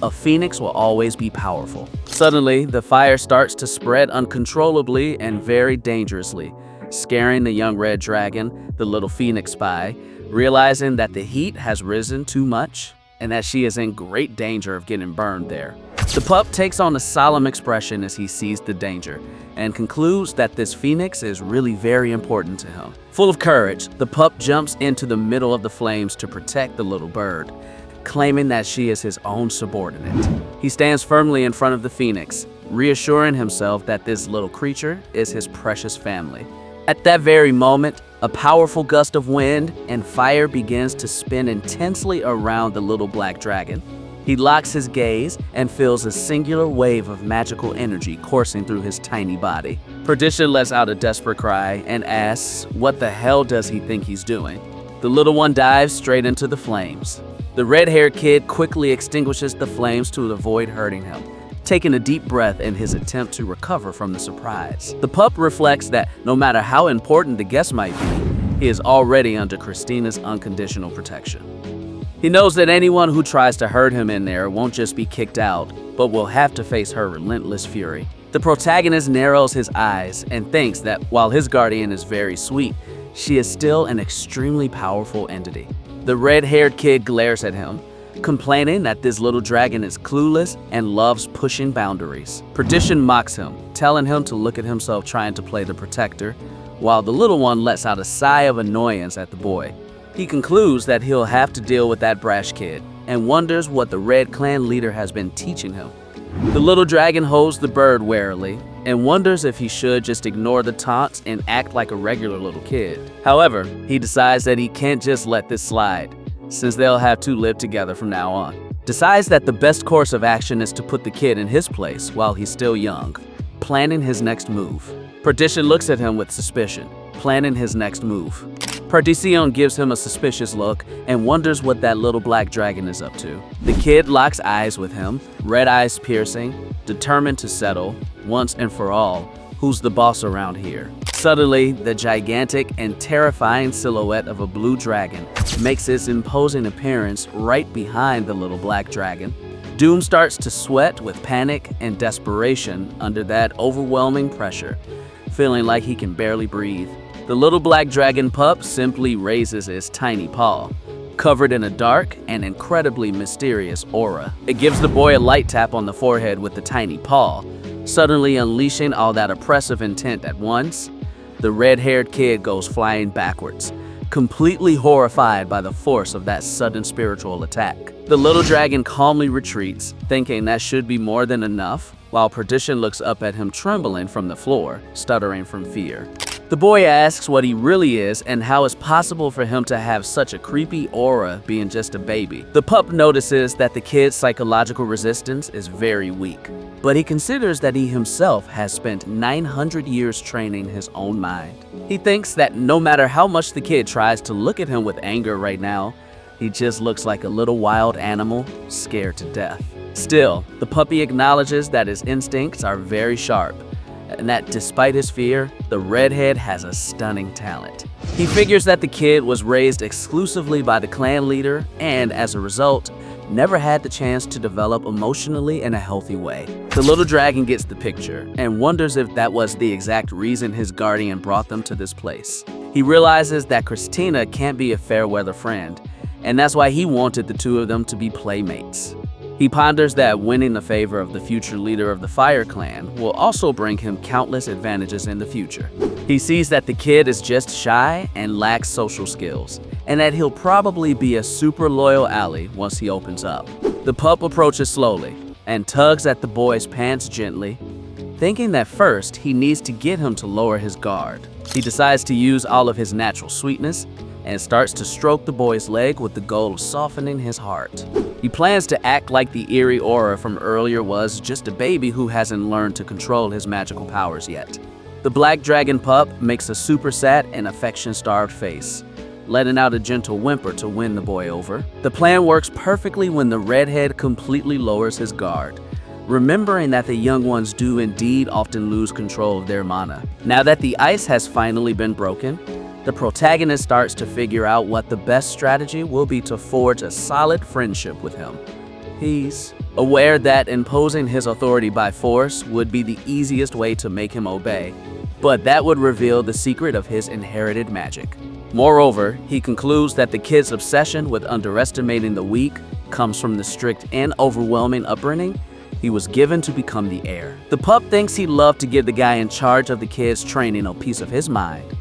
a phoenix will always be powerful. Suddenly, the fire starts to spread uncontrollably and very dangerously, scaring the young red dragon, the little phoenix spy, realizing that the heat has risen too much and that she is in great danger of getting burned there. The pup takes on a solemn expression as he sees the danger and concludes that this phoenix is really very important to him. Full of courage, the pup jumps into the middle of the flames to protect the little bird, claiming that she is his own subordinate. He stands firmly in front of the phoenix, reassuring himself that this little creature is his precious family. At that very moment, a powerful gust of wind and fire begins to spin intensely around the little black dragon. He locks his gaze and feels a singular wave of magical energy coursing through his tiny body. Perdition lets out a desperate cry and asks, what the hell does he think he's doing? The little one dives straight into the flames. The red-haired kid quickly extinguishes the flames to avoid hurting him, taking a deep breath in his attempt to recover from the surprise. The pup reflects that no matter how important the guest might be, he is already under Christina's unconditional protection. He knows that anyone who tries to hurt him in there won't just be kicked out, but will have to face her relentless fury. The protagonist narrows his eyes and thinks that while his guardian is very sweet, she is still an extremely powerful entity. The red-haired kid glares at him, complaining that this little dragon is clueless and loves pushing boundaries. Perdition mocks him, telling him to look at himself trying to play the protector, while the little one lets out a sigh of annoyance at the boy. He concludes that he'll have to deal with that brash kid and wonders what the Red Clan leader has been teaching him. The little dragon holds the bird warily and wonders if he should just ignore the taunts and act like a regular little kid. However, he decides that he can't just let this slide, since they'll have to live together from now on. Decides that the best course of action is to put the kid in his place while he's still young, planning his next move. Perdition looks at him with suspicion, planning his next move. Perdition gives him a suspicious look and wonders what that little black dragon is up to. The kid locks eyes with him, red eyes piercing, determined to settle, once and for all, who's the boss around here. Suddenly, the gigantic and terrifying silhouette of a blue dragon makes its imposing appearance right behind the little black dragon. Doom starts to sweat with panic and desperation under that overwhelming pressure, feeling like he can barely breathe. The little black dragon pup simply raises its tiny paw, covered in a dark and incredibly mysterious aura. It gives the boy a light tap on the forehead with the tiny paw, suddenly unleashing all that oppressive intent at once. The red-haired kid goes flying backwards, completely horrified by the force of that sudden spiritual attack. The little dragon calmly retreats, thinking that should be more than enough, while Perdition looks up at him trembling from the floor, stuttering from fear. The boy asks what he really is and how it's possible for him to have such a creepy aura being just a baby. The pup notices that the kid's psychological resistance is very weak, but he considers that he himself has spent 900 years training his own mind. He thinks that no matter how much the kid tries to look at him with anger right now, he just looks like a little wild animal scared to death. Still, the puppy acknowledges that his instincts are very sharp, and that despite his fear, the redhead has a stunning talent. He figures that the kid was raised exclusively by the clan leader and, as a result, never had the chance to develop emotionally in a healthy way. The little dragon gets the picture and wonders if that was the exact reason his guardian brought them to this place. He realizes that Christina can't be a fair-weather friend, and that's why he wanted the two of them to be playmates. He ponders that winning the favor of the future leader of the Fire Clan will also bring him countless advantages in the future. He sees that the kid is just shy and lacks social skills, and that he'll probably be a super loyal ally once he opens up. The pup approaches slowly and tugs at the boy's pants gently, thinking that first he needs to get him to lower his guard. He decides to use all of his natural sweetness and starts to stroke the boy's leg with the goal of softening his heart. He plans to act like the eerie aura from earlier was just a baby who hasn't learned to control his magical powers yet. The black dragon pup makes a super sad and affection-starved face, letting out a gentle whimper to win the boy over. The plan works perfectly when the redhead completely lowers his guard, remembering that the young ones do indeed often lose control of their mana. Now that the ice has finally been broken, the protagonist starts to figure out what the best strategy will be to forge a solid friendship with him. He's aware that imposing his authority by force would be the easiest way to make him obey, but that would reveal the secret of his inherited magic. Moreover, he concludes that the kid's obsession with underestimating the weak comes from the strict and overwhelming upbringing he was given to become the heir. The pup thinks he'd love to give the guy in charge of the kids' training a piece of his mind,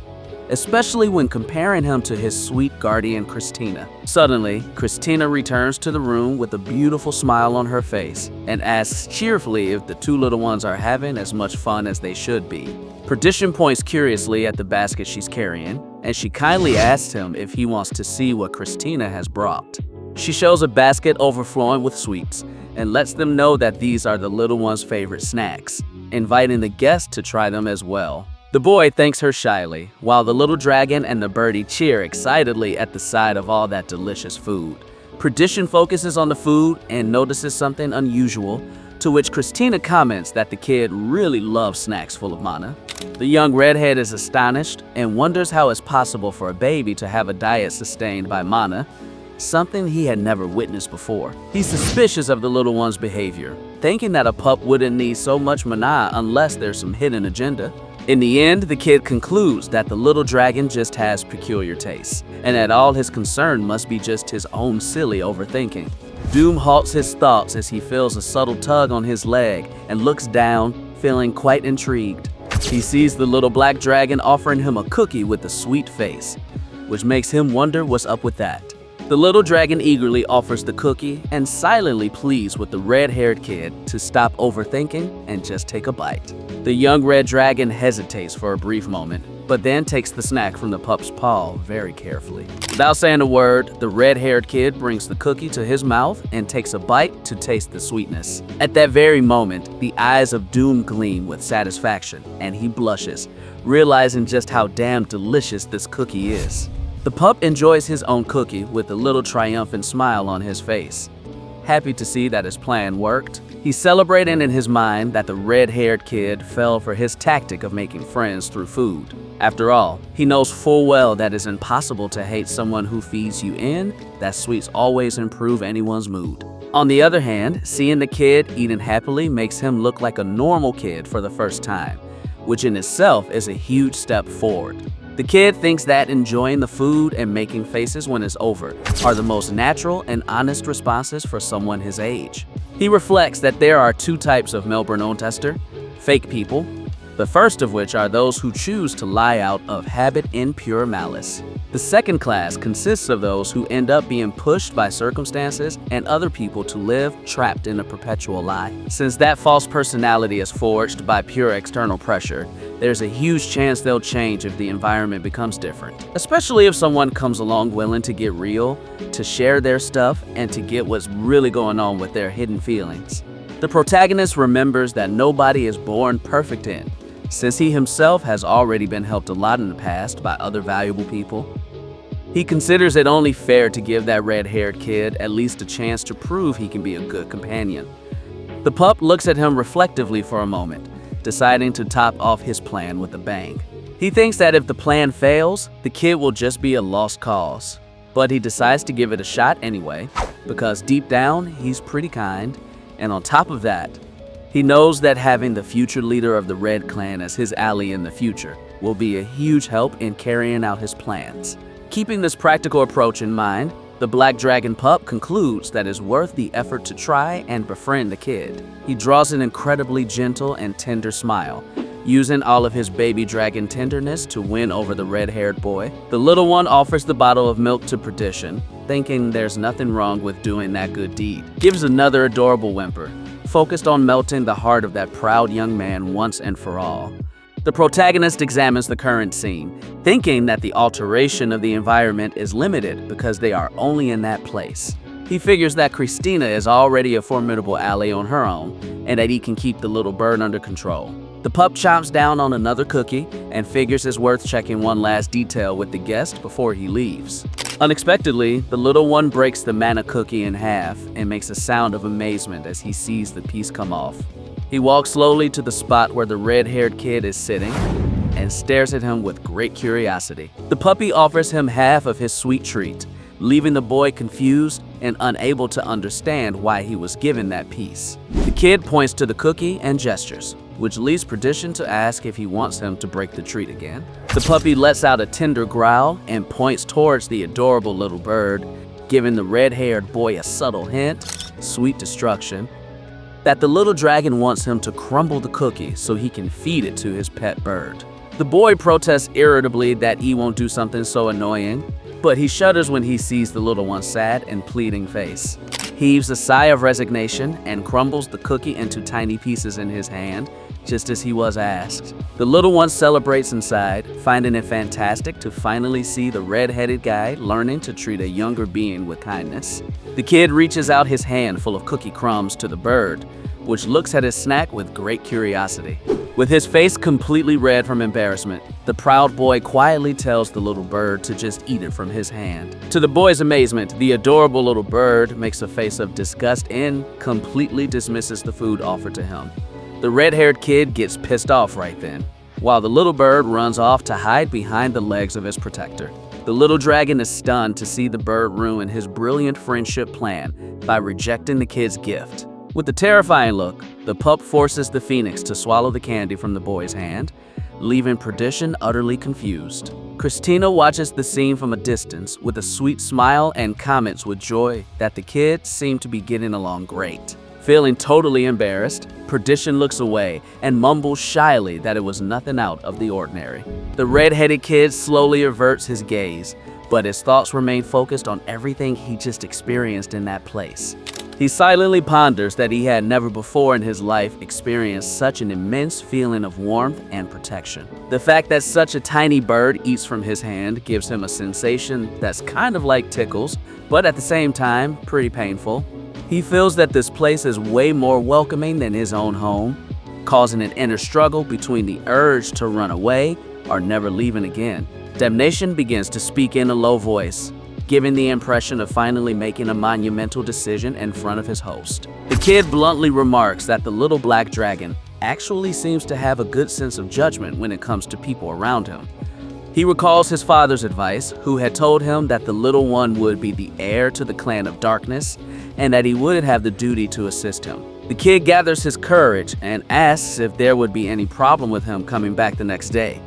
especially when comparing him to his sweet guardian Christina. Suddenly, Christina returns to the room with a beautiful smile on her face and asks cheerfully if the two little ones are having as much fun as they should be. Perdition points curiously at the basket she's carrying, and she kindly asks him if he wants to see what Christina has brought. She shows a basket overflowing with sweets and lets them know that these are the little one's favorite snacks, inviting the guests to try them as well. The boy thanks her shyly, while the little dragon and the birdie cheer excitedly at the sight of all that delicious food. Perdition focuses on the food and notices something unusual, to which Christina comments that the kid really loves snacks full of mana. The young redhead is astonished and wonders how it's possible for a baby to have a diet sustained by mana, something he had never witnessed before. He's suspicious of the little one's behavior, thinking that a pup wouldn't need so much mana unless there's some hidden agenda. In the end, the kid concludes that the little dragon just has peculiar tastes, and that all his concern must be just his own silly overthinking. Doom halts his thoughts as he feels a subtle tug on his leg and looks down, feeling quite intrigued. He sees the little black dragon offering him a cookie with a sweet face, which makes him wonder what's up with that. The little dragon eagerly offers the cookie and silently pleads with the red-haired kid to stop overthinking and just take a bite. The young red dragon hesitates for a brief moment, but then takes the snack from the pup's paw very carefully. Without saying a word, the red-haired kid brings the cookie to his mouth and takes a bite to taste the sweetness. At that very moment, the eyes of Doom gleam with satisfaction, and he blushes, realizing just how damn delicious this cookie is. The pup enjoys his own cookie with a little triumphant smile on his face. Happy to see that his plan worked, he's celebrating in his mind that the red-haired kid fell for his tactic of making friends through food. After all, he knows full well that it's impossible to hate someone who feeds you in, that sweets always improve anyone's mood. On the other hand, seeing the kid eating happily makes him look like a normal kid for the first time, which in itself is a huge step forward. The kid thinks that enjoying the food and making faces when it's over are the most natural and honest responses for someone his age. He reflects that there are two types of Melbourne tester: fake people, the first of which are those who choose to lie out of habit in pure malice. The second class consists of those who end up being pushed by circumstances and other people to live trapped in a perpetual lie. Since that false personality is forged by pure external pressure, there's a huge chance they'll change if the environment becomes different, especially if someone comes along willing to get real, to share their stuff, and to get what's really going on with their hidden feelings. The protagonist remembers that nobody is born perfect since he himself has already been helped a lot in the past by other valuable people. He considers it only fair to give that red-haired kid at least a chance to prove he can be a good companion. The pup looks at him reflectively for a moment, deciding to top off his plan with a bang. He thinks that if the plan fails, the kid will just be a lost cause. But he decides to give it a shot anyway, because deep down, he's pretty kind, and on top of that, he knows that having the future leader of the Red Clan as his ally in the future will be a huge help in carrying out his plans. Keeping this practical approach in mind, the Black Dragon pup concludes that it's worth the effort to try and befriend the kid. He draws an incredibly gentle and tender smile, using all of his baby dragon tenderness to win over the red-haired boy. The little one offers the bottle of milk to Perdition, thinking there's nothing wrong with doing that good deed. Gives another adorable whimper, focused on melting the heart of that proud young man once and for all. The protagonist examines the current scene, thinking that the alteration of the environment is limited because they are only in that place. He figures that Christina is already a formidable ally on her own, and that he can keep the little bird under control. The pup chomps down on another cookie and figures it's worth checking one last detail with the guest before he leaves. Unexpectedly, the little one breaks the mana cookie in half and makes a sound of amazement as he sees the piece come off. He walks slowly to the spot where the red-haired kid is sitting and stares at him with great curiosity. The puppy offers him half of his sweet treat, leaving the boy confused and unable to understand why he was given that piece. The kid points to the cookie and gestures, which leads Perdition to ask if he wants him to break the treat again. The puppy lets out a tender growl and points towards the adorable little bird, giving the red-haired boy a subtle hint, sweet destruction. that the little dragon wants him to crumble the cookie so he can feed it to his pet bird. The boy protests irritably that he won't do something so annoying, but he shudders when he sees the little one's sad and pleading face. He heaves a sigh of resignation and crumbles the cookie into tiny pieces in his hand, just as he was asked. The little one celebrates inside, finding it fantastic to finally see the red-headed guy learning to treat a younger being with kindness. The kid reaches out his hand full of cookie crumbs to the bird, which looks at his snack with great curiosity. With his face completely red from embarrassment, the proud boy quietly tells the little bird to just eat it from his hand. To the boy's amazement, the adorable little bird makes a face of disgust and completely dismisses the food offered to him. The red-haired kid gets pissed off right then, while the little bird runs off to hide behind the legs of his protector. The little dragon is stunned to see the bird ruin his brilliant friendship plan by rejecting the kid's gift. With a terrifying look, the pup forces the phoenix to swallow the candy from the boy's hand, leaving Perdition utterly confused. Christina watches the scene from a distance with a sweet smile and comments with joy that the kids seem to be getting along great. Feeling totally embarrassed, Perdition looks away and mumbles shyly that it was nothing out of the ordinary. The red-headed kid slowly averts his gaze, but his thoughts remain focused on everything he just experienced in that place. He silently ponders that he had never before in his life experienced such an immense feeling of warmth and protection. The fact that such a tiny bird eats from his hand gives him a sensation that's kind of like tickles, but at the same time, pretty painful. He feels that this place is way more welcoming than his own home, causing an inner struggle between the urge to run away or never leaving again. Damnation begins to speak in a low voice, giving the impression of finally making a monumental decision in front of his host. The kid bluntly remarks that the little black dragon actually seems to have a good sense of judgment when it comes to people around him. He recalls his father's advice, who had told him that the little one would be the heir to the clan of darkness and that he would have the duty to assist him. The kid gathers his courage and asks if there would be any problem with him coming back the next day,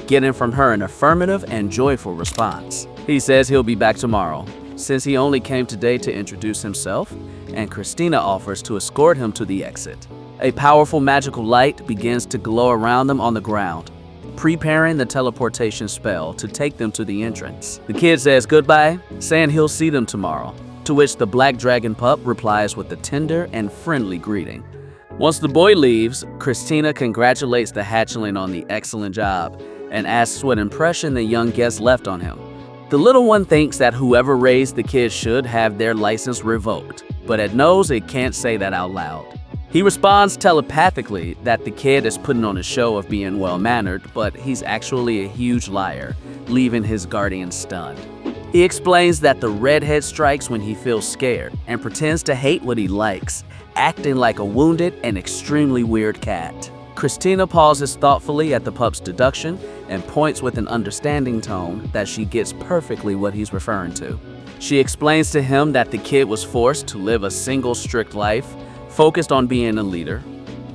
getting from her an affirmative and joyful response. He says he'll be back tomorrow, since he only came today to introduce himself, and Christina offers to escort him to the exit. A powerful magical light begins to glow around them on the ground, preparing the teleportation spell to take them to the entrance. The kid says goodbye, saying he'll see them tomorrow, to which the black dragon pup replies with a tender and friendly greeting. Once the boy leaves, Christina congratulates the hatchling on the excellent job and asks what impression the young guest left on him. The little one thinks that whoever raised the kid should have their license revoked, but it knows it can't say that out loud. He responds telepathically that the kid is putting on a show of being well-mannered, but he's actually a huge liar, leaving his guardian stunned. He explains that the redhead strikes when he feels scared and pretends to hate what he likes, acting like a wounded and extremely weird cat. Christina pauses thoughtfully at the pup's deduction and points with an understanding tone that she gets perfectly what he's referring to. She explains to him that the kid was forced to live a single strict life, focused on being a leader,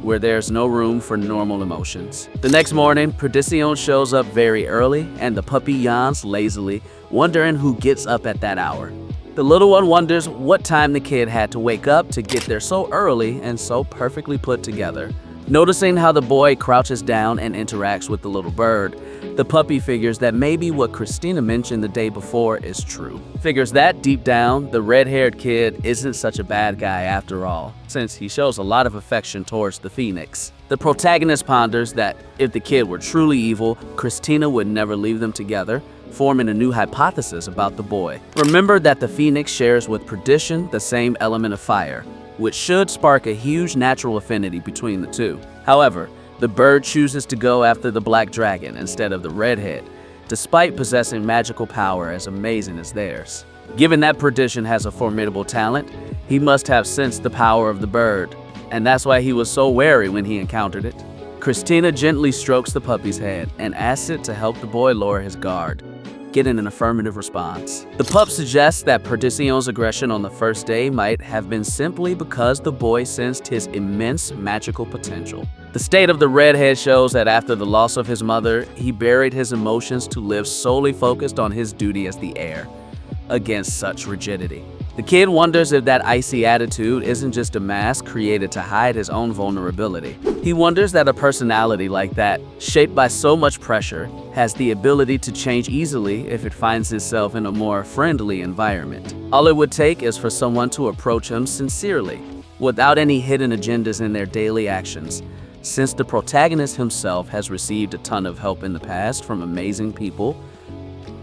where there's no room for normal emotions. The next morning, Perdition shows up very early and the puppy yawns lazily, wondering who gets up at that hour. The little one wonders what time the kid had to wake up to get there so early and so perfectly put together. Noticing how the boy crouches down and interacts with the little bird, the puppy figures that maybe what Christina mentioned the day before is true. Figures that deep down, the red-haired kid isn't such a bad guy after all, since he shows a lot of affection towards the phoenix. The protagonist ponders that if the kid were truly evil, Christina would never leave them together, forming a new hypothesis about the boy. Remember that the phoenix shares with Perdition the same element of fire, which should spark a huge natural affinity between the two. However, the bird chooses to go after the black dragon instead of the redhead, despite possessing magical power as amazing as theirs. Given that Perdition has a formidable talent, he must have sensed the power of the bird, and that's why he was so wary when he encountered it. Christina gently strokes the puppy's head and asks it to help the boy lower his guard, getting an affirmative response. The pup suggests that Perdition's aggression on the first day might have been simply because the boy sensed his immense magical potential. The state of the redhead shows that after the loss of his mother, he buried his emotions to live solely focused on his duty as the heir. Against such rigidity, The kid wonders if that icy attitude isn't just a mask created to hide his own vulnerability. He wonders that a personality like that, shaped by so much pressure, has the ability to change easily if it finds itself in a more friendly environment. All it would take is for someone to approach him sincerely, without any hidden agendas in their daily actions. Since the protagonist himself has received a ton of help in the past from amazing people,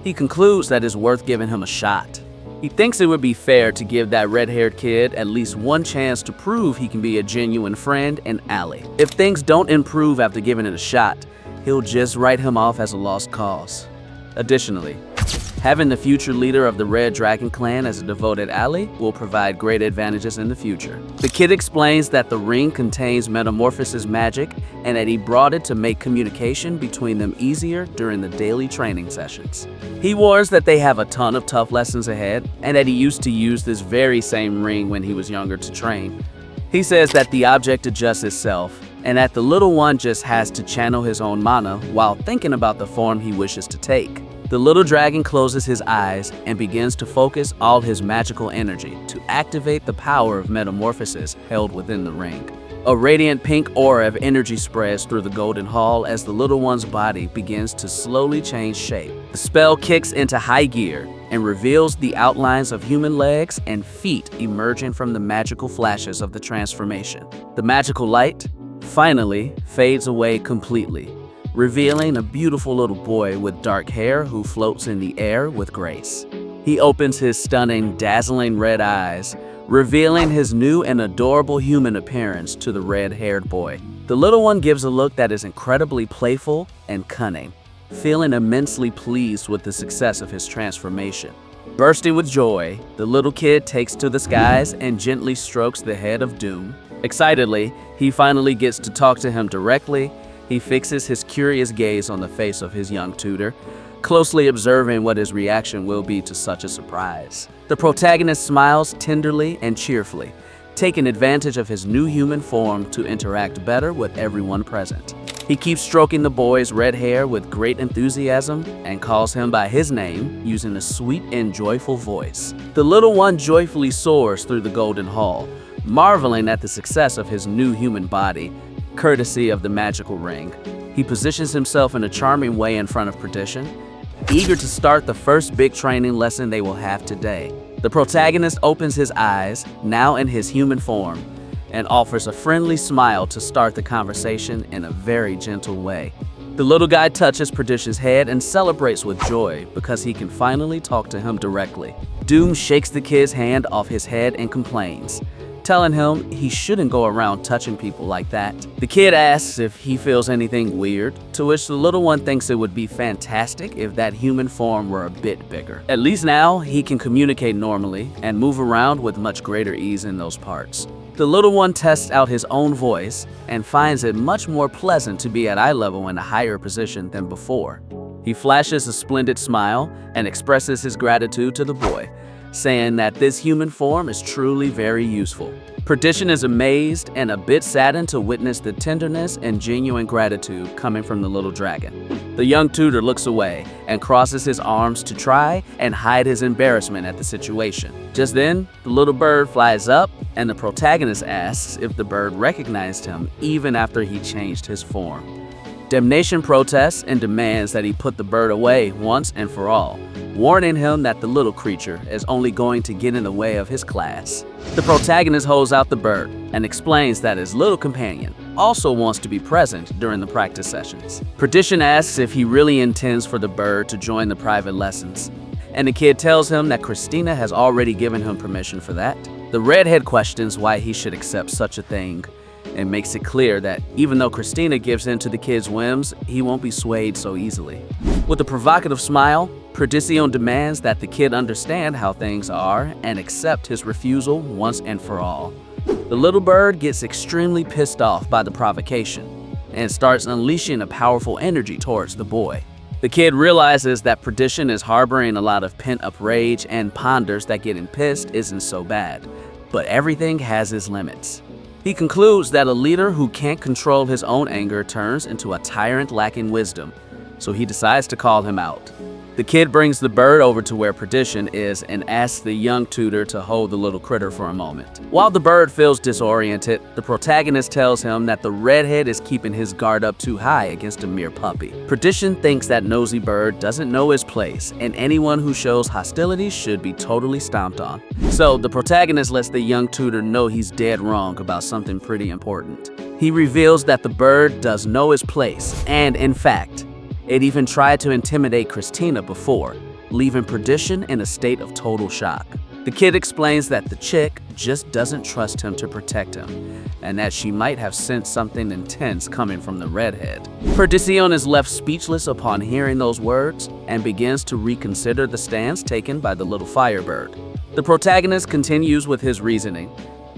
he concludes that it's worth giving him a shot. He thinks it would be fair to give that red-haired kid at least one chance to prove he can be a genuine friend and ally. If things don't improve after giving it a shot, he'll just write him off as a lost cause. Additionally, having the future leader of the Red Dragon clan as a devoted ally will provide great advantages in the future. The kid explains that the ring contains metamorphosis magic and that he brought it to make communication between them easier during the daily training sessions. He warns that they have a ton of tough lessons ahead and that he used to use this very same ring when he was younger to train. He says that the object adjusts itself and that the little one just has to channel his own mana while thinking about the form he wishes to take. The little dragon closes his eyes and begins to focus all his magical energy to activate the power of metamorphosis held within the ring. A radiant pink aura of energy spreads through the golden hall as the little one's body begins to slowly change shape. The spell kicks into high gear and reveals the outlines of human legs and feet emerging from the magical flashes of the transformation. The magical light finally fades away completely, revealing a beautiful little boy with dark hair who floats in the air with grace. He opens his stunning, dazzling red eyes, revealing his new and adorable human appearance to the red-haired boy. The little one gives a look that is incredibly playful and cunning, feeling immensely pleased with the success of his transformation. Bursting with joy, the little kid takes to the skies and gently strokes the head of Doom. Excitedly, he finally gets to talk to him directly. He fixes his curious gaze on the face of his young tutor, closely observing what his reaction will be to such a surprise. The protagonist smiles tenderly and cheerfully, taking advantage of his new human form to interact better with everyone present. He keeps stroking the boy's red hair with great enthusiasm and calls him by his name using a sweet and joyful voice. The little one joyfully soars through the golden hall, marveling at the success of his new human body, courtesy of the magical ring. He positions himself in a charming way in front of Perdition, eager to start the first big training lesson they will have today. The protagonist opens his eyes, now in his human form, and offers a friendly smile to start the conversation in a very gentle way. The little guy touches Perdition's head and celebrates with joy because he can finally talk to him directly. Doom shakes the kid's hand off his head and complains, telling him he shouldn't go around touching people like that. The kid asks if he feels anything weird, to which the little one thinks it would be fantastic if that human form were a bit bigger. At least now he can communicate normally and move around with much greater ease in those parts. The little one tests out his own voice and finds it much more pleasant to be at eye level in a higher position than before. He flashes a splendid smile and expresses his gratitude to the boy, saying that this human form is truly very useful. Perdition is amazed and a bit saddened to witness the tenderness and genuine gratitude coming from the little dragon. The young tutor looks away and crosses his arms to try and hide his embarrassment at the situation. Just then, the little bird flies up and the protagonist asks if the bird recognized him even after he changed his form. Damnation protests and demands that he put the bird away once and for all, warning him that the little creature is only going to get in the way of his class. The protagonist holds out the bird and explains that his little companion also wants to be present during the practice sessions. Perdition asks if he really intends for the bird to join the private lessons, and the kid tells him that Christina has already given him permission for that. The redhead questions why he should accept such a thing, and makes it clear that even though Christina gives in to the kid's whims, he won't be swayed so easily. With a provocative smile, Perdition demands that the kid understand how things are and accept his refusal once and for all. The little bird gets extremely pissed off by the provocation and starts unleashing a powerful energy towards the boy. The kid realizes that Perdition is harboring a lot of pent-up rage and ponders that getting pissed isn't so bad, but everything has its limits. He concludes that a leader who can't control his own anger turns into a tyrant lacking wisdom, so he decides to call him out. The kid brings the bird over to where Perdition is and asks the young tutor to hold the little critter for a moment. While the bird feels disoriented, the protagonist tells him that the redhead is keeping his guard up too high against a mere puppy. Perdition thinks that nosy bird doesn't know his place, and anyone who shows hostility should be totally stomped on. So the protagonist lets the young tutor know he's dead wrong about something pretty important. He reveals that the bird does know his place, and in fact, it even tried to intimidate Christina before, leaving Perdition in a state of total shock. The kid explains that the chick just doesn't trust him to protect him, and that she might have sensed something intense coming from the redhead. Perdition is left speechless upon hearing those words and begins to reconsider the stance taken by the little firebird. The protagonist continues with his reasoning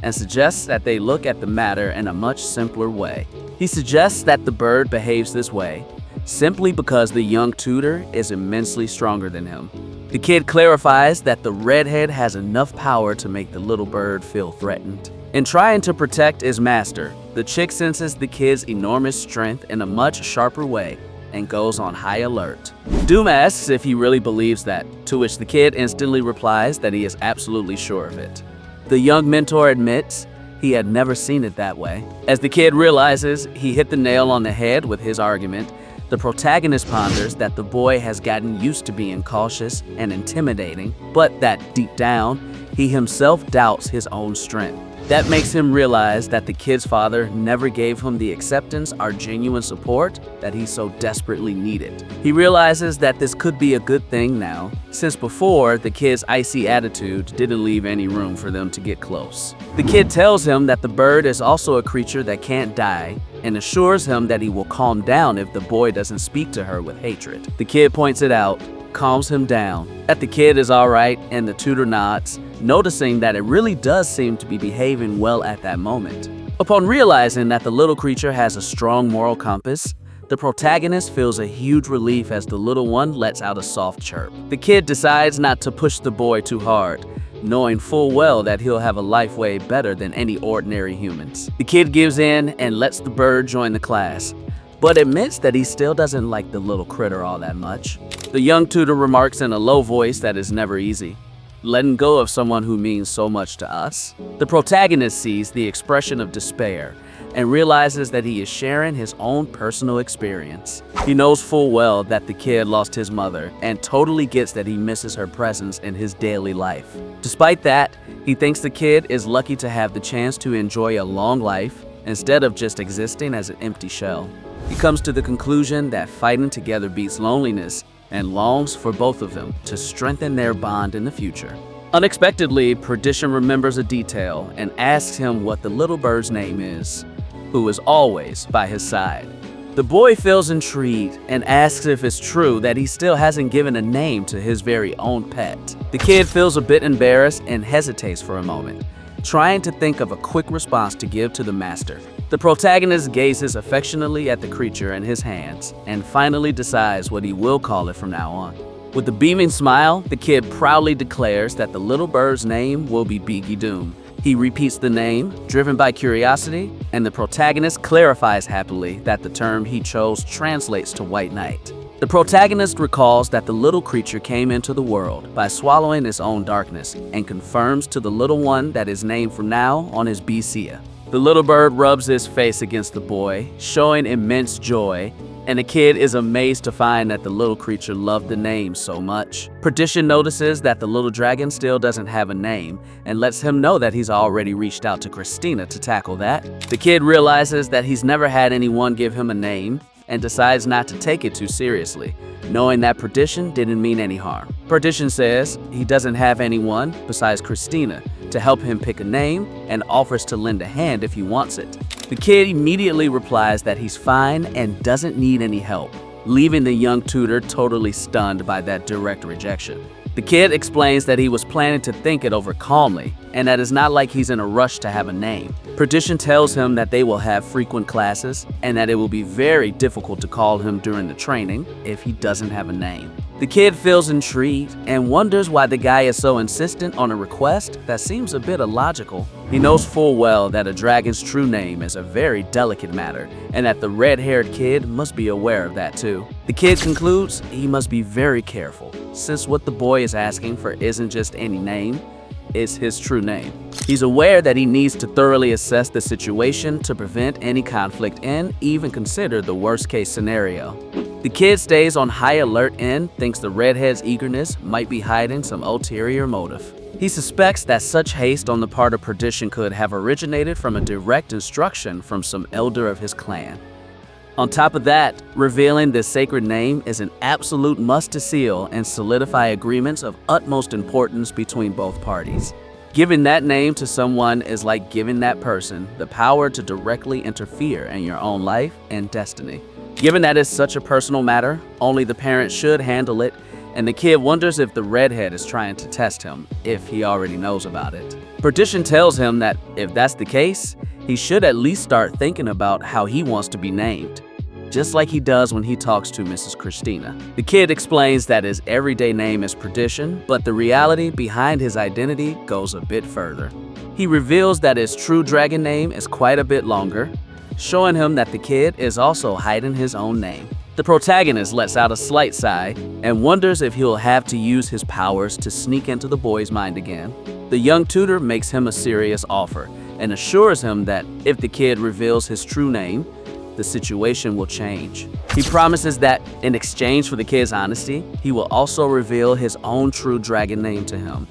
and suggests that they look at the matter in a much simpler way. He suggests that the bird behaves this way simply because the young tutor is immensely stronger than him. The kid clarifies that the redhead has enough power to make the little bird feel threatened. In trying to protect his master, the chick senses the kid's enormous strength in a much sharper way and goes on high alert. Doom asks if he really believes that, to which the kid instantly replies that he is absolutely sure of it. The young mentor admits he had never seen it that way. As the kid realizes he hit the nail on the head with his argument, the protagonist ponders that the boy has gotten used to being cautious and intimidating, but that deep down, he himself doubts his own strength. That makes him realize that the kid's father never gave him the acceptance or genuine support that he so desperately needed. He realizes that this could be a good thing now, since before, the kid's icy attitude didn't leave any room for them to get close. The kid tells him that the bird is also a creature that can't die, and assures him that he will calm down if the boy doesn't speak to her with hatred. The kid points it out, calms him down, that the kid is alright, and the tutor nods, noticing that it really does seem to be behaving well at that moment. Upon realizing that the little creature has a strong moral compass, the protagonist feels a huge relief as the little one lets out a soft chirp. The kid decides not to push the boy too hard, knowing full well that he'll have a life way better than any ordinary humans. The kid gives in and lets the bird join the class, but admits that he still doesn't like the little critter all that much. The young tutor remarks in a low voice that is never easy, letting go of someone who means so much to us. The protagonist sees the expression of despair and realizes that he is sharing his own personal experience. He knows full well that the kid lost his mother and totally gets that he misses her presence in his daily life. Despite that, he thinks the kid is lucky to have the chance to enjoy a long life instead of just existing as an empty shell. He comes to the conclusion that fighting together beats loneliness and longs for both of them to strengthen their bond in the future. Unexpectedly, Perdition remembers a detail and asks him what the little bird's name is, who is always by his side. The boy feels intrigued and asks if it's true that he still hasn't given a name to his very own pet. The kid feels a bit embarrassed and hesitates for a moment, trying to think of a quick response to give to the master. The protagonist gazes affectionately at the creature in his hands and finally decides what he will call it from now on. With a beaming smile, the kid proudly declares that the little bird's name will be Beaky Doom. He repeats the name, driven by curiosity, and the protagonist clarifies happily that the term he chose translates to White Knight. The protagonist recalls that the little creature came into the world by swallowing its own darkness and confirms to the little one that his name from now on is Becia. The little bird rubs his face against the boy, showing immense joy, and the kid is amazed to find that the little creature loved the name so much. Perdition notices that the little dragon still doesn't have a name and lets him know that he's already reached out to Christina to tackle that. The kid realizes that he's never had anyone give him a name and decides not to take it too seriously, knowing that Perdition didn't mean any harm. Perdition says he doesn't have anyone besides Christina to help him pick a name and offers to lend a hand if he wants it. The kid immediately replies that he's fine and doesn't need any help, leaving the young tutor totally stunned by that direct rejection. The kid explains that he was planning to think it over calmly and that it's not like he's in a rush to have a name. Perdition tells him that they will have frequent classes and that it will be very difficult to call him during the training if he doesn't have a name. The kid feels intrigued and wonders why the guy is so insistent on a request that seems a bit illogical. He knows full well that a dragon's true name is a very delicate matter, and that the red-haired kid must be aware of that too. The kid concludes he must be very careful, since what the boy is asking for isn't just any name, it's his true name. He's aware that he needs to thoroughly assess the situation to prevent any conflict and even consider the worst-case scenario. The kid stays on high alert and thinks the redhead's eagerness might be hiding some ulterior motive. He suspects that such haste on the part of Perdition could have originated from a direct instruction from some elder of his clan. On top of that, revealing this sacred name is an absolute must to seal and solidify agreements of utmost importance between both parties. Giving that name to someone is like giving that person the power to directly interfere in your own life and destiny. Given that it's such a personal matter, only the parent should handle it, and the kid wonders if the redhead is trying to test him, if he already knows about it. Perdition tells him that if that's the case, he should at least start thinking about how he wants to be named, just like he does when he talks to Mrs. Christina. The kid explains that his everyday name is Perdition, but the reality behind his identity goes a bit further. He reveals that his true dragon name is quite a bit longer, showing him that the kid is also hiding his own name. The protagonist lets out a slight sigh and wonders if he'll have to use his powers to sneak into the boy's mind again. The young tutor makes him a serious offer and assures him that if the kid reveals his true name, the situation will change. He promises that in exchange for the kid's honesty, he will also reveal his own true dragon name to him.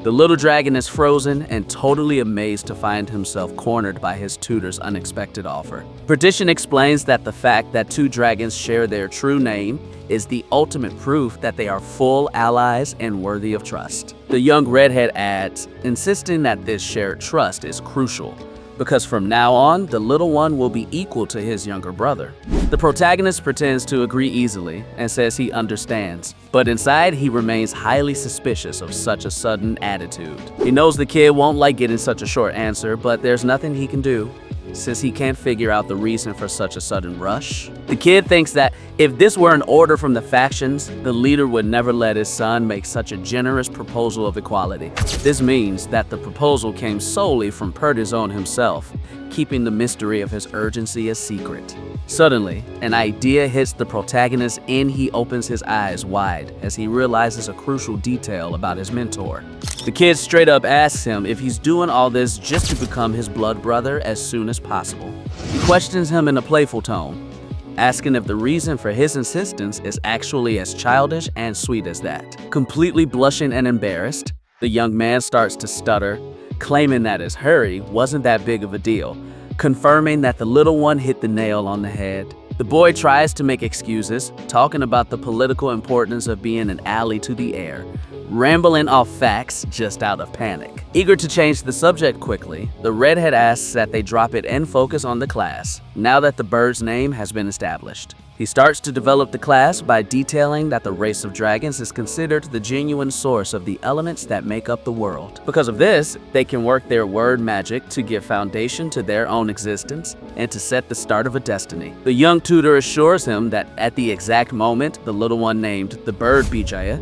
The little dragon is frozen and totally amazed to find himself cornered by his tutor's unexpected offer. Perdition explains that the fact that two dragons share their true name is the ultimate proof that they are full allies and worthy of trust. The young redhead adds, insisting that this shared trust is crucial, because from now on, the little one will be equal to his younger brother. The protagonist pretends to agree easily and says he understands, but inside he remains highly suspicious of such a sudden attitude. He knows the kid won't like getting such a short answer, but there's nothing he can do, since he can't figure out the reason for such a sudden rush. The kid thinks that if this were an order from the factions, the leader would never let his son make such a generous proposal of equality. This means that the proposal came solely from Perdition himself, keeping the mystery of his urgency a secret. Suddenly, an idea hits the protagonist and he opens his eyes wide as he realizes a crucial detail about his mentor. The kid straight up asks him if he's doing all this just to become his blood brother as soon as possible. He questions him in a playful tone, asking if the reason for his insistence is actually as childish and sweet as that. Completely blushing and embarrassed, the young man starts to stutter, claiming that his hurry wasn't that big of a deal, confirming that the little one hit the nail on the head. The boy tries to make excuses, talking about the political importance of being an ally to the heir, rambling off facts just out of panic. Eager to change the subject quickly, the redhead asks that they drop it and focus on the class, now that the bird's name has been established. He starts to develop the class by detailing that the race of dragons is considered the genuine source of the elements that make up the world. Because of this, they can work their word magic to give foundation to their own existence and to set the start of a destiny. The young tutor assures him that at the exact moment the little one named the bird Bijaya,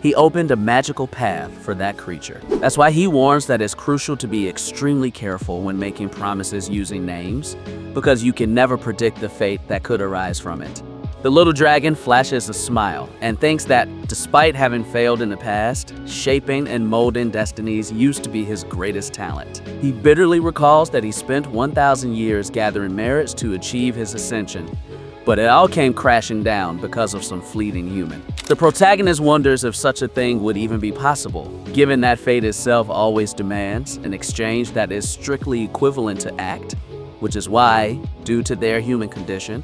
he opened a magical path for that creature. That's why he warns that it's crucial to be extremely careful when making promises using names, because you can never predict the fate that could arise from it. The little dragon flashes a smile and thinks that, despite having failed in the past, shaping and molding destinies used to be his greatest talent. He bitterly recalls that he spent 1,000 years gathering merits to achieve his ascension, but it all came crashing down because of some fleeting human. The protagonist wonders if such a thing would even be possible, given that fate itself always demands an exchange that is strictly equivalent to act, which is why, due to their human condition,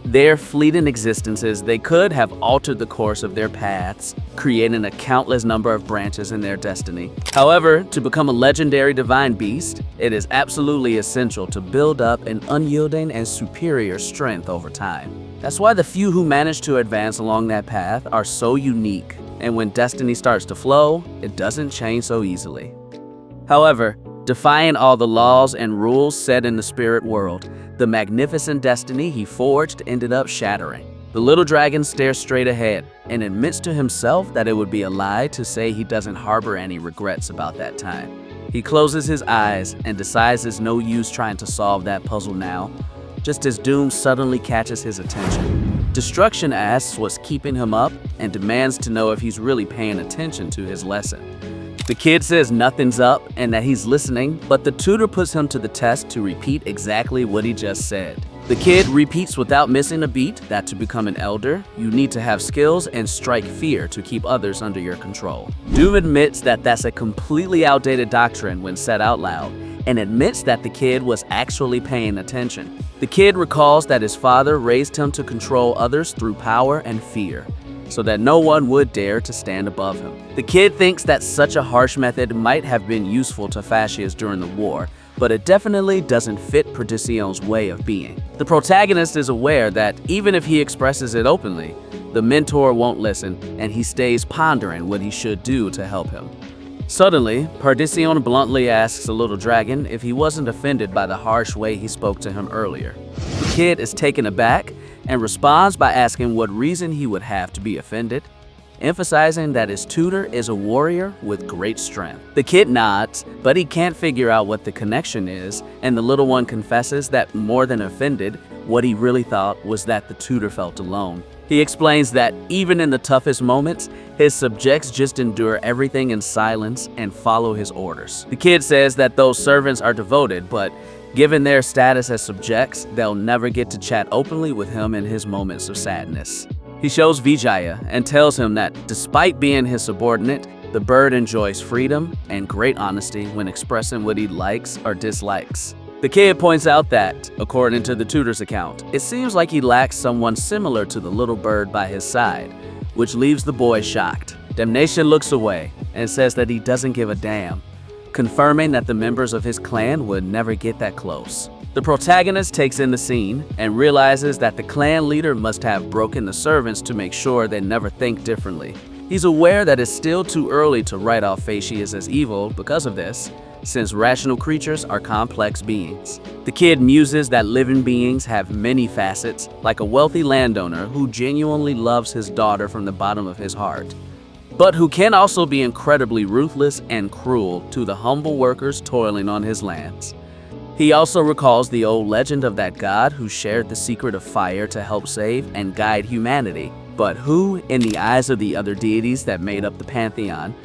their fleeting existences, they could have altered the course of their paths, creating a countless number of branches in their destiny. However, to become a legendary divine beast, it is absolutely essential to build up an unyielding and superior strength over time. That's why the few who manage to advance along that path are so unique, and when destiny starts to flow, it doesn't change so easily. However, defying all the laws and rules set in the spirit world, the magnificent destiny he forged ended up shattering. The little dragon stares straight ahead and admits to himself that it would be a lie to say he doesn't harbor any regrets about that time. He closes his eyes and decides there's no use trying to solve that puzzle now, just as doom suddenly catches his attention. Destruction asks what's keeping him up and demands to know if he's really paying attention to his lesson. The kid says nothing's up and that he's listening, but the tutor puts him to the test to repeat exactly what he just said. The kid repeats without missing a beat that to become an elder, you need to have skills and strike fear to keep others under your control. Doom admits that that's a completely outdated doctrine when said out loud, and admits that the kid was actually paying attention. The kid recalls that his father raised him to control others through power and fear, so that no one would dare to stand above him. The kid thinks that such a harsh method might have been useful to fascists during the war, but it definitely doesn't fit Perdicion's way of being. The protagonist is aware that even if he expresses it openly, the mentor won't listen, and he stays pondering what he should do to help him. Suddenly, Perdicion bluntly asks the little dragon if he wasn't offended by the harsh way he spoke to him earlier. The kid is taken aback and responds by asking what reason he would have to be offended, emphasizing that his tutor is a warrior with great strength. The kid nods, but he can't figure out what the connection is, and the little one confesses that more than offended, what he really thought was that the tutor felt alone. He explains that even in the toughest moments, his subjects just endure everything in silence and follow his orders. The kid says that those servants are devoted, but given their status as subjects, they'll never get to chat openly with him in his moments of sadness. He shows Vijaya and tells him that despite being his subordinate, the bird enjoys freedom and great honesty when expressing what he likes or dislikes. The kid points out that, according to the tutor's account, it seems like he lacks someone similar to the little bird by his side, which leaves the boy shocked. Damnation looks away and says that he doesn't give a damn, confirming that the members of his clan would never get that close. The protagonist takes in the scene and realizes that the clan leader must have broken the servants to make sure they never think differently. He's aware that it's still too early to write off Fascias as evil because of this, since rational creatures are complex beings. The kid muses that living beings have many facets, like a wealthy landowner who genuinely loves his daughter from the bottom of his heart, but who can also be incredibly ruthless and cruel to the humble workers toiling on his lands. He also recalls the old legend of that god who shared the secret of fire to help save and guide humanity, but who, in the eyes of the other deities that made up the pantheon,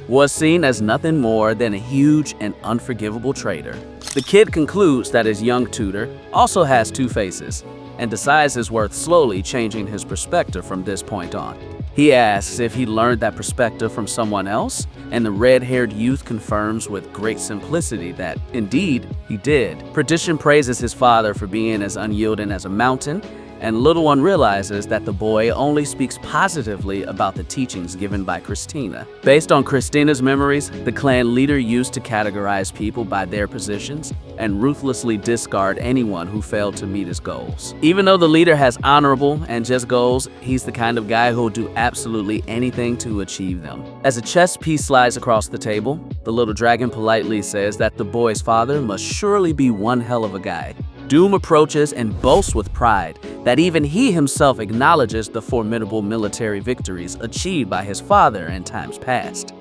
was seen as nothing more than a huge and unforgivable traitor. The kid concludes that his young tutor also has two faces, and decides it's worth slowly changing his perspective from this point on. He asks if he learned that perspective from someone else, and the red-haired youth confirms with great simplicity that, indeed, he did. Perdition praises his father for being as unyielding as a mountain, and little one realizes that the boy only speaks positively about the teachings given by Christina. Based on Christina's memories, the clan leader used to categorize people by their positions and ruthlessly discard anyone who failed to meet his goals. Even though the leader has honorable and just goals, he's the kind of guy who'll do absolutely anything to achieve them. As a chess piece slides across the table, the little dragon politely says that the boy's father must surely be one hell of a guy. Doom approaches and boasts with pride that even he himself acknowledges the formidable military victories achieved by his father in times past.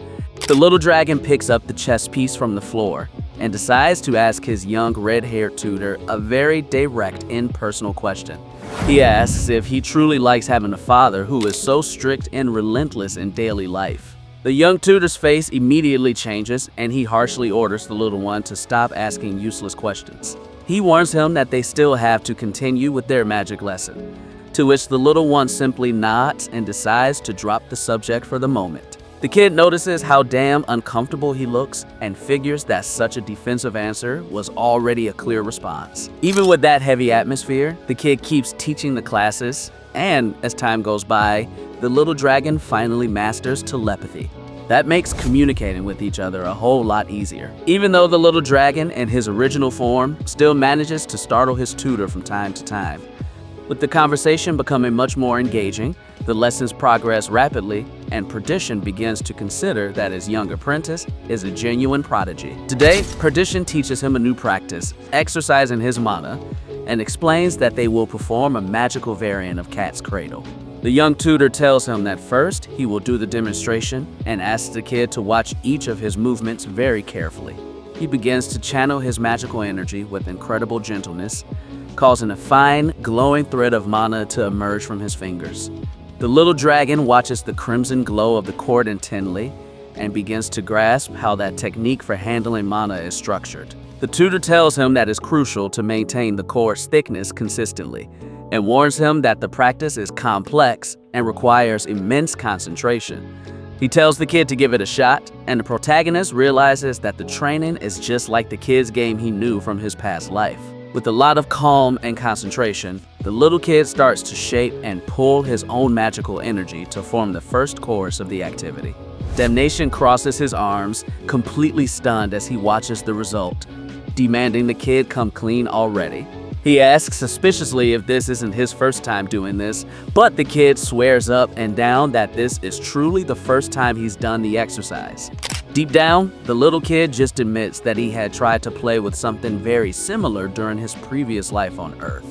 The little dragon picks up the chess piece from the floor and decides to ask his young red-haired tutor a very direct and personal question. He asks if he truly likes having a father who is so strict and relentless in daily life. The young tutor's face immediately changes and he harshly orders the little one to stop asking useless questions. He warns him that they still have to continue with their magic lesson, to which the little one simply nods and decides to drop the subject for the moment. The kid notices how damn uncomfortable he looks and figures that such a defensive answer was already a clear response. Even with that heavy atmosphere, the kid keeps teaching the classes, and as time goes by, the little dragon finally masters telepathy. That makes communicating with each other a whole lot easier. Even though the little dragon in his original form still manages to startle his tutor from time to time. With the conversation becoming much more engaging, the lessons progress rapidly, and Perdition begins to consider that his young apprentice is a genuine prodigy. Today, Perdition teaches him a new practice, exercising his mana, and explains that they will perform a magical variant of Cat's Cradle. The young tutor tells him that first he will do the demonstration and asks the kid to watch each of his movements very carefully. He begins to channel his magical energy with incredible gentleness, causing a fine, glowing thread of mana to emerge from his fingers. The little dragon watches the crimson glow of the cord intently and begins to grasp how that technique for handling mana is structured. The tutor tells him that it's crucial to maintain the cord's thickness consistently and warns him that the practice is complex and requires immense concentration. He tells the kid to give it a shot, and the protagonist realizes that the training is just like the kid's game he knew from his past life. With a lot of calm and concentration, the little kid starts to shape and pull his own magical energy to form the first chorus of the activity. Damnation crosses his arms, completely stunned as he watches the result, demanding the kid come clean already. He asks suspiciously if this isn't his first time doing this, but the kid swears up and down that this is truly the first time he's done the exercise. Deep down, the little kid just admits that he had tried to play with something very similar during his previous life on Earth.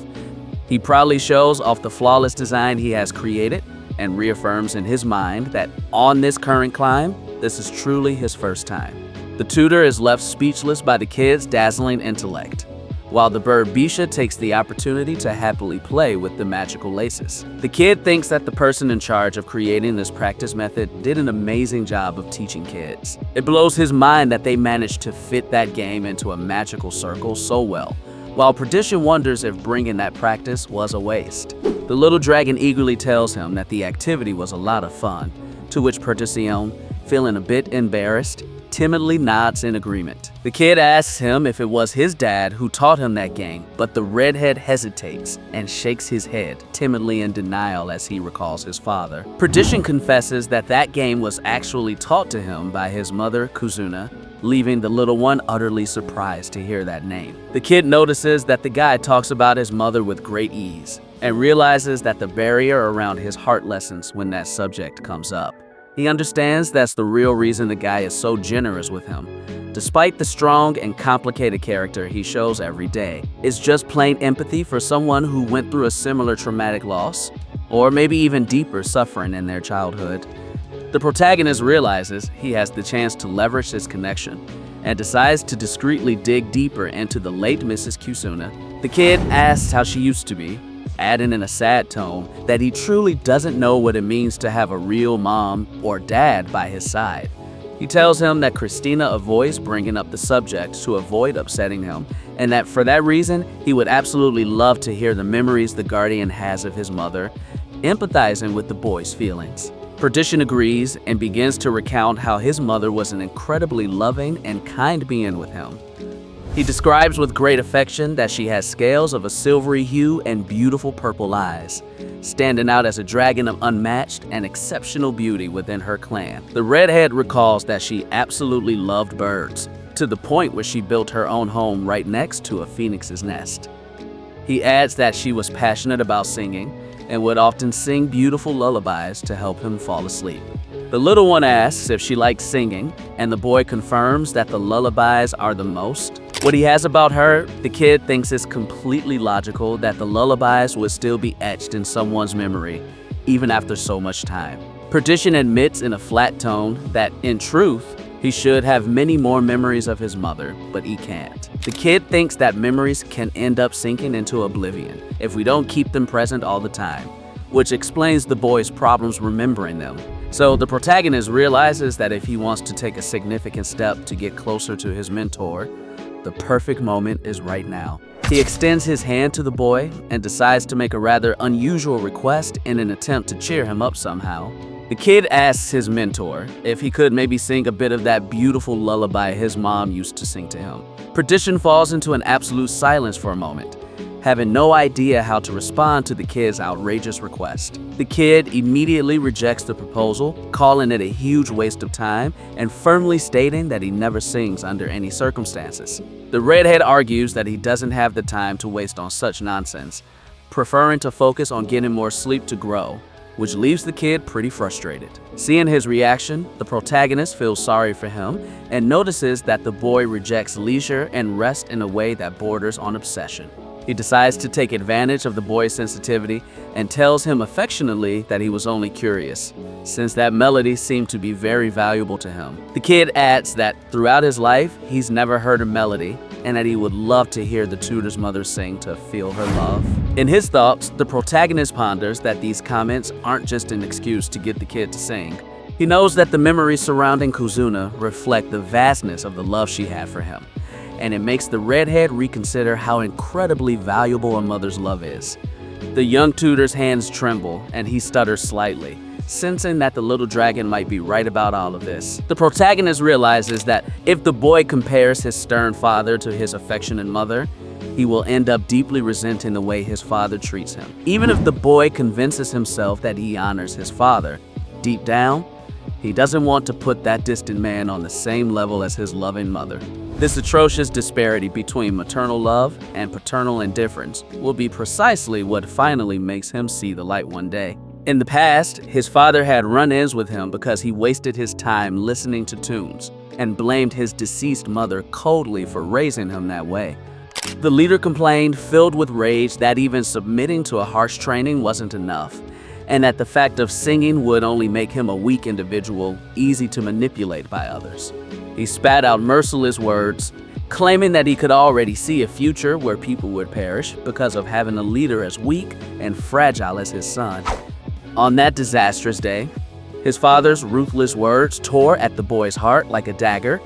He proudly shows off the flawless design he has created and reaffirms in his mind that on this current climb, this is truly his first time. The tutor is left speechless by the kid's dazzling intellect, while the bird Bisha takes the opportunity to happily play with the magical laces. The kid thinks that the person in charge of creating this practice method did an amazing job of teaching kids. It blows his mind that they managed to fit that game into a magical circle so well, while Perdition wonders if bringing that practice was a waste. The little dragon eagerly tells him that the activity was a lot of fun, to which Perdition, feeling a bit embarrassed, timidly nods in agreement. The kid asks him if it was his dad who taught him that game, but the redhead hesitates and shakes his head, timidly in denial as he recalls his father. Perdition confesses that that game was actually taught to him by his mother, Kuzuna, leaving the little one utterly surprised to hear that name. The kid notices that the guy talks about his mother with great ease, and realizes that the barrier around his heart lessens when that subject comes up. He understands that's the real reason the guy is so generous with him. Despite the strong and complicated character he shows every day, it's just plain empathy for someone who went through a similar traumatic loss, or maybe even deeper suffering in their childhood. The protagonist realizes he has the chance to leverage this connection and decides to discreetly dig deeper into the late Mrs. Kusuna. The kid asks how she used to be, adding in a sad tone that he truly doesn't know what it means to have a real mom or dad by his side. He tells him that Christina avoids bringing up the subject to avoid upsetting him, and that for that reason, he would absolutely love to hear the memories the guardian has of his mother, empathizing with the boy's feelings. Perdition agrees and begins to recount how his mother was an incredibly loving and kind being with him. He describes with great affection that she has scales of a silvery hue and beautiful purple eyes, standing out as a dragon of unmatched and exceptional beauty within her clan. The redhead recalls that she absolutely loved birds, to the point where she built her own home right next to a phoenix's nest. He adds that she was passionate about singing and would often sing beautiful lullabies to help him fall asleep. The little one asks if she likes singing, and the boy confirms that the lullabies are the most. What he has about her, the kid thinks it's completely logical that the lullabies would still be etched in someone's memory, even after so much time. Perdition admits in a flat tone that, in truth, he should have many more memories of his mother, but he can't. The kid thinks that memories can end up sinking into oblivion if we don't keep them present all the time, which explains the boy's problems remembering them. So the protagonist realizes that if he wants to take a significant step to get closer to his mentor, the perfect moment is right now. He extends his hand to the boy and decides to make a rather unusual request in an attempt to cheer him up somehow. The kid asks his mentor if he could maybe sing a bit of that beautiful lullaby his mom used to sing to him. Perdition falls into an absolute silence for a moment, having no idea how to respond to the kid's outrageous request. The kid immediately rejects the proposal, calling it a huge waste of time and firmly stating that he never sings under any circumstances. The redhead argues that he doesn't have the time to waste on such nonsense, preferring to focus on getting more sleep to grow, which leaves the kid pretty frustrated. Seeing his reaction, the protagonist feels sorry for him and notices that the boy rejects leisure and rest in a way that borders on obsession. He decides to take advantage of the boy's sensitivity and tells him affectionately that he was only curious, since that melody seemed to be very valuable to him. The kid adds that throughout his life, he's never heard a melody and that he would love to hear the tutor's mother sing to feel her love. In his thoughts, the protagonist ponders that these comments aren't just an excuse to get the kid to sing. He knows that the memories surrounding Kuzuna reflect the vastness of the love she had for him, and it makes the redhead reconsider how incredibly valuable a mother's love is. The young tutor's hands tremble, and he stutters slightly, sensing that the little dragon might be right about all of this. The protagonist realizes that if the boy compares his stern father to his affectionate mother, he will end up deeply resenting the way his father treats him. Even if the boy convinces himself that he honors his father, deep down, he doesn't want to put that distant man on the same level as his loving mother. This atrocious disparity between maternal love and paternal indifference will be precisely what finally makes him see the light one day. In the past, his father had run-ins with him because he wasted his time listening to tunes and blamed his deceased mother coldly for raising him that way. The leader complained, filled with rage, that even submitting to a harsh training wasn't enough, and that the fact of singing would only make him a weak individual, easy to manipulate by others. He spat out merciless words, claiming that he could already see a future where people would perish because of having a leader as weak and fragile as his son. On that disastrous day, his father's ruthless words tore at the boy's heart like a dagger,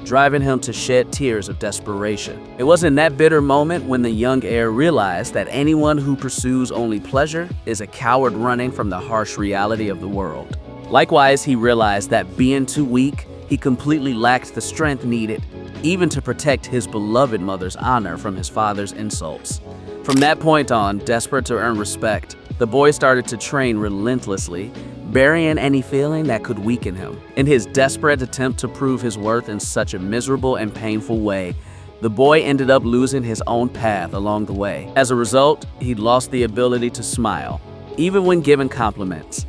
driving him to shed tears of desperation. It was in that bitter moment when the young heir realized that anyone who pursues only pleasure is a coward running from the harsh reality of the world. Likewise, he realized that being too weak, he completely lacked the strength needed even to protect his beloved mother's honor from his father's insults. From that point on, desperate to earn respect, the boy started to train relentlessly, burying any feeling that could weaken him. In his desperate attempt to prove his worth in such a miserable and painful way, the boy ended up losing his own path along the way. As a result, he'd lost the ability to smile, even when given compliments,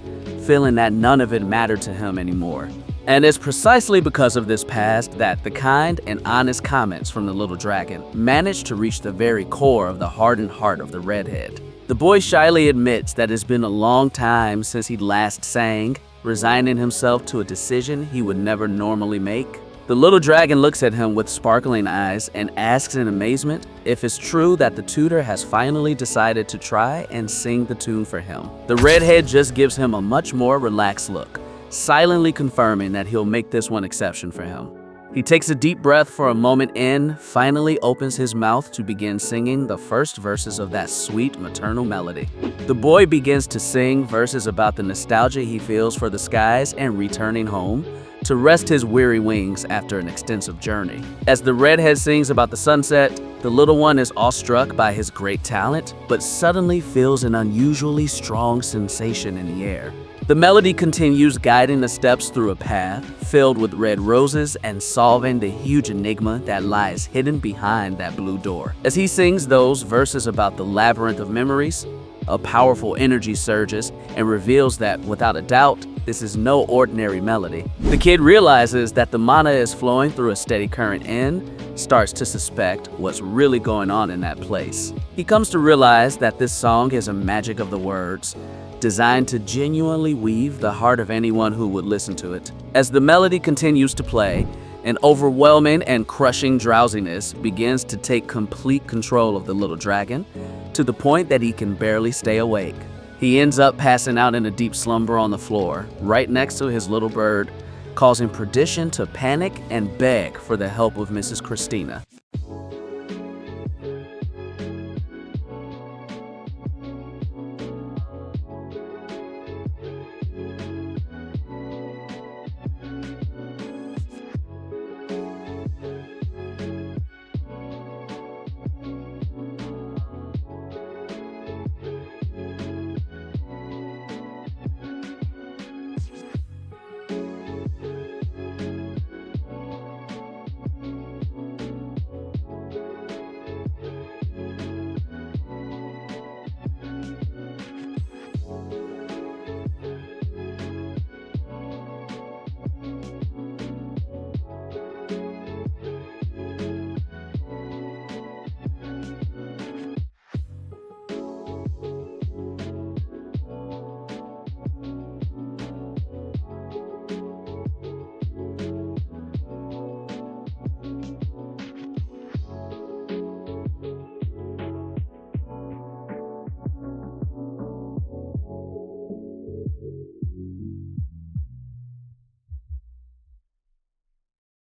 feeling that none of it mattered to him anymore. And it's precisely because of this past that the kind and honest comments from the little dragon managed to reach the very core of the hardened heart of the redhead. The boy shyly admits that it's been a long time since he last sang, resigning himself to a decision he would never normally make. The little dragon looks at him with sparkling eyes and asks in amazement if it's true that the tutor has finally decided to try and sing the tune for him. The redhead just gives him a much more relaxed look, silently confirming that he'll make this one exception for him. He takes a deep breath for a moment and finally opens his mouth to begin singing the first verses of that sweet maternal melody. The boy begins to sing verses about the nostalgia he feels for the skies and returning home to rest his weary wings after an extensive journey. As the redhead sings about the sunset, the little one is awestruck by his great talent, but suddenly feels an unusually strong sensation in the air. The melody continues, guiding the steps through a path filled with red roses and solving the huge enigma that lies hidden behind that blue door. As he sings those verses about the labyrinth of memories, a powerful energy surges and reveals that, without a doubt, this is no ordinary melody. The kid realizes that the mana is flowing through a steady current and starts to suspect what's really going on in that place. He comes to realize that this song is a magic of the words, designed to genuinely weave the heart of anyone who would listen to it. As the melody continues to play, an overwhelming and crushing drowsiness begins to take complete control of the little dragon, to the point that he can barely stay awake. He ends up passing out in a deep slumber on the floor, right next to his little bird, causing Perdition to panic and beg for the help of Mrs. Christina.